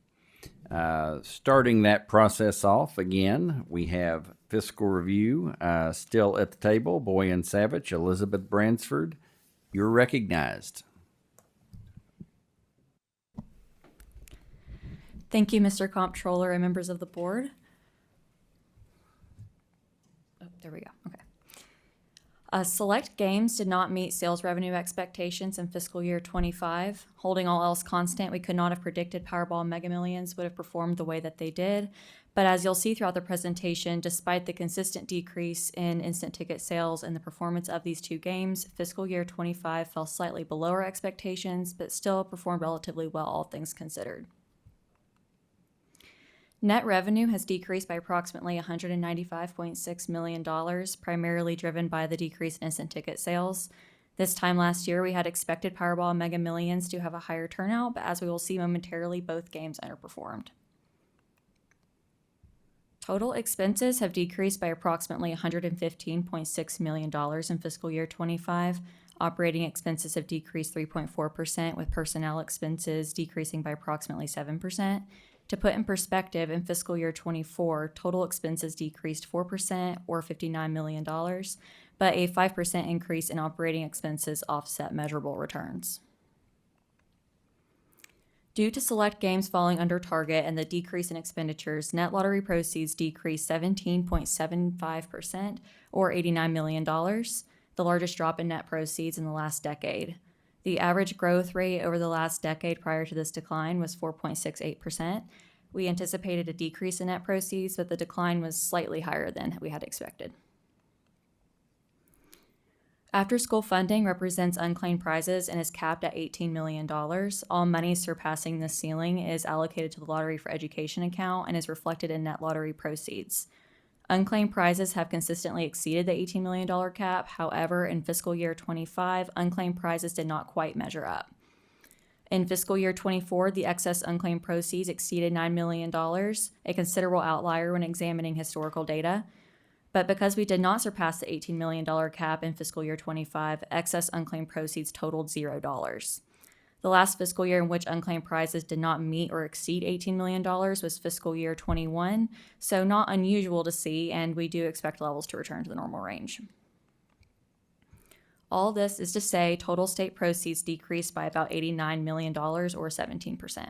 S1: Starting that process off again, we have fiscal review still at the table. Boyan Savage, Elizabeth Bransford, you're recognized.
S13: Thank you, Mr. Comptroller and members of the board. Oh, there we go. Okay. Select games did not meet sales revenue expectations in fiscal year 25. Holding all else constant, we could not have predicted Powerball and Mega Millions would have performed the way that they did. But as you'll see throughout the presentation, despite the consistent decrease in instant ticket sales and the performance of these two games, fiscal year 25 fell slightly below our expectations, but still performed relatively well, all things considered. Net revenue has decreased by approximately $195.6 million, primarily driven by the decrease in instant ticket sales. This time last year, we had expected Powerball and Mega Millions to have a higher turnout, but as we will see momentarily, both games underperformed. Total expenses have decreased by approximately $115.6 million in fiscal year 25. Operating expenses have decreased 3.4%, with personnel expenses decreasing by approximately 7%. To put in perspective, in fiscal year 24, total expenses decreased 4% or $59 million, but a 5% increase in operating expenses offset measurable returns. Due to select games falling under target and the decrease in expenditures, net lottery proceeds decreased 17.75% or $89 million, the largest drop in net proceeds in the last decade. The average growth rate over the last decade prior to this decline was 4.68%. We anticipated a decrease in net proceeds, but the decline was slightly higher than we had expected. After-school funding represents unclaimed prizes and is capped at $18 million. All money surpassing this ceiling is allocated to the Lottery for Education account and is reflected in net lottery proceeds. Unclaimed prizes have consistently exceeded the $18 million cap. However, in fiscal year 25, unclaimed prizes did not quite measure up. In fiscal year 24, the excess unclaimed proceeds exceeded $9 million, a considerable outlier when examining historical data. But because we did not surpass the $18 million cap in fiscal year 25, excess unclaimed proceeds totaled $0. The last fiscal year in which unclaimed prizes did not meet or exceed $18 million was fiscal year 21, so not unusual to see, and we do expect levels to return to the normal range. All this is to say total state proceeds decreased by about $89 million or 17%.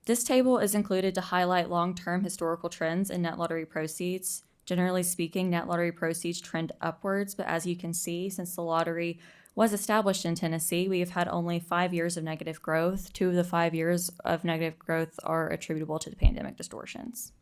S13: This table is included to highlight long-term historical trends in net lottery proceeds. Generally speaking, net lottery proceeds trend upwards, but as you can see, since the lottery was established in Tennessee, we have had only 5 years of negative growth. 2 of the 5 years of negative growth are attributable to the pandemic distortions.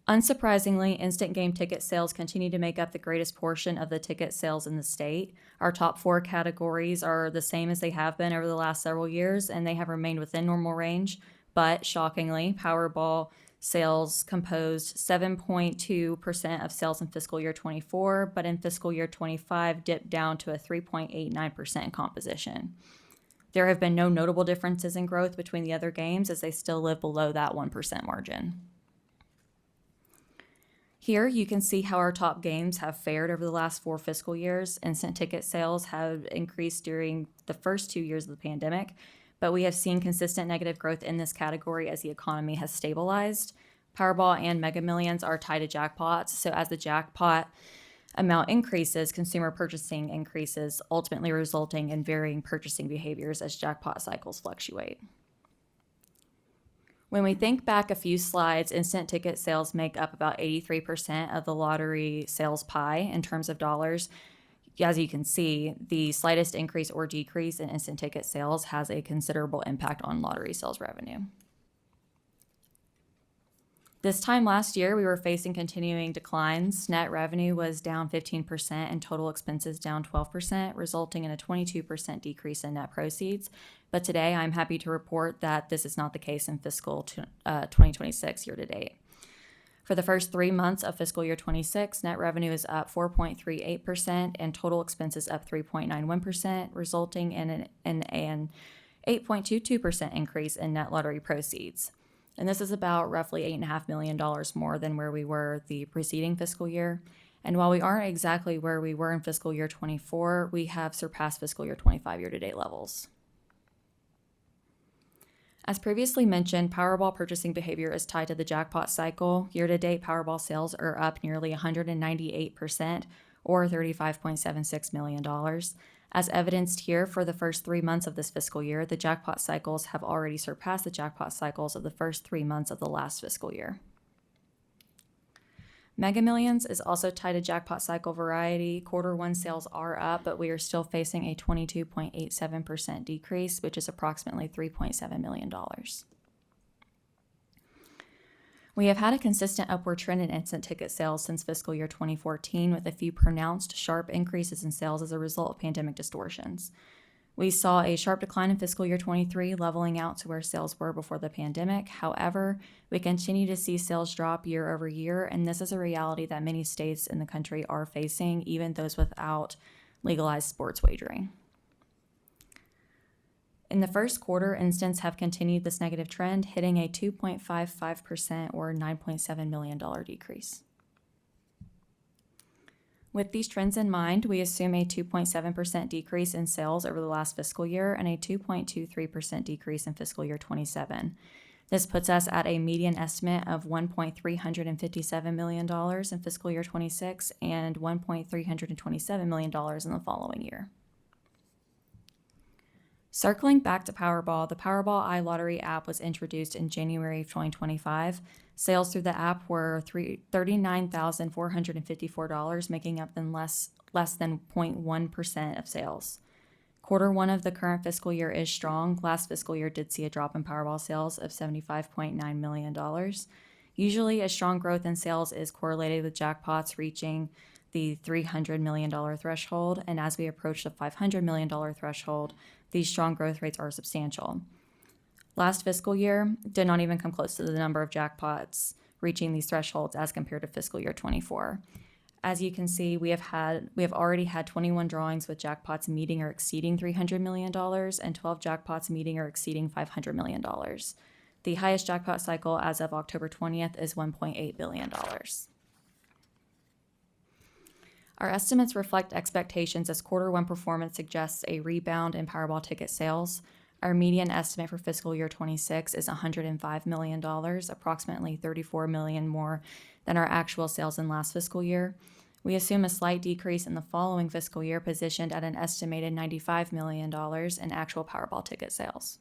S13: Unsurprisingly, instant game ticket sales continue to make up the greatest portion of the ticket sales in the state. Our top 4 categories are the same as they have been over the last several years, and they have remained within normal range. But shockingly, Powerball sales composed 7.2% of sales in fiscal year 24, but in fiscal year 25 dipped down to a 3.89% composition. There have been no notable differences in growth between the other games as they still live below that 1% margin. Here you can see how our top games have fared over the last 4 fiscal years. Instant ticket sales have increased during the first 2 years of the pandemic, but we have seen consistent negative growth in this category as the economy has stabilized. Powerball and Mega Millions are tied to jackpots, so as the jackpot amount increases, consumer purchasing increases, ultimately resulting in varying purchasing behaviors as jackpot cycles fluctuate. When we think back a few slides, instant ticket sales make up about 83% of the lottery sales pie in terms of dollars. As you can see, the slightest increase or decrease in instant ticket sales has a considerable impact on lottery sales revenue. This time last year, we were facing continuing declines. Net revenue was down 15% and total expenses down 12%, resulting in a 22% decrease in net proceeds. But today, I'm happy to report that this is not the case in fiscal 2026 year to date. For the first 3 months of fiscal year 26, net revenue is up 4.38% and total expenses up 3.91%, resulting in an 8.22% increase in net lottery proceeds. And this is about roughly $8.5 million more than where we were the preceding fiscal year. And while we aren't exactly where we were in fiscal year 24, we have surpassed fiscal year 25 year-to-date levels. As previously mentioned, Powerball purchasing behavior is tied to the jackpot cycle. Year-to-date, Powerball sales are up nearly 198%, or $35.76 million. As evidenced here, for the first 3 months of this fiscal year, the jackpot cycles have already surpassed the jackpot cycles of the first 3 months of the last fiscal year. Mega Millions is also tied to jackpot cycle variety. Q1 sales are up, but we are still facing a 22.87% decrease, which is approximately $3.7 million. We have had a consistent upward trend in instant ticket sales since fiscal year 2014, with a few pronounced, sharp increases in sales as a result of pandemic distortions. We saw a sharp decline in fiscal year 23, leveling out to where sales were before the pandemic. However, we continue to see sales drop year over year, and this is a reality that many states in the country are facing, even those without legalized sports wagering. In the first quarter, instants have continued this negative trend, hitting a 2.55% or $9.7 million decrease. With these trends in mind, we assume a 2.7% decrease in sales over the last fiscal year and a 2.23% decrease in fiscal year 27. This puts us at a median estimate of $1.357 million in fiscal year 26 and $1.327 million in the following year. Circling back to Powerball, the Powerball iLottery app was introduced in January of 2025. Sales through the app were $39,454, making up less than 0.1% of sales. Q1 of the current fiscal year is strong. Last fiscal year did see a drop in Powerball sales of $75.9 million. Usually, a strong growth in sales is correlated with jackpots reaching the $300 million threshold, and as we approach the $500 million threshold, these strong growth rates are substantial. Last fiscal year did not even come close to the number of jackpots reaching these thresholds as compared to fiscal year 24. As you can see, we have already had 21 drawings with jackpots meeting or exceeding $300 million and 12 jackpots meeting or exceeding $500 million. The highest jackpot cycle as of October 20th is $1.8 billion. Our estimates reflect expectations as quarter one performance suggests a rebound in Powerball ticket sales. Our median estimate for fiscal year 26 is $105 million, approximately $34 million more than our actual sales in last fiscal year. We assume a slight decrease in the following fiscal year, positioned at an estimated $95 million in actual Powerball ticket sales.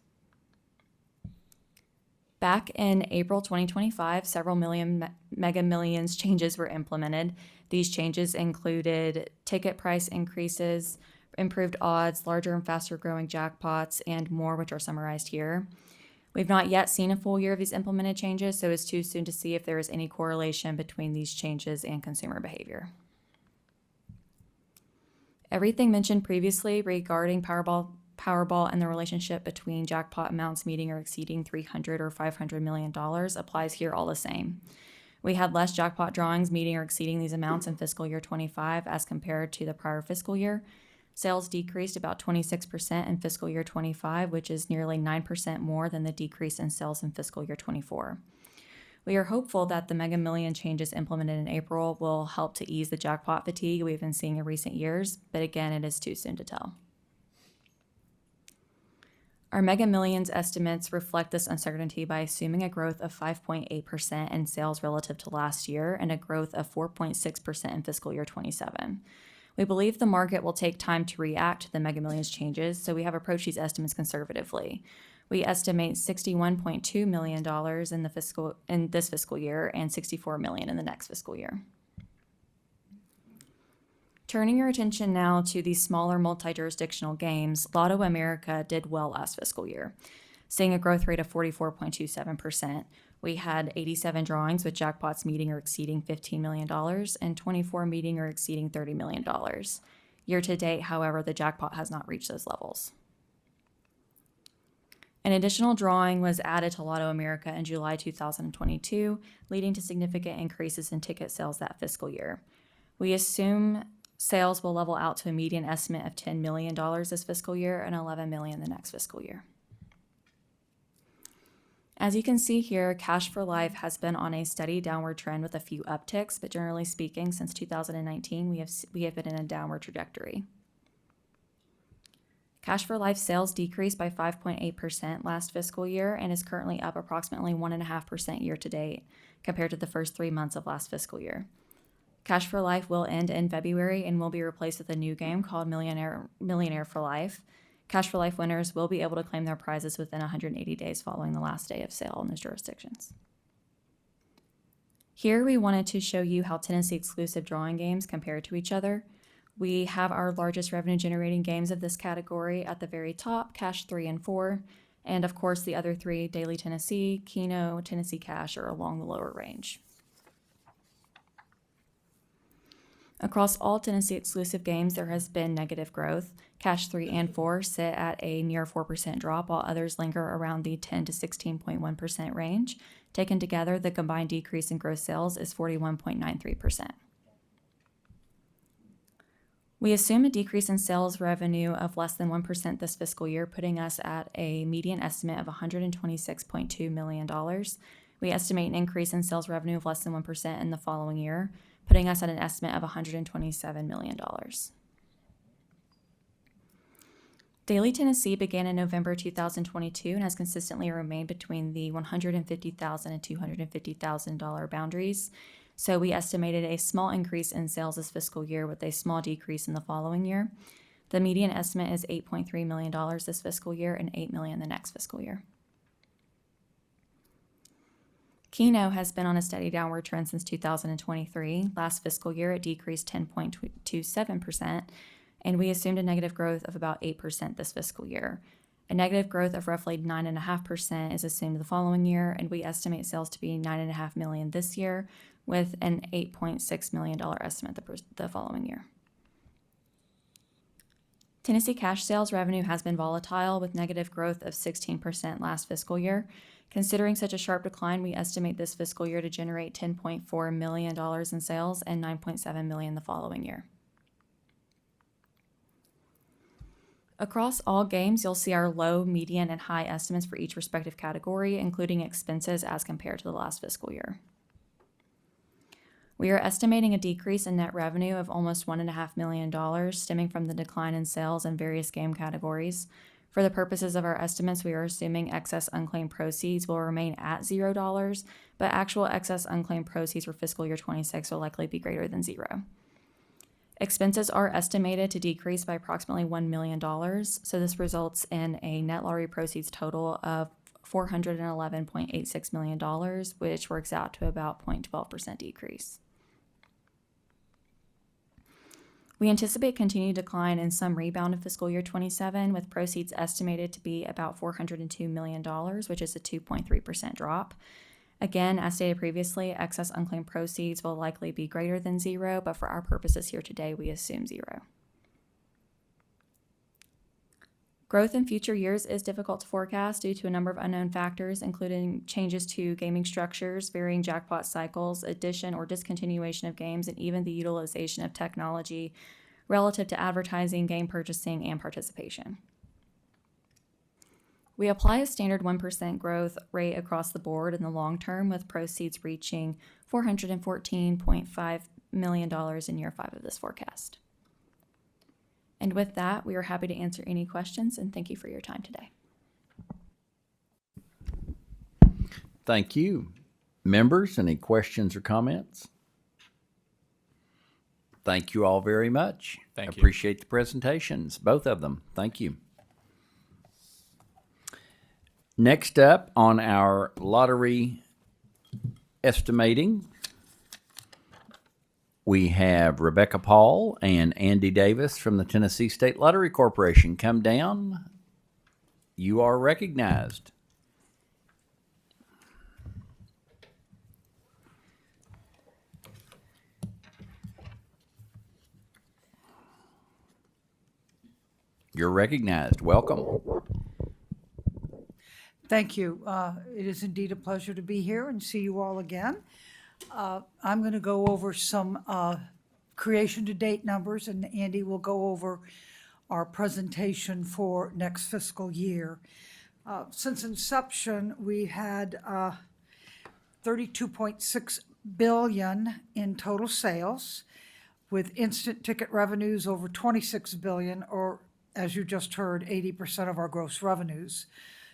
S13: Back in April 2025, several Mega Millions changes were implemented. These changes included ticket price increases, improved odds, larger and faster growing jackpots, and more, which are summarized here. We've not yet seen a full year of these implemented changes, so it's too soon to see if there is any correlation between these changes and consumer behavior. Everything mentioned previously regarding Powerball and the relationship between jackpot amounts meeting or exceeding $300 or $500 million applies here all the same. We had less jackpot drawings meeting or exceeding these amounts in fiscal year 25 as compared to the prior fiscal year. Sales decreased about 26% in fiscal year 25, which is nearly 9% more than the decrease in sales in fiscal year 24. We are hopeful that the Mega Million changes implemented in April will help to ease the jackpot fatigue we've been seeing in recent years, but again, it is too soon to tell. Our Mega Millions estimates reflect this uncertainty by assuming a growth of 5.8% in sales relative to last year and a growth of 4.6% in fiscal year 27. We believe the market will take time to react to the Mega Millions changes, so we have approached these estimates conservatively. We estimate $61.2 million in this fiscal year and $64 million in the next fiscal year. Turning your attention now to these smaller multi-jurisdictional games, Lotto America did well last fiscal year, seeing a growth rate of 44.27%. We had 87 drawings with jackpots meeting or exceeding $15 million and 24 meeting or exceeding $30 million. Year to date, however, the jackpot has not reached those levels. An additional drawing was added to Lotto America in July 2022, leading to significant increases in ticket sales that fiscal year. We assume sales will level out to a median estimate of $10 million this fiscal year and $11 million the next fiscal year. As you can see here, Cash for Life has been on a steady downward trend with a few upticks, but generally speaking, since 2019, we have been in a downward trajectory. Cash for Life sales decreased by 5.8% last fiscal year and is currently up approximately 1.5% year to date compared to the first 3 months of last fiscal year. Cash for Life will end in February and will be replaced with a new game called Millionaire for Life. Cash for Life winners will be able to claim their prizes within 180 days following the last day of sale in those jurisdictions. Here we wanted to show you how Tennessee exclusive drawing games compare to each other. We have our largest revenue generating games of this category at the very top, Cash 3 and 4, and of course the other three, Daily Tennessee, Keno, Tennessee Cash, are along the lower range. Across all Tennessee exclusive games, there has been negative growth. Cash 3 and 4 sit at a near 4% drop, while others linger around the 10 to 16.1% range. Taken together, the combined decrease in gross sales is 41.93%. We assume a decrease in sales revenue of less than 1% this fiscal year, putting us at a median estimate of $126.2 million. We estimate an increase in sales revenue of less than 1% in the following year, putting us at an estimate of $127 million. Daily Tennessee began in November 2022 and has consistently remained between the $150,000 and $250,000 boundaries. So we estimated a small increase in sales this fiscal year with a small decrease in the following year. The median estimate is $8.3 million this fiscal year and $8 million the next fiscal year. Keno has been on a steady downward trend since 2023. Last fiscal year, it decreased 10.27%, and we assumed a negative growth of about 8% this fiscal year. A negative growth of roughly 9.5% is assumed the following year, and we estimate sales to be $9.5 million this year, with an $8.6 million estimate the following year. Tennessee cash sales revenue has been volatile with negative growth of 16% last fiscal year. Considering such a sharp decline, we estimate this fiscal year to generate $10.4 million in sales and $9.7 million the following year. Across all games, you'll see our low, median, and high estimates for each respective category, including expenses as compared to the last fiscal year. We are estimating a decrease in net revenue of almost $1.5 million, stemming from the decline in sales in various game categories. For the purposes of our estimates, we are assuming excess unclaimed proceeds will remain at $0, but actual excess unclaimed proceeds for fiscal year 26 will likely be greater than $0. Expenses are estimated to decrease by approximately $1 million, so this results in a net lottery proceeds total of $411.86 million, which works out to about 0.12% decrease. We anticipate continued decline and some rebound in fiscal year 27, with proceeds estimated to be about $402 million, which is a 2.3% drop. Again, as stated previously, excess unclaimed proceeds will likely be greater than $0, but for our purposes here today, we assume $0. Growth in future years is difficult to forecast due to a number of unknown factors, including changes to gaming structures, varying jackpot cycles, addition or discontinuation of games, and even the utilization of technology relative to advertising, game purchasing, and participation. We apply a standard 1% growth rate across the board in the long term, with proceeds reaching $414.5 million in year 5 of this forecast. And with that, we are happy to answer any questions, and thank you for your time today.
S1: Thank you. Members, any questions or comments? Thank you all very much.
S12: Thank you.
S1: Appreciate the presentations, both of them. Thank you. Next up on our lottery estimating, we have Rebecca Paul and Andy Davis from the Tennessee State Lottery Corporation. Come down. You are recognized. You're recognized. Welcome.
S14: Thank you. It is indeed a pleasure to be here and see you all again. I'm going to go over some creation to date numbers, and Andy will go over our presentation for next fiscal year. Since inception, we had $32.6 billion in total sales, with instant ticket revenues over $26 billion, or as you just heard, 80% of our gross revenues.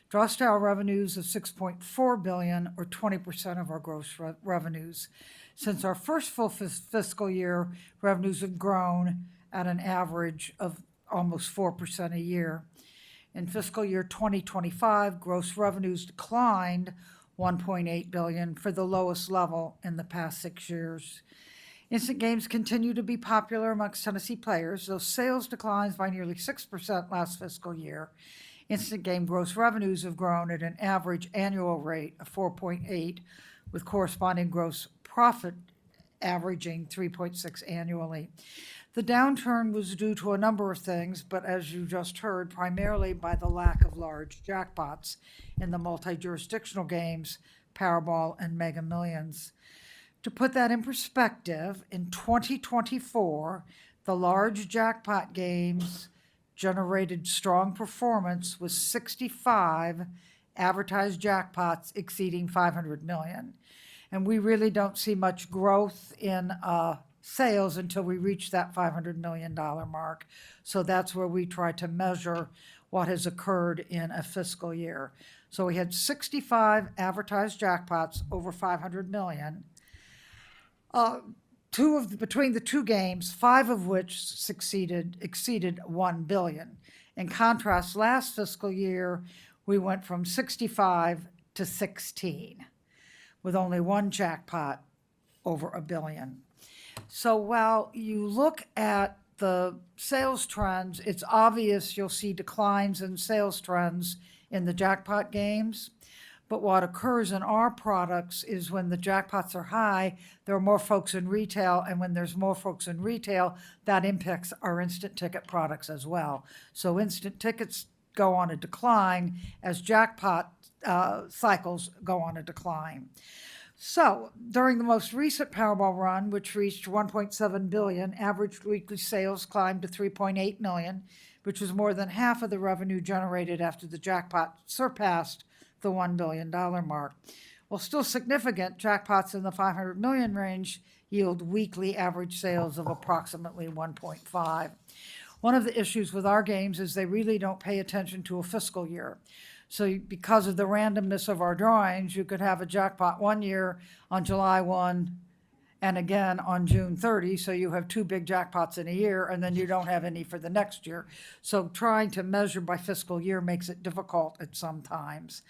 S14: Draw style revenues of $6.4 billion, or 20% of our gross revenues. Since our first full fiscal year, revenues have grown at an average of almost 4% a year. In fiscal year 2025, gross revenues declined $1.8 billion for the lowest level in the past 6 years. Instant games continue to be popular amongst Tennessee players, though sales declines by nearly 6% last fiscal year. Instant game gross revenues have grown at an average annual rate of 4.8, with corresponding gross profit averaging 3.6 annually. The downturn was due to a number of things, but as you just heard, primarily by the lack of large jackpots in the multi-jurisdictional games, Powerball and Mega Millions. To put that in perspective, in 2024, the large jackpot games generated strong performance with 65 advertised jackpots exceeding $500 million. And we really don't see much growth in sales until we reach that $500 million mark. So that's where we try to measure what has occurred in a fiscal year. So we had 65 advertised jackpots over $500 million. Between the two games, 5 of which exceeded $1 billion. In contrast, last fiscal year, we went from 65 to 16, with only one jackpot over $1 billion. So while you look at the sales trends, it's obvious you'll see declines in sales trends in the jackpot games. But what occurs in our products is when the jackpots are high, there are more folks in retail, and when there's more folks in retail, that impacts our instant ticket products as well. So instant tickets go on a decline as jackpot cycles go on a decline. So during the most recent Powerball run, which reached 1.7 billion, average weekly sales climbed to 3.8 million, which was more than half of the revenue generated after the jackpot surpassed the $1 billion mark. While still significant, jackpots in the 500 million range yield weekly average sales of approximately 1.5. One of the issues with our games is they really don't pay attention to a fiscal year. So because of the randomness of our drawings, you could have a jackpot one year on July 1 and again on June 30. So you have two big jackpots in a year, and then you don't have any for the next year. So trying to measure by fiscal year makes it difficult at some times.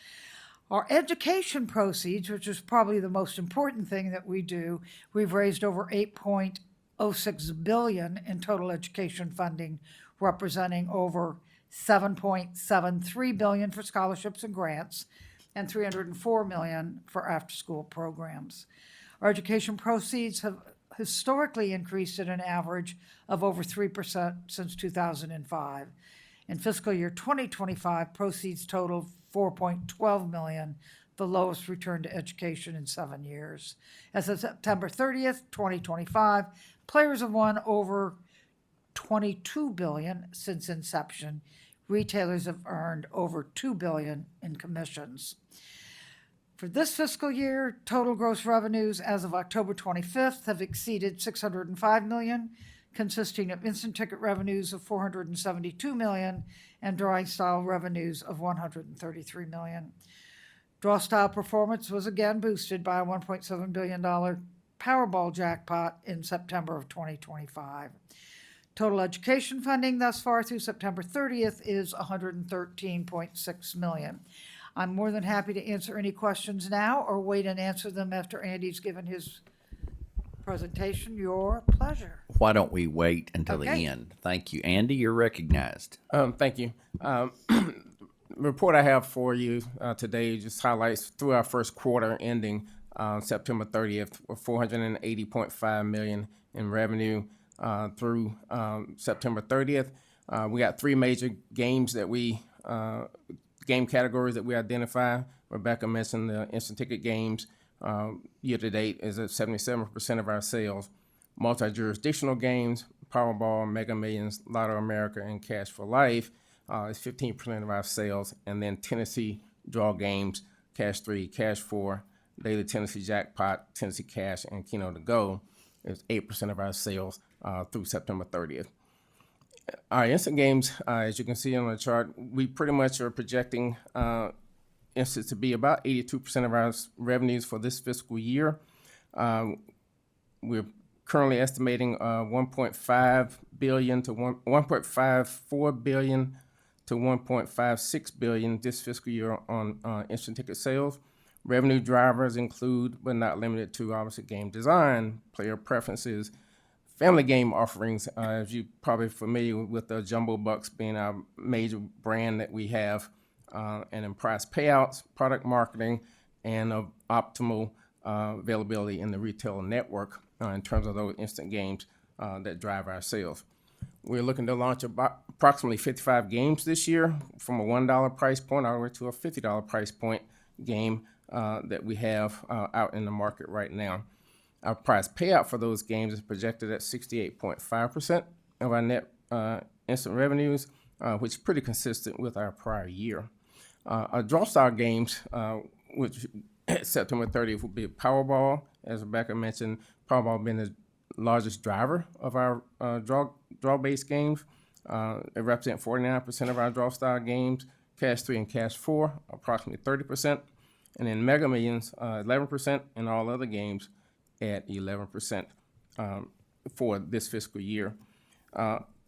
S14: Our education proceeds, which is probably the most important thing that we do, we've raised over $8.06 billion in total education funding, representing over $7.73 billion for scholarships and grants, and $304 million for after-school programs. Our education proceeds have historically increased at an average of over 3% since 2005. In fiscal year 2025, proceeds totaled $4.12 million, the lowest return to education in 7 years. As of September 30th, 2025, players have won over $22 billion since inception. Retailers have earned over $2 billion in commissions. For this fiscal year, total gross revenues as of October 25th have exceeded $605 million, consisting of instant ticket revenues of $472 million and drawing style revenues of $133 million. Draw style performance was again boosted by a $1.7 billion Powerball jackpot in September of 2025. Total education funding thus far through September 30th is $113.6 million. I'm more than happy to answer any questions now or wait and answer them after Andy's given his presentation. Your pleasure.
S1: Why don't we wait until
S14: Okay.
S1: the end? Thank you. Andy, you're recognized.
S15: Thank you. The report I have for you today just highlights through our first quarter ending September 30th, with $480.5 million in revenue through September 30th. We got three major games that game categories that we identify. Rebecca mentioned the instant ticket games. Year to date is at 77% of our sales. Multi-jurisdictional games, Powerball, Mega Millions, Lotto America, and Cash for Life is 15% of our sales. And then Tennessee draw games, Cash 3, Cash 4, Daily Tennessee Jackpot, Tennessee Cash, and Keno to Go is 8% of our sales through September 30th. Our instant games, as you can see on the chart, we pretty much are projecting instant to be about 82% of our revenues for this fiscal year. We're currently estimating $1.5 billion to $1.54 billion to $1.56 billion this fiscal year on instant ticket sales. Revenue drivers include, but not limited to, obviously game design, player preferences, family game offerings, as you're probably familiar with the Jumbo Bucks being our major brand that we have, and then prize payouts, product marketing, and optimal availability in the retail network in terms of those instant games that drive our sales. We're looking to launch approximately 55 games this year, from a $1 price point all the way to a $50 price point game that we have out in the market right now. Our prize payout for those games is projected at 68.5% of our net instant revenues, which is pretty consistent with our prior year. Our draw style games, which September 30th will be Powerball, as Rebecca mentioned, Powerball being the largest driver of our draw-based games. It represents 49% of our draw style games, Cash 3 and Cash 4, approximately 30%, and then Mega Millions, 11%, and all other games at 11% for this fiscal year.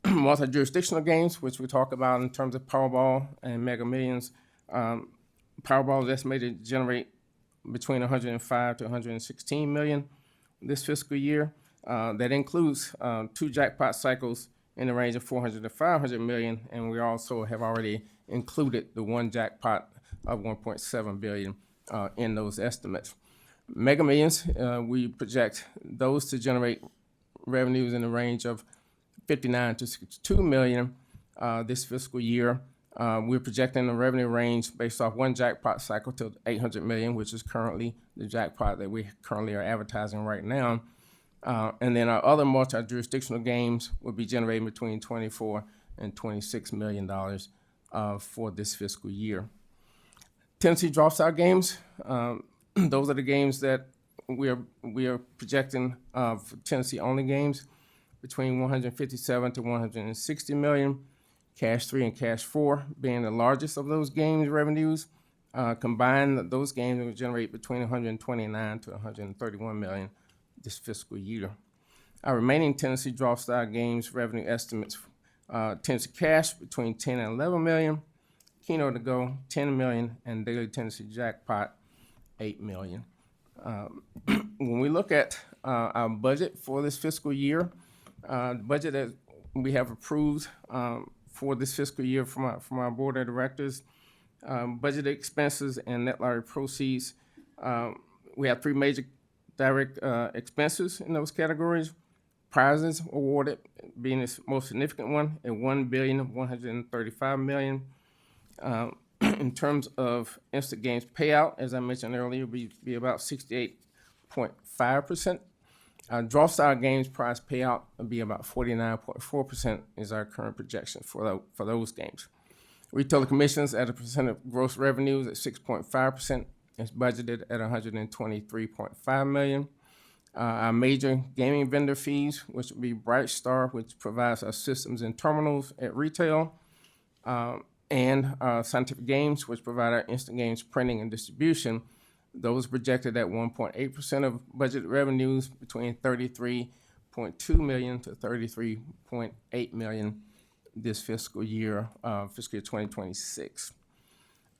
S15: Multi-jurisdictional games, which we talk about in terms of Powerball and Mega Millions. Powerball is estimated to generate between 105 to 116 million this fiscal year. That includes two jackpot cycles in the range of 400 to 500 million, and we also have already included the one jackpot of 1.7 billion in those estimates. Mega Millions, we project those to generate revenues in the range of 59 to 62 million this fiscal year. We're projecting a revenue range based off one jackpot cycle to 800 million, which is currently the jackpot that we currently are advertising right now. And then our other multi-jurisdictional games will be generating between 24 and 26 million dollars for this fiscal year. Tennessee draw-style games, those are the games that we are projecting for Tennessee-only games between 157 to 160 million. Cash 3 and Cash 4 being the largest of those games revenues. Combined, those games will generate between 129 to 131 million this fiscal year. Our remaining Tennessee draw-style games revenue estimates: Tennessee Cash between 10 and 11 million, Keno to Go 10 million, and Daily Tennessee Jackpot 8 million. When we look at our budget for this fiscal year, the budget that we have approved for this fiscal year from our board of directors, budgeted expenses and net lottery proceeds. We have three major direct expenses in those categories. Prizes awarded being the most significant one at $1,135 million. In terms of instant games payout, as I mentioned earlier, will be about 68.5%. Draw style games prize payout will be about 49.4% is our current projection for those games. Retailer commissions at a percent of gross revenues at 6.5% is budgeted at $123.5 million. Our major gaming vendor fees, which would be Bright Star, which provides our systems and terminals at retail, and Scientific Games, which provide our instant games printing and distribution. Those projected at 1.8% of budget revenues between $33.2 million to $33.8 million this fiscal year 2026.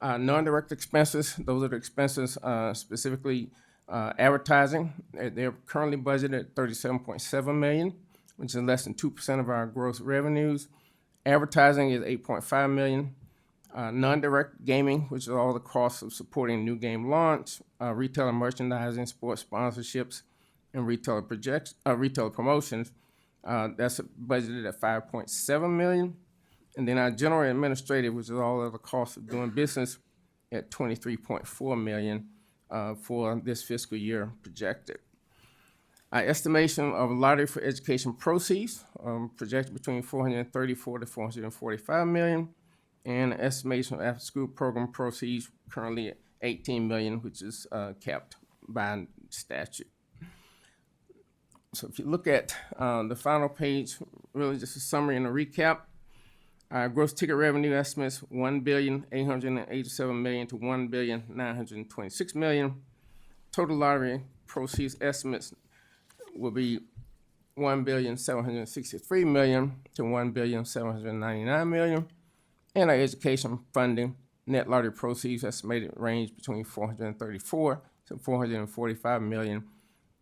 S15: Non-direct expenses, those are the expenses specifically advertising. They're currently budgeted at $37.7 million, which is less than 2% of our gross revenues. Advertising is $8.5 million. Non-direct gaming, which is all the costs of supporting new game launch, retailer merchandising, sports sponsorships, and retailer promotions. That's budgeted at $5.7 million. And then our general administrative, which is all of the costs of doing business, at $23.4 million for this fiscal year projected. Our estimation of lottery for education proceeds projected between $434 to $445 million. And estimation of after-school program proceeds currently at $18 million, which is capped by statute. So if you look at the final page, really just a summary and a recap. Our gross ticket revenue estimates $1,887 million to $1,926 million. Total lottery proceeds estimates will be $1,763 million to $1,799 million. And our education funding net lottery proceeds estimated range between $434 to $445 million,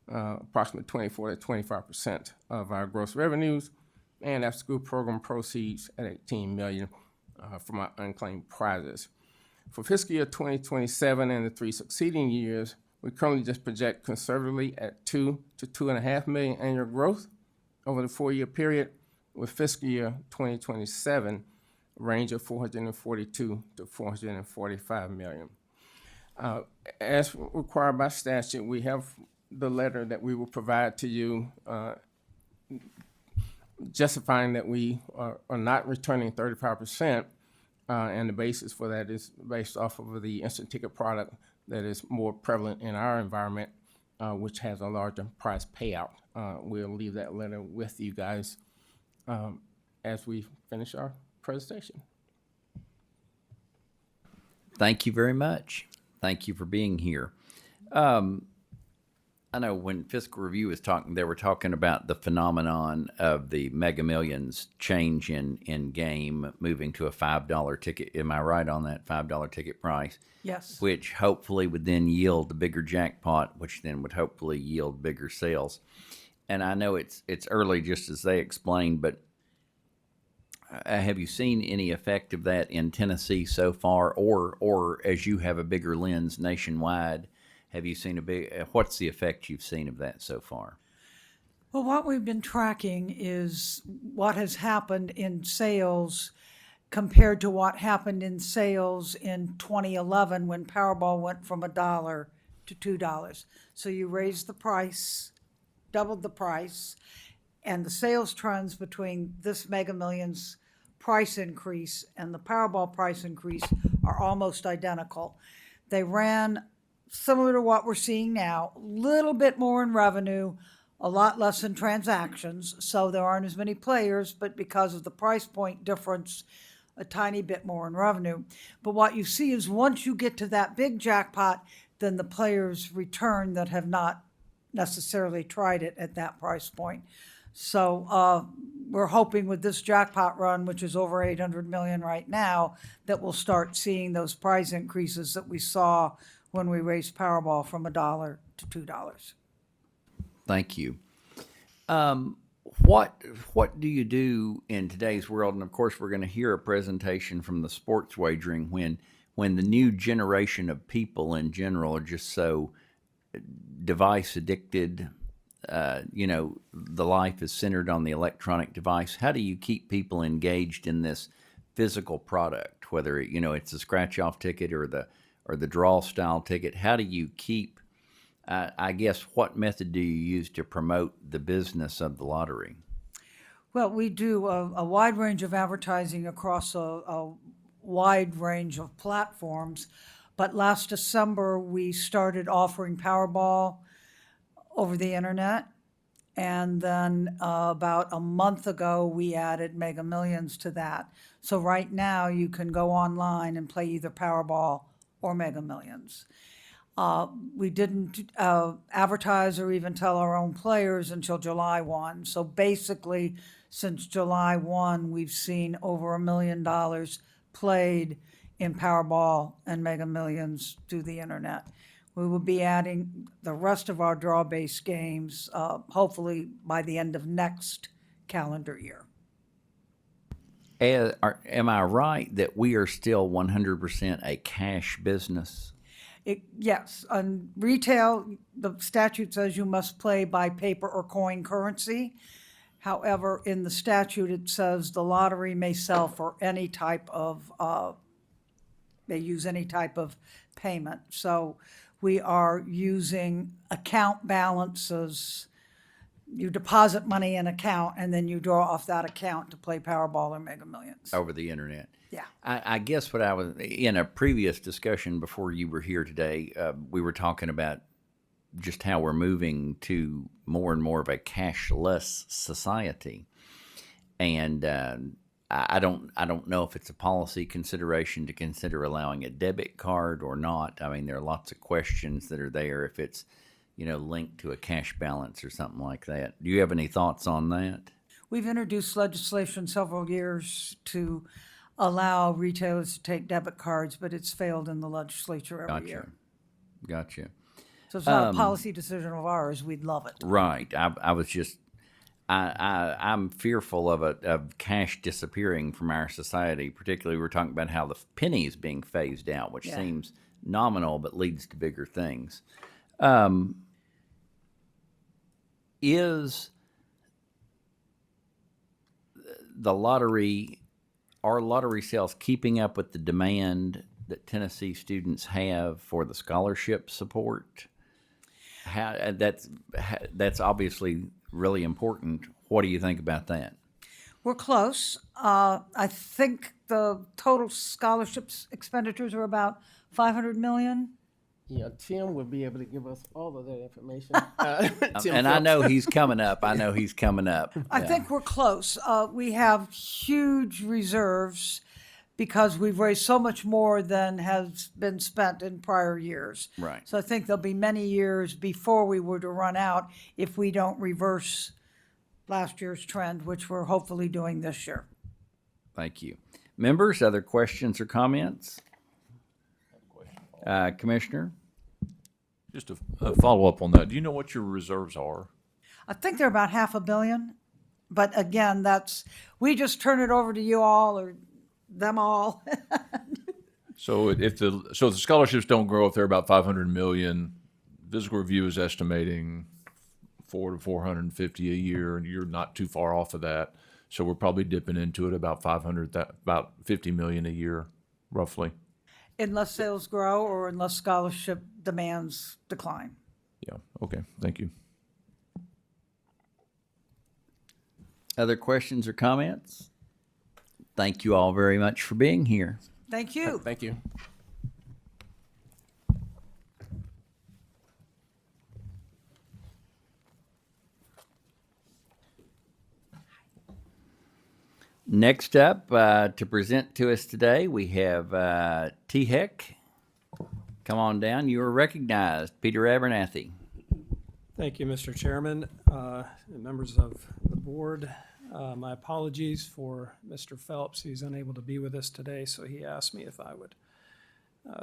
S15: approximately 24 to 25% of our gross revenues, and after school program proceeds at $18 million from our unclaimed prizes. For fiscal year 2027 and the three succeeding years, we currently just project conservatively at 2 to 2.5 million annual growth over the 4-year period, with fiscal year 2027 range of 442 to 445 million. As required by statute, we have the letter that we will provide to you justifying that we are not returning 35%, and the basis for that is based off of the instant ticket product that is more prevalent in our environment, which has a larger prize payout. We'll leave that letter with you guys as we finish our presentation.
S1: Thank you very much. Thank you for being here. I know when Fiscal Review was talking, they were talking about the phenomenon of the Mega Millions change in game, moving to a $5 ticket. Am I right on that $5 ticket price?
S14: Yes.
S1: Which hopefully would then yield the bigger jackpot, which then would hopefully yield bigger sales. And I know it's early, just as they explained, but have you seen any effect of that in Tennessee so far, or as you have a bigger lens nationwide, have you seen what's the effect you've seen of that so far?
S14: Well, what we've been tracking is what has happened in sales compared to what happened in sales in 2011 when Powerball went from $1 to $2. So you raised the price, doubled the price, and the sales trends between this Mega Millions price increase and the Powerball price increase are almost identical. They ran similar to what we're seeing now, a little bit more in revenue, a lot less in transactions, so there aren't as many players, but because of the price point difference, a tiny bit more in revenue. But what you see is once you get to that big jackpot, then the players return that have not necessarily tried it at that price point. So we're hoping with this jackpot run, which is over 800 million right now, that we'll start seeing those price increases that we saw when we raised Powerball from $1 to $2.
S1: Thank you. What do you do in today's world? And of course, we're going to hear a presentation from the sports wagering when the new generation of people in general are just so device addicted. The life is centered on the electronic device. How do you keep people engaged in this physical product, whether it's a scratch off ticket or the draw style ticket? How do you keep? I guess what method do you use to promote the business of the lottery?
S14: Well, we do a wide range of advertising across a wide range of platforms. But last December, we started offering Powerball over the internet. And then about a month ago, we added Mega Millions to that. So right now, you can go online and play either Powerball or Mega Millions. We didn't advertise or even tell our own players until July 1. So basically, since July 1, we've seen over $1 million played in Powerball and Mega Millions through the internet. We will be adding the rest of our draw-based games, hopefully by the end of next calendar year.
S1: Am I right that we are still 100% a cash business?
S14: Yes, on retail, the statute says you must play by paper or coin currency. However, in the statute, it says the lottery may sell for any type of, they use any type of payment. So we are using account balances. You deposit money in account and then you draw off that account to play Powerball or Mega Millions.
S1: Over the internet.
S14: Yeah.
S1: I guess what I was, in a previous discussion before you were here today, we were talking about just how we're moving to more and more of a cashless society. And I don't know if it's a policy consideration to consider allowing a debit card or not. I mean, there are lots of questions that are there if it's, linked to a cash balance or something like that. Do you have any thoughts on that?
S14: We've introduced legislation several years to allow retailers to take debit cards, but it's failed in the legislature every year.
S1: Gotcha.
S14: So it's not a policy decision of ours. We'd love it.
S1: Right. I was just, I'm fearful of cash disappearing from our society. Particularly, we're talking about how the penny is being phased out, which seems nominal but leads to bigger things. Is the lottery, are lottery sales keeping up with the demand that Tennessee students have for the scholarship support? That's obviously really important. What do you think about that?
S14: We're close. I think the total scholarships expenditures are about $500 million.
S15: Yeah, Tim will be able to give us all of that information.
S1: And I know he's coming up. I
S14: think we're close. We have huge reserves because we've raised so much more than has been spent in prior years.
S1: Right.
S14: So I think there'll be many years before we were to run out if we don't reverse last year's trend, which we're hopefully doing this year.
S1: Thank you. Members, other questions or comments? Commissioner?
S7: Just a follow-up on that. Do you know what your reserves are?
S14: I think they're about $500 million. But again, we just turn it over to you all or them all.
S7: So if the scholarships don't grow, if they're about 500 million, Physical Review is estimating 400 to 450 a year, and you're not too far off of that. So we're probably dipping into it about about 50 million a year, roughly.
S14: Unless sales grow or unless scholarship demands decline.
S7: Yeah. Okay. Thank you.
S1: Other questions or comments? Thank you all very much for being here.
S14: Thank you.
S15: Thank you.
S1: Next up, to present to us today, we have T-Heck. Come on down. You are recognized. Peter Abernathy.
S16: Thank you, Mr. Chairman, and members of the board. My apologies for Mr. Phelps. He's unable to be with us today, so he asked me if I would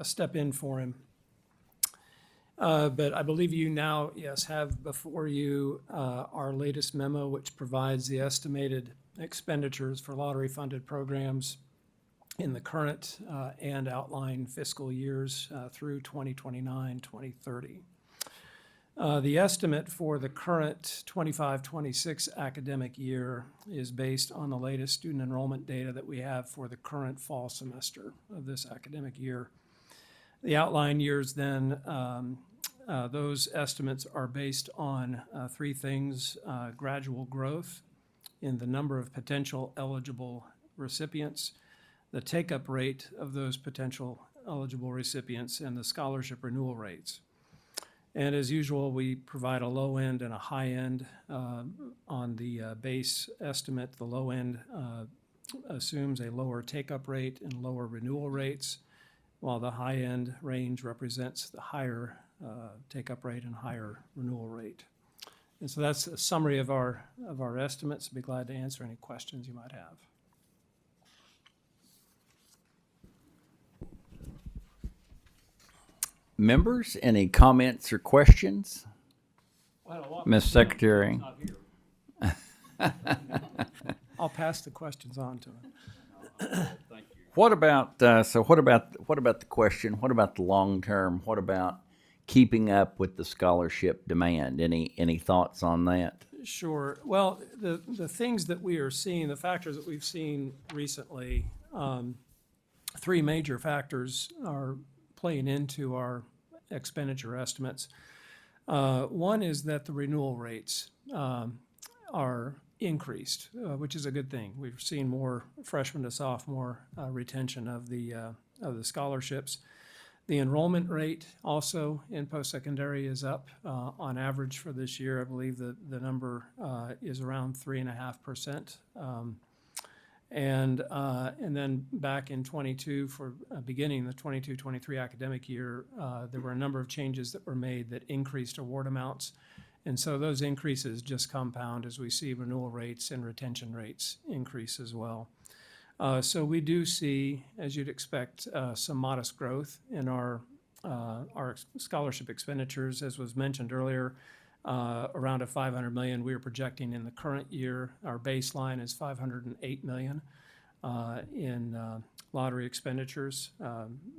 S16: step in for him. But I believe you now, yes, have before you our latest memo, which provides the estimated expenditures for lottery-funded programs in the current and outlying fiscal years through 2029, 2030. The estimate for the current 25-26 academic year is based on the latest student enrollment data that we have for the current fall semester of this academic year. The outlying years then, those estimates are based on three things: gradual growth in the number of potential eligible recipients, the take-up rate of those potential eligible recipients, and the scholarship renewal rates. And as usual, we provide a low end and a high end on the base estimate. The low end assumes a lower take-up rate and lower renewal rates, while the high end range represents the higher take-up rate and higher renewal rate. And so that's a summary of our estimates. I'd be glad to answer any questions you might have.
S1: Members, any comments or questions? Ms. Secretary.
S16: I'll pass the questions on to him.
S1: What about what about the question? What about the long term? What about keeping up with the scholarship demand? Any thoughts on that?
S16: Sure. Well, the things that we are seeing, the factors that we've seen recently, three major factors are playing into our expenditure estimates. One is that the renewal rates are increased, which is a good thing. We've seen more freshman to sophomore retention of the scholarships. The enrollment rate also in post-secondary is up on average for this year. I believe the number is around 3.5%. And then back in 22 for beginning the 22-23 academic year, there were a number of changes that were made that increased award amounts. And so those increases just compound as we see renewal rates and retention rates increase as well. So we do see, as you'd expect, some modest growth in our scholarship expenditures. As was mentioned earlier, around a $500 million we are projecting in the current year. Our baseline is $508 million in lottery expenditures,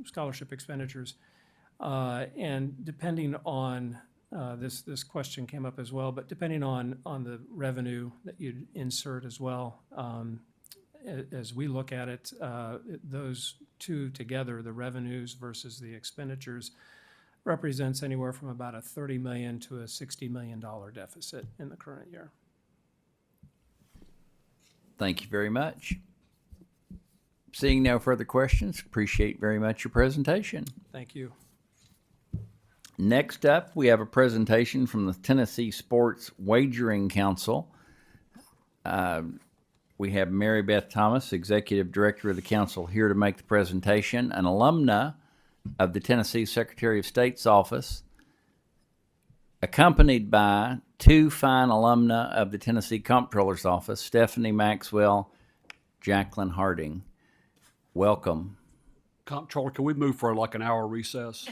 S16: scholarship expenditures. And depending on, this question came up as well, but depending on the revenue that you'd insert as well, as we look at it, those two together, the revenues versus the expenditures, represents anywhere from about a $30 million to a $60 million deficit in the current year.
S1: Thank you very much. Seeing no further questions, appreciate very much your presentation.
S16: Thank you.
S1: Next up, we have a presentation from the Tennessee Sports Wagering Council. We have Mary Beth Thomas, Executive Director of the Council, here to make the presentation, an alumna of the Tennessee Secretary of State's office, accompanied by two fine alumna of the Tennessee Comptroller's office, Stephanie Maxwell, Jacqueline Harding. Welcome.
S17: Comptroller, can we move for like an hour recess?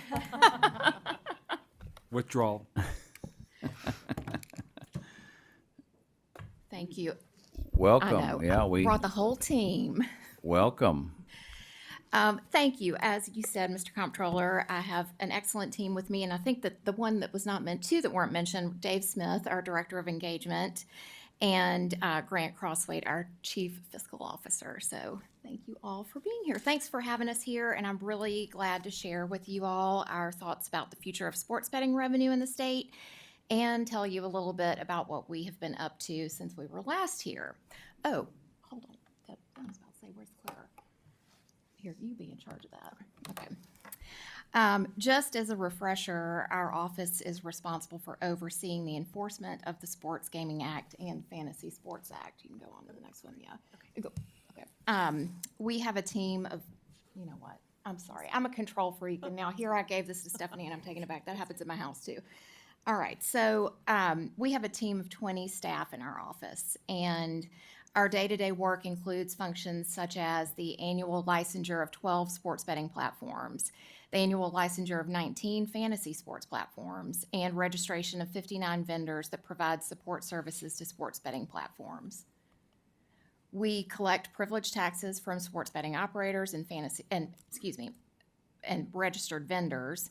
S17: Withdraw.
S18: Thank you.
S1: Welcome.
S18: I know.
S1: Yeah,
S18: I
S1: we
S18: brought the whole team.
S1: welcome.
S18: Thank you. As you said, Mr. Comptroller, I have an excellent team with me, and I think that the one that was not meant, two that weren't mentioned, Dave Smith, our Director of Engagement, and Grant Crosswaite, our Chief Fiscal Officer. So thank you all for being here. Thanks for having us here, and I'm really glad to share with you all our thoughts about the future of sports betting revenue in the state and tell you a little bit about what we have been up to since we were last here. Oh, hold on. I was about to say, where's the clicker? Here, you be in charge of that. Okay. Just as a refresher, our office is responsible for overseeing the enforcement of the Sports Gaming Act and Fantasy Sports Act. You can go on to the next one, yeah. Okay. We have a team of, you know what? I'm sorry. I'm a control freak, and now here I gave this to Stephanie, and I'm taking it back. That happens at my house, too. All right, so we have a team of 20 staff in our office, and our day-to-day work includes functions such as the annual licensure of 12 sports betting platforms, the annual licensure of 19 fantasy sports platforms, and registration of 59 vendors that provide support services to sports betting platforms. We collect privilege taxes from sports betting operators and and registered vendors.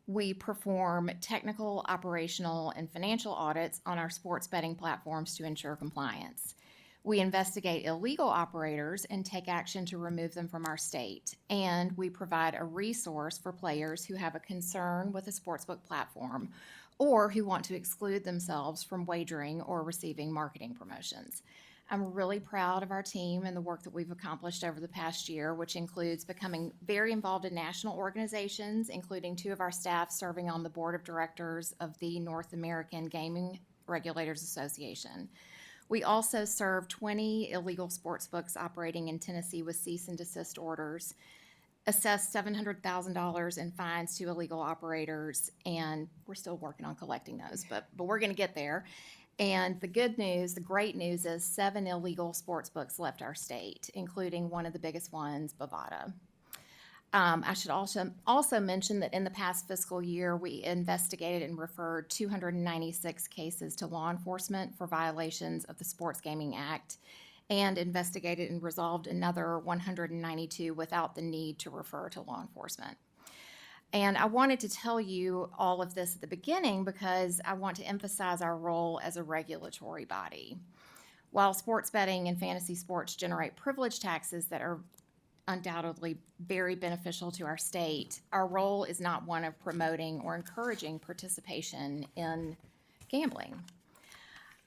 S18: We perform technical, operational, and financial audits on our sports betting platforms to ensure compliance. We investigate illegal operators and take action to remove them from our state. And we provide a resource for players who have a concern with a sportsbook platform or who want to exclude themselves from wagering or receiving marketing promotions. I'm really proud of our team and the work that we've accomplished over the past year, which includes becoming very involved in national organizations, including 2 of our staff serving on the board of directors of the North American Gaming Regulators Association. We also serve 20 illegal sports books operating in Tennessee with cease and desist orders, assessed $700,000 in fines to illegal operators, and we're still working on collecting those, but we're going to get there. And the good news, the great news is 7 illegal sports books left our state, including one of the biggest ones, Bovada. I should also mention that in the past fiscal year, we investigated and referred 296 cases to law enforcement for violations of the Sports Gaming Act and investigated and resolved another 192 without the need to refer to law enforcement. And I wanted to tell you all of this at the beginning because I want to emphasize our role as a regulatory body. While sports betting and fantasy sports generate privilege taxes that are undoubtedly very beneficial to our state, our role is not one of promoting or encouraging participation in gambling.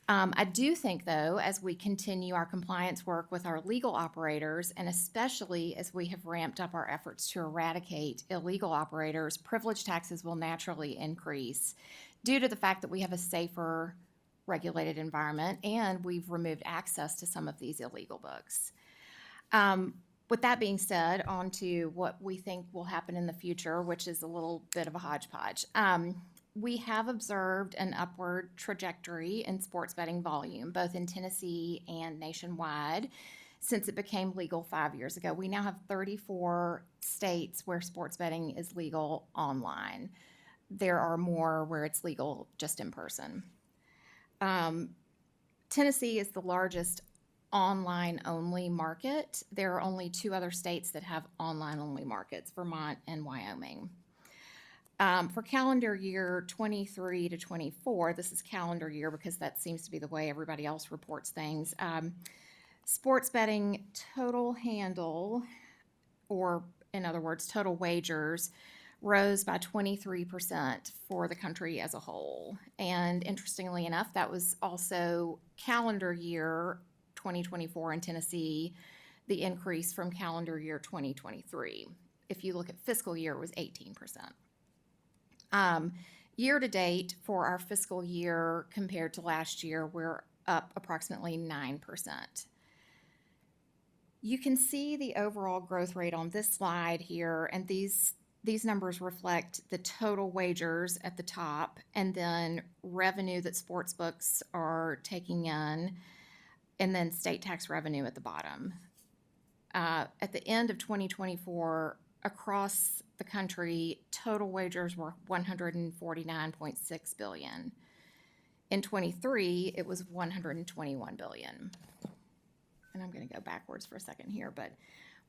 S18: I do think, though, as we continue our compliance work with our legal operators, and especially as we have ramped up our efforts to eradicate illegal operators, privilege taxes will naturally increase due to the fact that we have a safer regulated environment and we've removed access to some of these illegal books. With that being said, on to what we think will happen in the future, which is a little bit of a hodgepodge. We have observed an upward trajectory in sports betting volume, both in Tennessee and nationwide, since it became legal 5 years ago. We now have 34 states where sports betting is legal online. There are more where it's legal just in person. Tennessee is the largest online-only market. There are only 2 other states that have online-only markets, Vermont and Wyoming. For calendar year 23 to 24, this is calendar year because that seems to be the way everybody else reports things. Sports betting total handle, or in other words, total wagers, rose by 23% for the country as a whole. And interestingly enough, that was also calendar year 2024 in Tennessee, the increase from calendar year 2023. If you look at fiscal year, it was 18%. Year to date for our fiscal year compared to last year, we're up approximately 9%. You can see the overall growth rate on this slide here, and these numbers reflect the total wagers at the top and then revenue that sportsbooks are taking in, and then state tax revenue at the bottom. At the end of 2024, across the country, total wagers were $149.6 billion. In 23, it was $121 billion. and I'm going to go backwards for a second here, but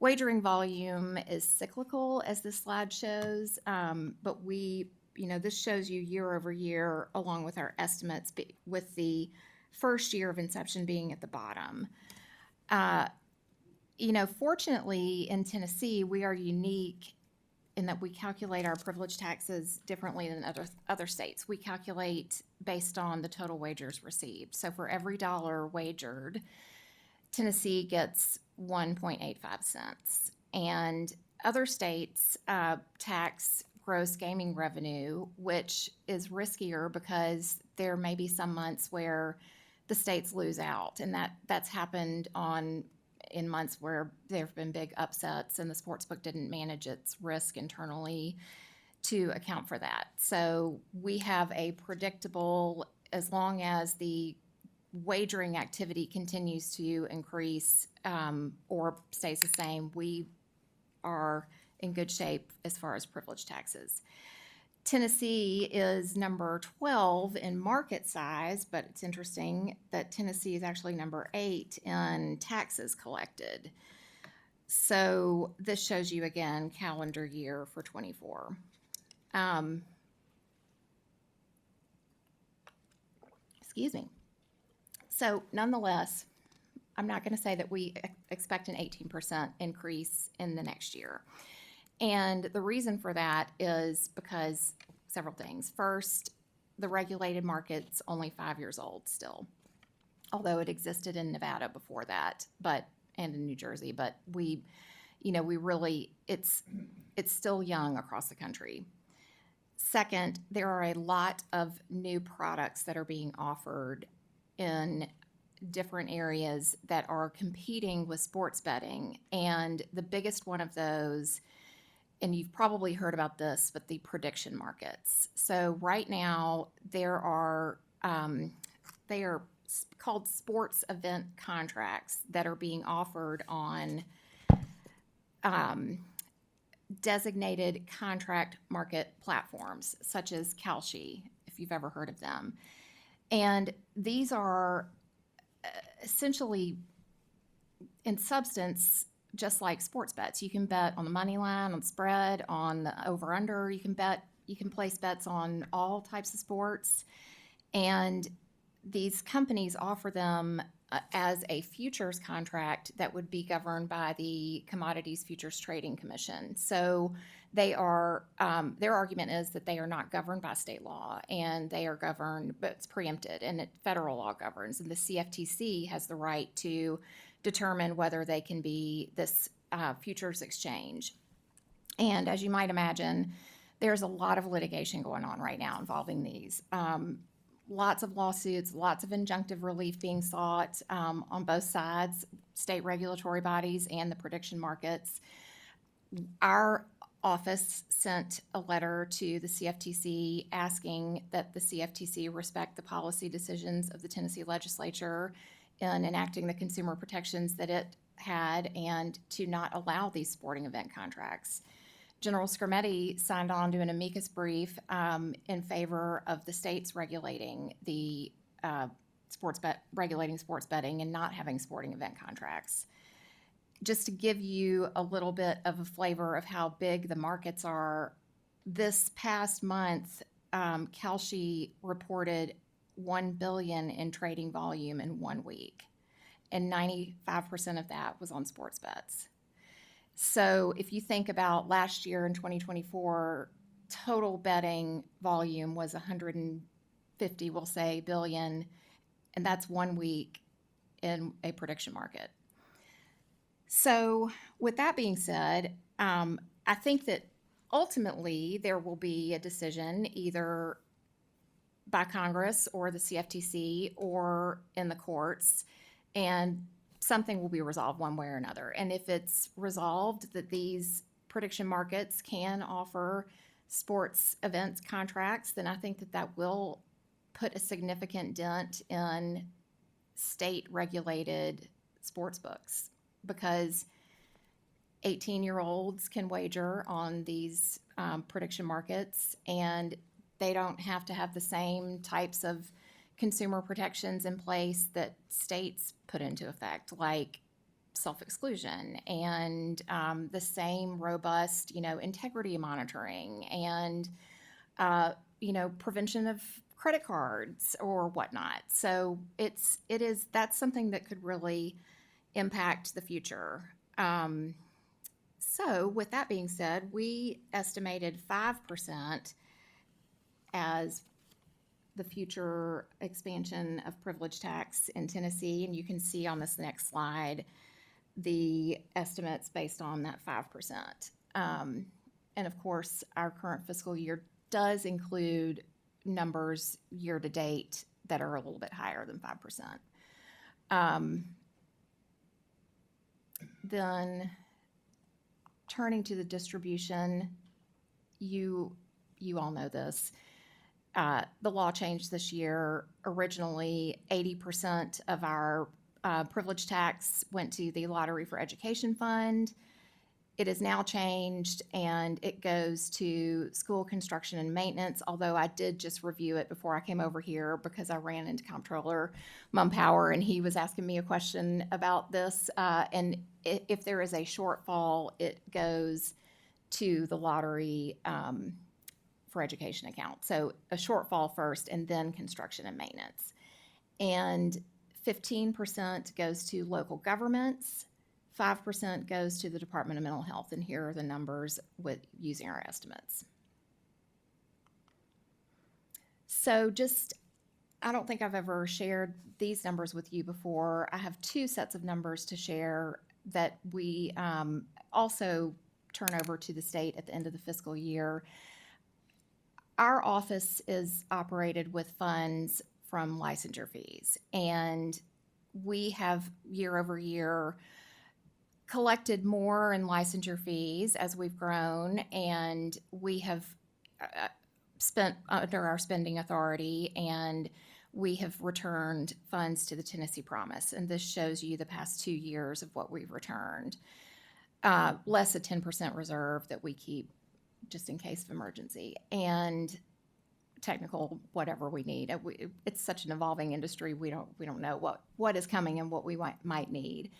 S18: wagering volume is cyclical, as this slide shows. But this shows you year over year, along with our estimates, with the first year of inception being at the bottom. Fortunately, in Tennessee, we are unique in that we calculate our privilege taxes differently than other states. We calculate based on the total wagers received. So for every dollar wagered, Tennessee gets 1.85 cents. And other states tax gross gaming revenue, which is riskier because there may be some months where the states lose out. And that's happened in months where there have been big upsets and the sportsbook didn't manage its risk internally to account for that. So we have a predictable, as long as the wagering activity continues to increase or stays the same, we are in good shape as far as privilege taxes. Tennessee is number 12 in market size, but it's interesting that Tennessee is actually number 8 in taxes collected. So this shows you again calendar year for 24. Excuse me. So nonetheless, I'm not going to say that we expect an 18% increase in the next year. And the reason for that is because several things. First, the regulated market's only 5 years old still, although it existed in Nevada before that, and in New Jersey. But we really, it's still young across the country. Second, there are a lot of new products that are being offered in different areas that are competing with sports betting. And the biggest one of those, and you've probably heard about this, but the prediction markets. So right now there are, they are called sports event contracts that are being offered on designated contract market platforms, such as Kalshi, if you've ever heard of them. And these are essentially, in substance, just like sports bets. You can bet on the money line, on the spread, on the over-under. You can place bets on all types of sports. And these companies offer them as a futures contract that would be governed by the Commodities Futures Trading Commission. So they are, their argument is that they are not governed by state law, and they are governed, but it's preempted, and federal law governs. And the CFTC has the right to determine whether they can be this futures exchange. And as you might imagine, there's a lot of litigation going on right now involving these. Lots of lawsuits, lots of injunctive relief being sought on both sides, state regulatory bodies and the prediction markets. Our office sent a letter to the CFTC asking that the CFTC respect the policy decisions of the Tennessee legislature in enacting the consumer protections that it had, and to not allow these sporting event contracts. General Skermetti signed on to an amicus brief in favor of the states regulating the regulating sports betting and not having sporting event contracts. Just to give you a little bit of a flavor of how big the markets are, this past month, Kalshi reported $1 billion in trading volume in 1 week, and 95% of that was on sports bets. So if you think about last year in 2024, total betting volume was 150, we'll say, billion, and that's 1 week in a prediction market. So with that being said, I think that ultimately there will be a decision either by Congress or the CFTC or in the courts, and something will be resolved one way or another. And if it's resolved that these prediction markets can offer sports events contracts, then I think that that will put a significant dent in state-regulated sports books, because 18-year-olds can wager on these prediction markets, and they don't have to have the same types of consumer protections in place that states put into effect, like self-exclusion and the same robust, integrity monitoring and, prevention of credit cards or whatnot. So that's something that could really impact the future. So with that being said, we estimated 5% as the future expansion of privilege tax in Tennessee. And you can see on this next slide the estimates based on that 5%. And of course, our current fiscal year does include numbers year to date that are a little bit higher than 5%. Then turning to the distribution, you all know this. The law changed this year. Originally, 80% of our privilege tax went to the Lottery for Education Fund. It is now changed and it goes to school construction and maintenance, although I did just review it before I came over here because I ran into Comptroller Mumpower and he was asking me a question about this. And if there is a shortfall, it goes to the Lottery for Education account. So a shortfall first and then construction and maintenance. And 15% goes to local governments. 5% goes to the Department of Mental Health, and here are the numbers with using our estimates. So I don't think I've ever shared these numbers with you before. I have two sets of numbers to share that we also turn over to the state at the end of the fiscal year. Our office is operated with funds from licensure fees, and we have year over year collected more in licensure fees as we've grown, and we have spent under our spending authority, and we have returned funds to the Tennessee Promise. And this shows you the past 2 years of what we've returned, less a 10% reserve that we keep just in case of emergency and technical whatever we need. It's such an evolving industry. We don't know what is coming and what we might need.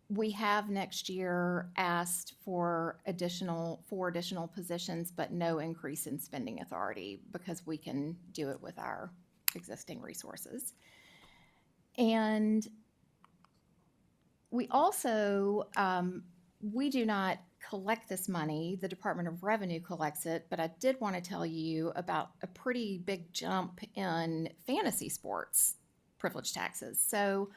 S18: We have next year asked for 4 additional positions, but no increase in spending authority because we can do it with our existing resources. And we also, we do not collect this money. The Department of Revenue collects it, but I did want to tell you about a pretty big jump in fantasy sports privilege taxes. So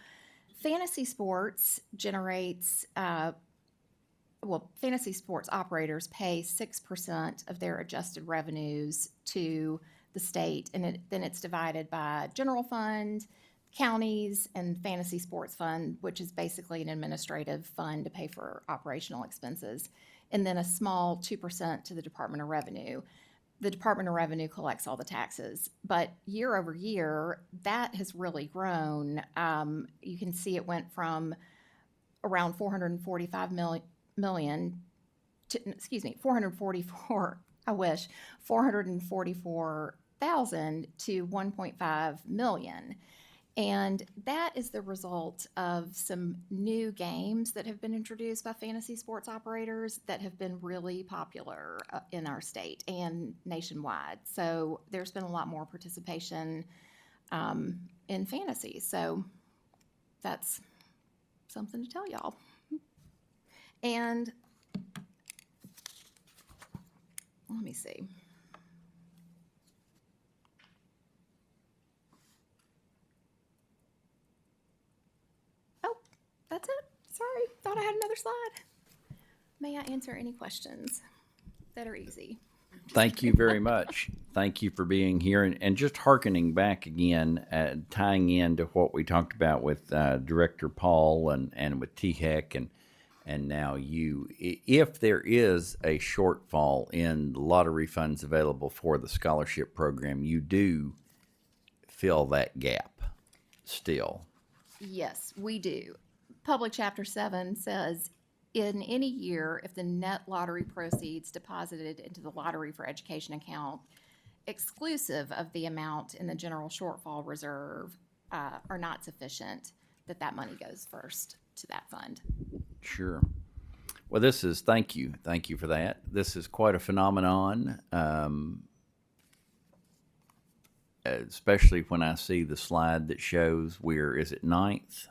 S18: fantasy sports generates, fantasy sports operators pay 6% of their adjusted revenues to the state, and then it's divided by general fund, counties, and fantasy sports fund, which is basically an administrative fund to pay for operational expenses, and then a small 2% to the Department of Revenue. The Department of Revenue collects all the taxes, but year over year, that has really grown. You can see it went from around 444,000 to 1.5 million. And that is the result of some new games that have been introduced by fantasy sports operators that have been really popular in our state and nationwide. So there's been a lot more participation in fantasy. So that's something to tell y'all. And let me see. That's it. Sorry, thought I had another slide. May I answer any questions that are easy?
S1: Thank you very much. Thank you for being here. And just hearkening back again, tying into what we talked about with Director Paul and with THEC and now you, if there is a shortfall in the lottery funds available for the scholarship program, you do fill that gap still.
S18: Yes, we do. Public Chapter 7 says, in any year, if the net lottery proceeds deposited into the Lottery for Education account, exclusive of the amount in the general shortfall reserve, are not sufficient, that money goes first to that fund.
S1: Sure. Well, thank you. Thank you for that. This is quite a phenomenon, especially when I see the slide that shows is it ninth?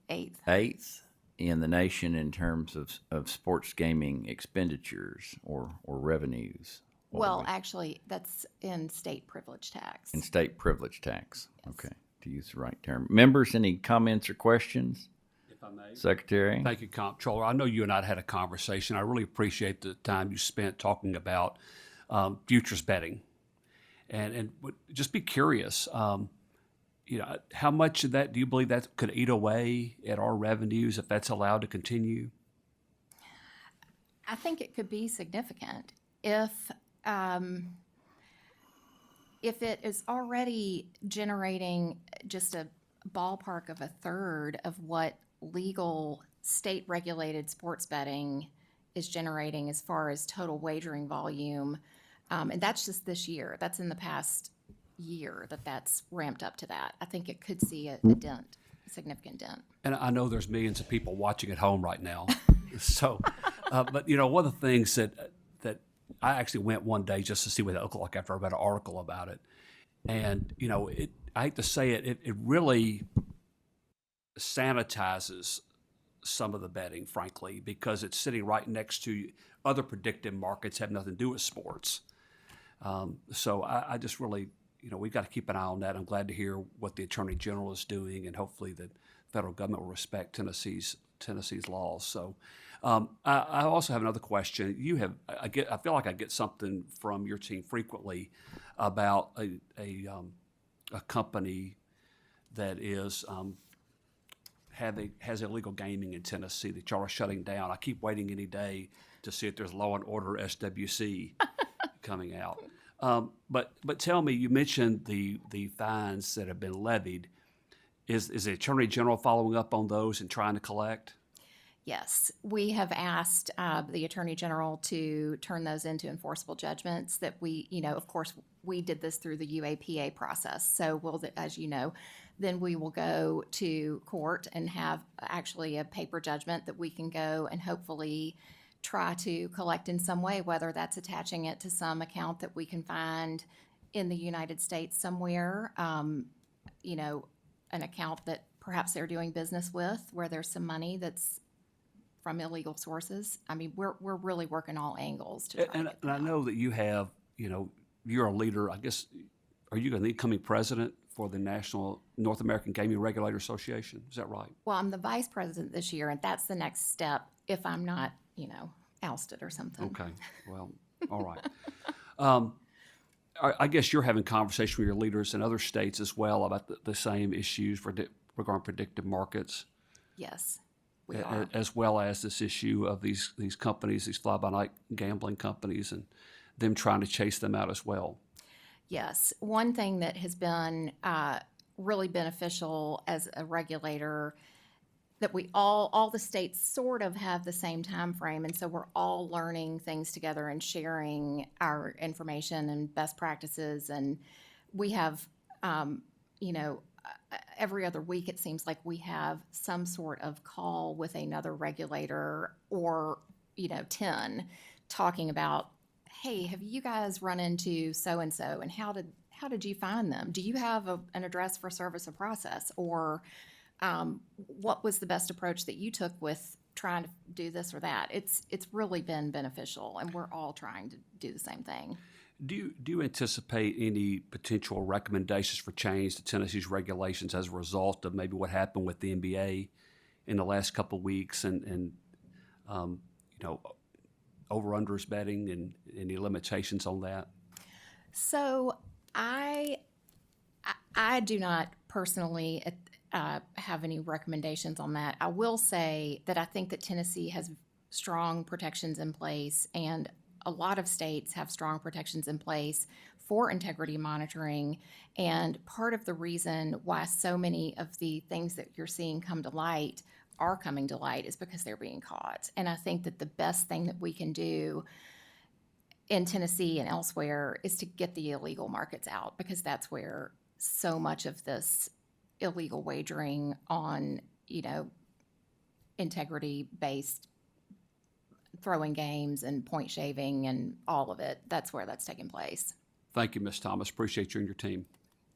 S1: Eighth in the nation in terms of sports gaming expenditures or revenues.
S18: Well, actually, that's in state privilege tax.
S1: In state privilege tax. Yes. Okay, to use the right term. Members, any comments or questions?
S17: If I may.
S1: Secretary?
S17: Thank you, Comptroller. I know you and I had a conversation. I really appreciate the time you spent talking about futures betting. And just be curious, how much of that do you believe that could eat away at our revenues if that's allowed to continue?
S18: I think it could be significant if it is already generating just a ballpark of a third of what legal state-regulated sports betting is generating as far as total wagering volume. And that's just this year. That's in the past year that's ramped up to that. I think it could see a dent, a significant dent.
S17: And I know there's millions of people watching at home right now. So, but one of the things that I actually went one day just to see what it looked like after I read an article about it. And, I hate to say it really sanitizes some of the betting, frankly, because it's sitting right next to other predictive markets have nothing to do with sports. So I just really, we've got to keep an eye on that. I'm glad to hear what the Attorney General is doing, and hopefully the federal government will respect Tennessee's laws. So I also have another question. I feel like I get something from your team frequently about a company that is has illegal gaming in Tennessee that y'all are shutting down. I keep waiting any day to see if there's Law and Order SWC coming out. But tell me, you mentioned the fines that have been levied. Is the Attorney General following up on those and trying to collect?
S18: Yes, we have asked the Attorney General to turn those into enforceable judgments that of course, we did this through the UAPA process. So as you know, then we will go to court and have actually a paper judgment that we can go and hopefully try to collect in some way, whether that's attaching it to some account that we can find in the United States somewhere, an account that perhaps they're doing business with where there's some money that's from illegal sources. I mean, we're really working all angles to try to get them
S17: I know that you have, you're a leader. I guess, are you the incoming president for the National North American Gaming Regulator Association? Is that right?
S18: Well, I'm the vice president this year, and that's the next step if I'm not, ousted or something.
S17: Okay. Well, all right. I guess you're having conversation with your leaders in other states as well about the same issues regarding predictive markets.
S18: Yes, we are.
S17: As well as this issue of these companies, these fly-by-night gambling companies, and them trying to chase them out as well.
S18: Yes. One thing that has been really beneficial as a regulator that we all the states sort of have the same time frame, and so we're all learning things together and sharing our information and best practices. And we have, every other week it seems like we have some sort of call with another regulator or 10 talking about, hey, have you guys run into so and so, and how did you find them? Do you have an address for service or process, or what was the best approach that you took with trying to do this or that? It's really been beneficial, and we're all trying to do the same thing.
S17: Do you anticipate any potential recommendations for change to Tennessee's regulations as a result of maybe what happened with the NBA in the last couple of weeks, and over-unders betting and any limitations on that?
S18: So I do not personally have any recommendations on that. I will say that I think that Tennessee has strong protections in place, and a lot of states have strong protections in place for integrity monitoring. And part of the reason why so many of the things that you're seeing are coming to light is because they're being caught. And I think that the best thing that we can do in Tennessee and elsewhere is to get the illegal markets out, because that's where so much of this illegal wagering on, integrity-based throwing games and point shaving and all of it. That's where that's taking place.
S17: Thank you, Ms. Thomas. Appreciate you and your team.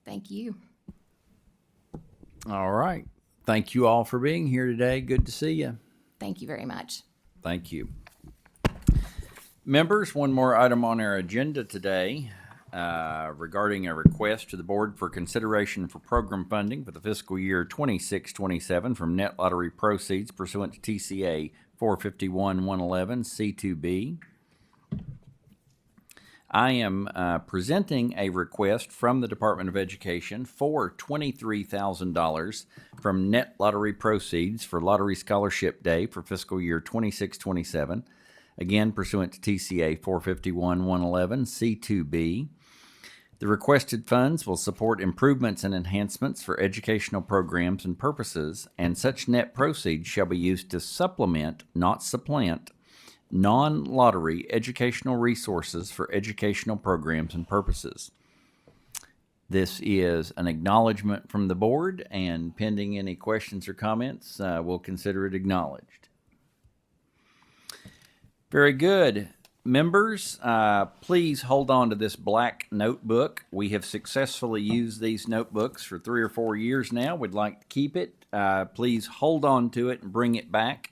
S18: Thank you.
S1: All right. Thank you all for being here today. Good to see you.
S18: Thank you very much.
S1: Thank you. Members, one more item on our agenda today regarding a request to the board for consideration for program funding for the fiscal year 26-27 from net lottery proceeds pursuant to TCA 451-111 C2B. I am presenting a request from the Department of Education for $23,000 from net lottery proceeds for Lottery Scholarship Day for fiscal year 26-27, again pursuant to TCA 451-111 C2B. The requested funds will support improvements and enhancements for educational programs and purposes, and such net proceeds shall be used to supplement, not supplant, non-lottery educational resources for educational programs and purposes. This is an acknowledgement from the board, and pending any questions or comments, we'll consider it acknowledged. Very good. Members, please hold on to this black notebook. We have successfully used these notebooks for 3 or 4 years now. We'd like to keep it. Please hold on to it and bring it back.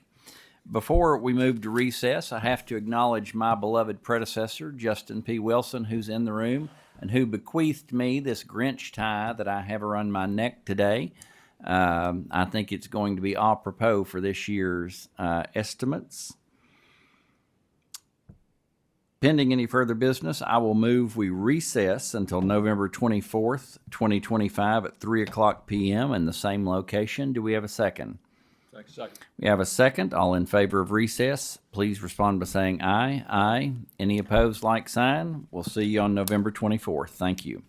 S1: Before we move to recess, I have to acknowledge my beloved predecessor, Justin P. Wilson, who's in the room and who bequeathed me this Grinch tie that I have around my neck today. I think it's going to be apropos for this year's estimates. Pending any further business, I will move we recess until November 24th, 2025 at 3 o'clock p.m. in the same location. Do we have a second?
S7: Second.
S1: We have a second. All in favor of recess, please respond by saying aye. Aye. Any opposed, like sign. We'll see you on November 24th. Thank you.